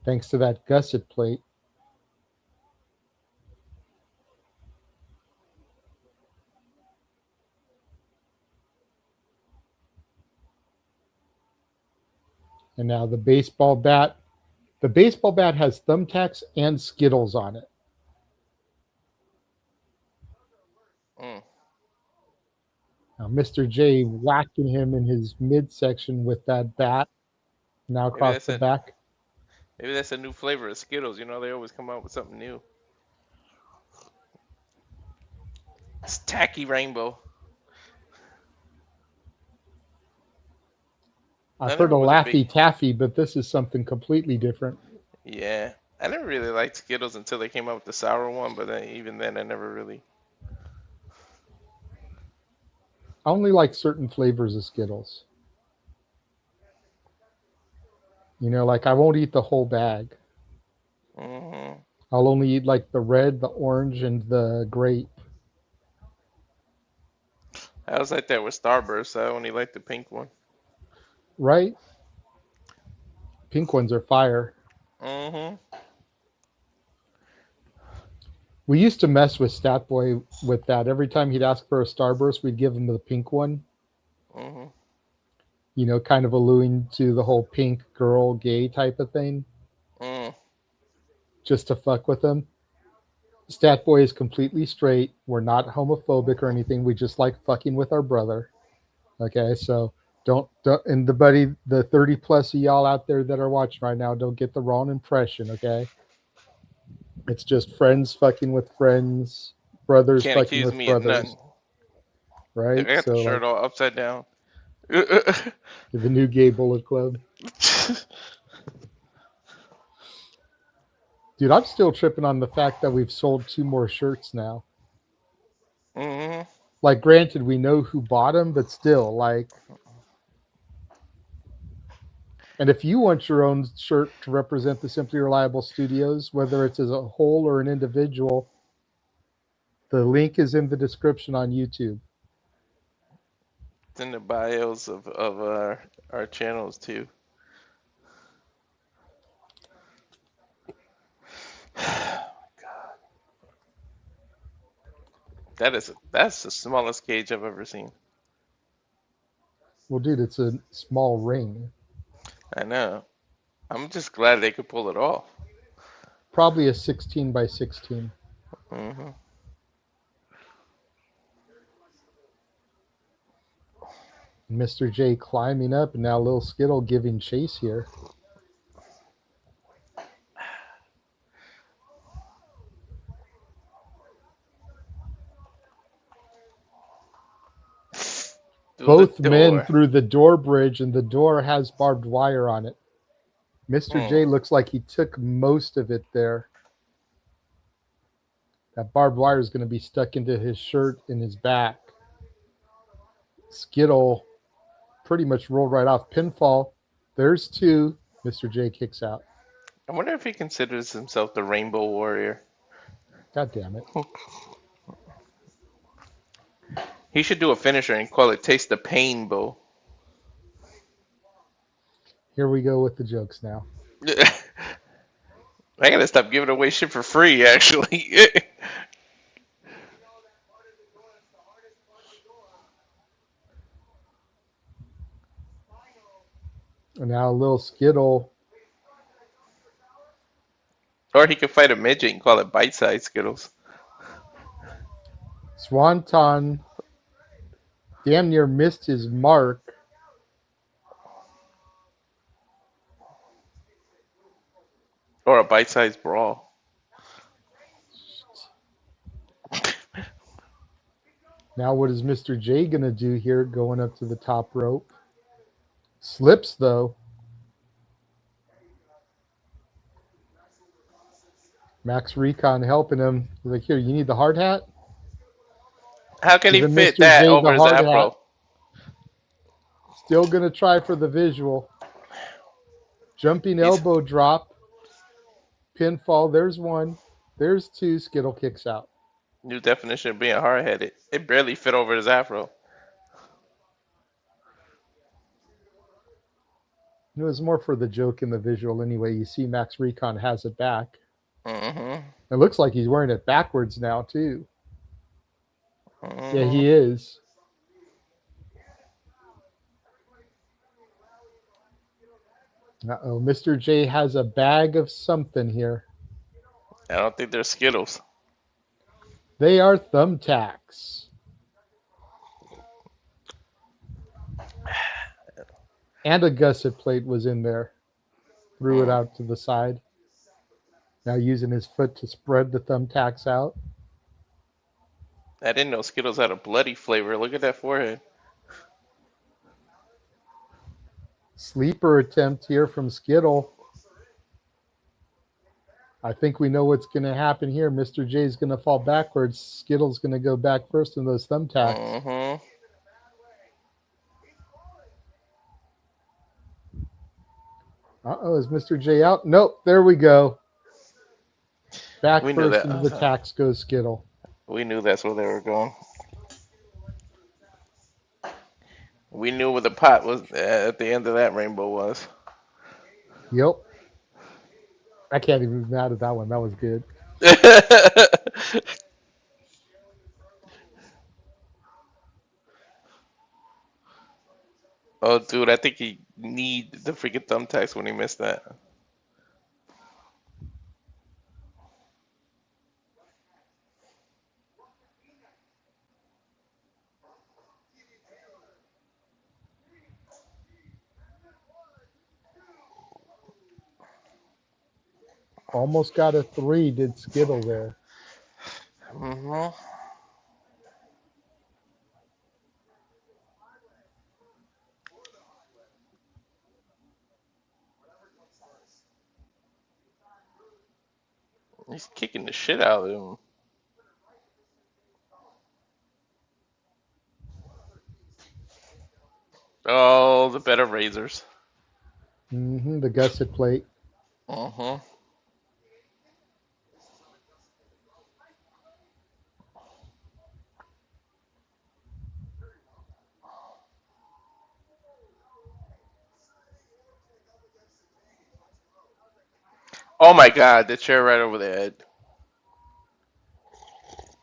thanks to that gusset plate. And now the baseball bat. The baseball bat has thumbtacks and Skittles on it. Mm. Now Mr. J whacking him in his midsection with that bat. Now across the back. Maybe that's a new flavor of Skittles. You know, they always come out with something new. It's tacky rainbow. I've heard of Laffy Taffy, but this is something completely different. Yeah. I never really liked Skittles until they came out with the sour one, but then, even then I never really... I only like certain flavors of Skittles. You know, like I won't eat the whole bag. Mm-hmm. I'll only eat like the red, the orange, and the grape. I was like that with Starburst. I only like the pink one. Right? Pink ones are fire. Mm-hmm. We used to mess with Statboy with that. Every time he'd ask for a Starburst, we'd give him the pink one. Mm-hmm. You know, kind of alluding to the whole pink girl gay type of thing. Mm. Just to fuck with him. Statboy is completely straight. We're not homophobic or anything. We just like fucking with our brother. Okay, so don't and the 30 plus of y'all out there that are watching right now, don't get the wrong impression, okay? It's just friends fucking with friends, brothers Can't fucking accuse with me brothers. of nothing. Right? I got So the shirt all upside down. the new gay bullet club. Dude, I'm still tripping on the fact that we've sold 2 more shirts now. Mm-hmm. Like, granted, we know who bought them, but still, like... And if you want your own shirt to represent the Simply Reliable Studios, whether it's as a whole or an individual, the link is in the description on YouTube. It's in the bios of our channels too. That's the smallest cage I've ever seen. Well, dude, it's a small ring. I know. I'm just glad they could pull it off. Probably a 16 by 16. Mm-hmm. Mr. J climbing up, and now Lil Skittle giving chase here. Both men through the door bridge, and the door has barbed wire on it. Mr. J looks like he took most of it there. That barbed wire is going to be stuck into his shirt and his back. Skittle pretty much rolled right off. Pinfall. There's two. Mr. J kicks out. I wonder if he considers himself the Rainbow Warrior. God damn it. He should do a finisher and call it Taste the Pain Bow. Here we go with the jokes now. I gotta stop giving away shit for free, actually. And now Lil Skittle. Or he could fight a midget and call it bite-sized Skittles. Swanton damn near missed his mark. Or a bite-sized brawl. Now what is Mr. J going to do here going up to the top rope? Slips, though. Max Recon helping him. He's like, here, you need the hard hat? How can he Giving fit Mr. that J the over his hard afro? hat. Still going to try for the visual. Jumping elbow drop. Pinfall. There's one. There's two. Skittle kicks out. New definition of being hard-headed. It barely fit over his afro. It was more for the joke in the visual anyway. You see Max Recon has it back. Mm-hmm. It looks like he's wearing it backwards now, too. Mm-hmm. Yeah, he is. Uh-oh, Mr. J has a bag of something here. I don't think they're Skittles. They are thumbtacks. And a gusset plate was in there. Threw it out to the side. Now using his foot to spread the thumbtacks out. I didn't know Skittles had a bloody flavor. Look at that forehead. Sleeper attempt here from Skittle. I think we know what's going to happen here. Mr. J is going to fall backwards. Skittle's going to go back first in those thumbtacks. Mm-hmm. Uh-oh, is Mr. J out? Nope, there we go. Back We knew first that. into the tacks goes Skittle. We knew that's where they were going. We knew where the pot was at the end of that rainbow was. Yep. I can't even be mad at that one. That was good. Oh, dude, I think he need the freaking thumbtacks when he missed that. Almost got a 3, did Skittle there. Mm-hmm. He's kicking the shit out of him. Oh, the better razors. Mm-hmm, the gusset plate. Uh-huh. Oh my god, the chair right over the head.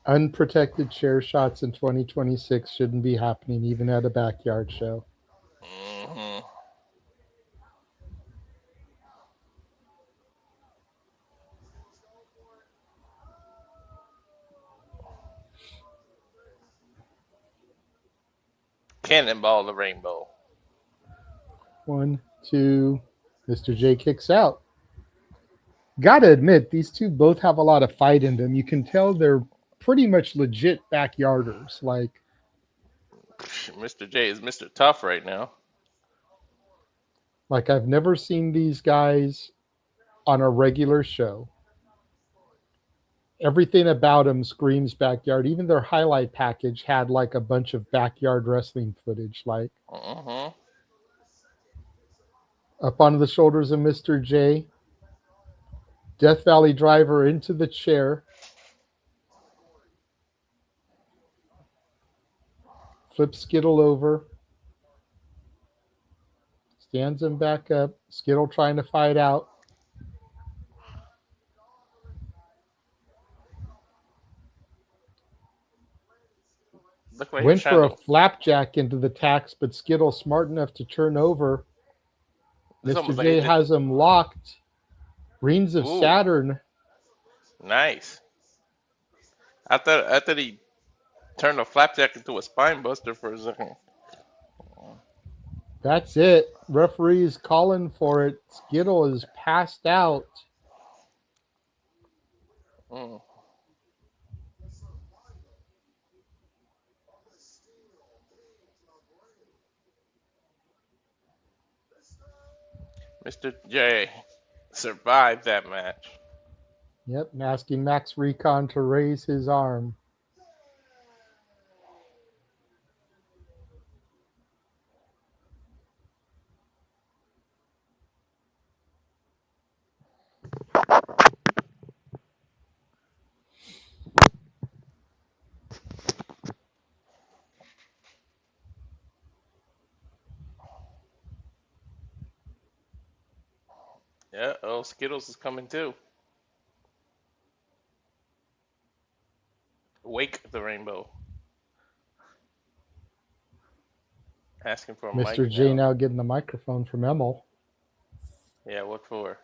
Unprotected chair shots in 2026 shouldn't be happening even at a backyard show. Mm-hmm. Cannonball the Rainbow. 1, 2. Mr. J kicks out. Gotta admit, these two both have a lot of fight in them. You can tell they're pretty much legit backyarders. Like, Mr. J is Mr. Tough right now. I've never seen these guys on a regular show. Everything about them screams backyard. Even their highlight package had like a bunch of backyard wrestling footage. Like, up onto the shoulders of Mr. J. Death Valley Driver into the chair. Flips Skittle over. Stands him back up. Skittle trying to fight out. Look like Went for a flapjack into the tax, but Skittle smart enough to turn over. Mr. J has him locked. Rings of Saturn. Nice. I thought he turned a flapjack into a spine buster for a second. That's it. Referee's calling for it. Skittle is passed out. Mr. J survived that match. Yep, asking Max Recon to raise his arm. Yeah, Skittles is coming too. Wake the Rainbow. Asking for a mic Mr. J now getting the microphone from Emil. Yeah, what for?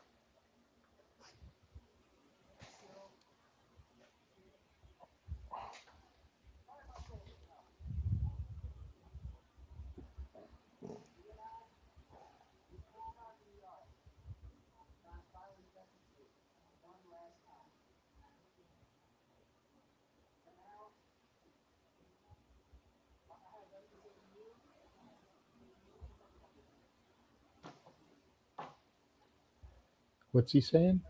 What's he saying?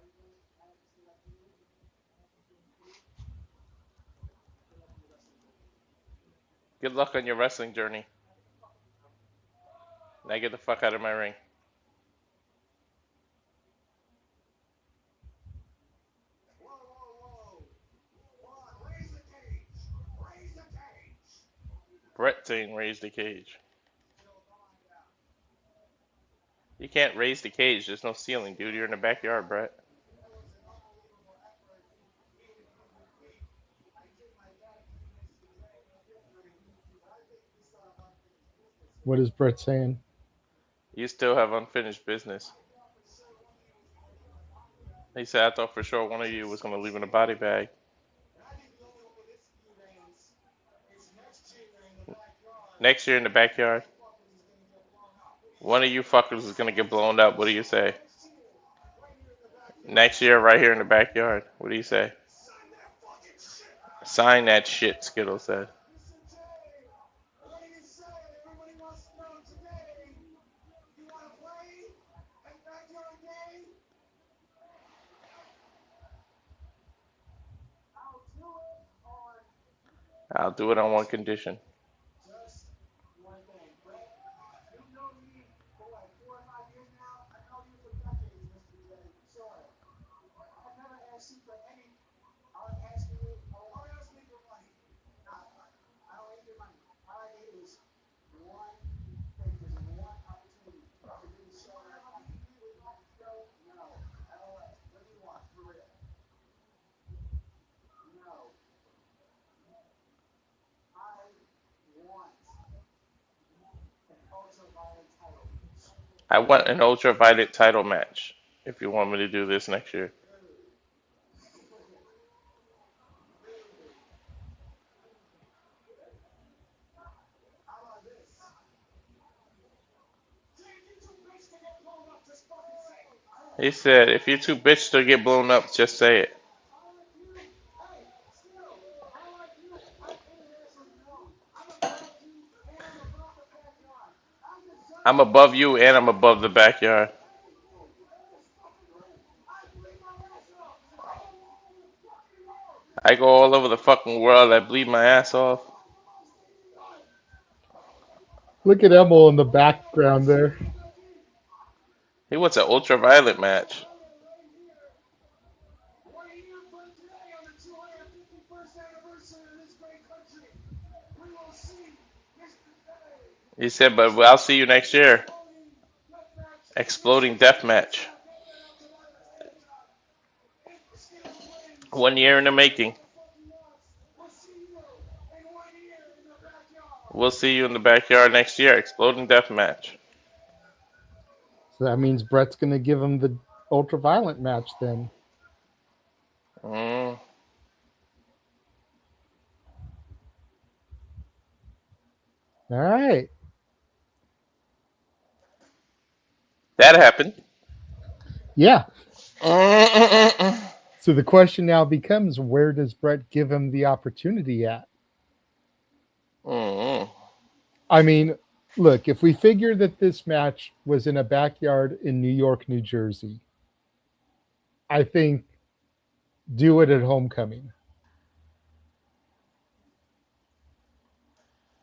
Good luck on your wrestling journey. Now get the fuck out of my ring. Brett saying raise the cage. You can't raise the cage. There's no ceiling, dude. You're in the backyard, Brett. What is Brett saying? You still have unfinished business. He said, I thought for sure one of you was going to leave in a body bag. Next year in the backyard, one of you fuckers is going to get blown up. What do you say? Next year, right here in the backyard. What do you say? Sign that shit, Skittle said. I'll do it on one condition. I want an ultraviolet title match if you want me to do this next year. He said, if you're too bitch to get blown up, just say it. I'm above you and I'm above the backyard. I go all over the fucking world. I bleed my ass off. Look at Emil in the background there. He wants an ultraviolet match. He said, but I'll see you next year. Exploding death match. 1 year in the making. We'll see you in the backyard next year. Exploding death match. So that means Brett's going to give him the ultraviolet match then. Mm. All right. That happened. Yeah. So the question now becomes, where does Brett give him the opportunity at? Mm. I mean, look, if we figure that this match was in a backyard in New York, New Jersey, I think do it at homecoming.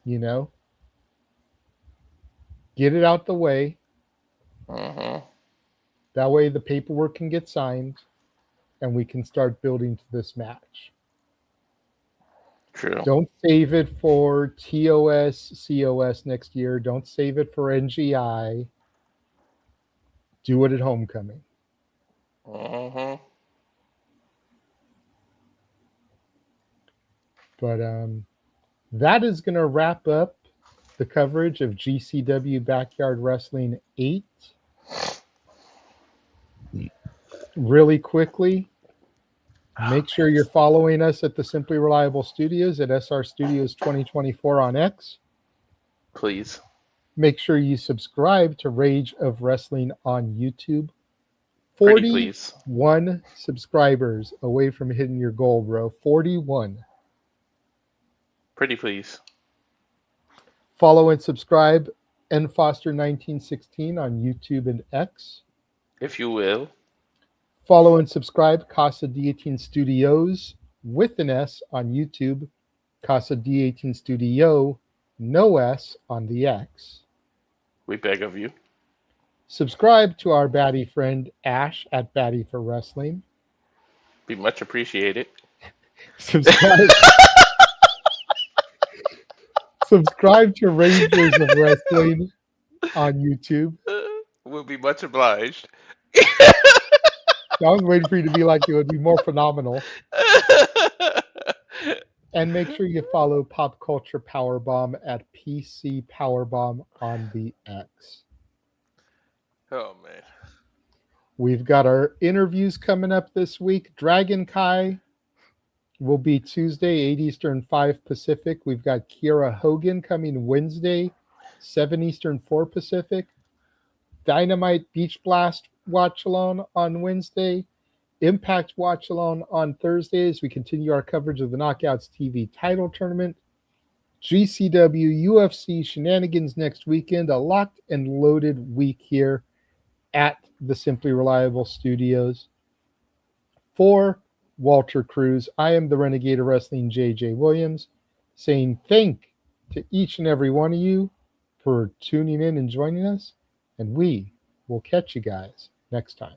You know? Get it out the way. Mm-hmm. That way the paperwork can get signed and we can start building to this match. True. Don't save it for TOS, COS next year. Don't save it for NGI. Do it at homecoming. Mm-hmm. But that is going to wrap up the coverage of GCW Backyard Wrestling 8. Really quickly, make sure you're following us at the Simply Reliable Studios at SR Studios 2024 on X. Please. Make sure you subscribe to Rage of Wrestling on YouTube. Pretty please. 41 subscribers away from hitting your goal, bro. 41. Pretty please. Follow and subscribe nfoster1916 on YouTube and X. If you will. Follow and subscribe Casa D18 Studios with an S on YouTube. Casa D18 Studio, no S on the X. We beg of you. Subscribe to our baddie friend Ash at Baddie for Wrestling. Be much appreciated. Subscribe. Subscribe to Rangers of Wrestling on YouTube. We'll be much obliged. I was waiting for you to be like it would be more phenomenal. And make sure you follow Pop Culture Powerbomb at PC Powerbomb on the X. Oh, man. We've got our interviews coming up this week. Dragon Kai will be Tuesday, 8 Eastern, 5 Pacific. We've got Kiera Hogan coming Wednesday, 7 Eastern, 4 Pacific. Dynamite Beach Blast Watch Alone on Wednesday. Impact Watch Alone on Thursday as we continue our coverage of the Knockouts TV title tournament. GCW UFC shenanigans next weekend. A locked and loaded week here at the Simply Reliable Studios. For Walter Cruz, I am the Renegade of Wrestling, JJ Williams, saying thank to each and every one of you for tuning in and joining us, and we will catch you guys next time.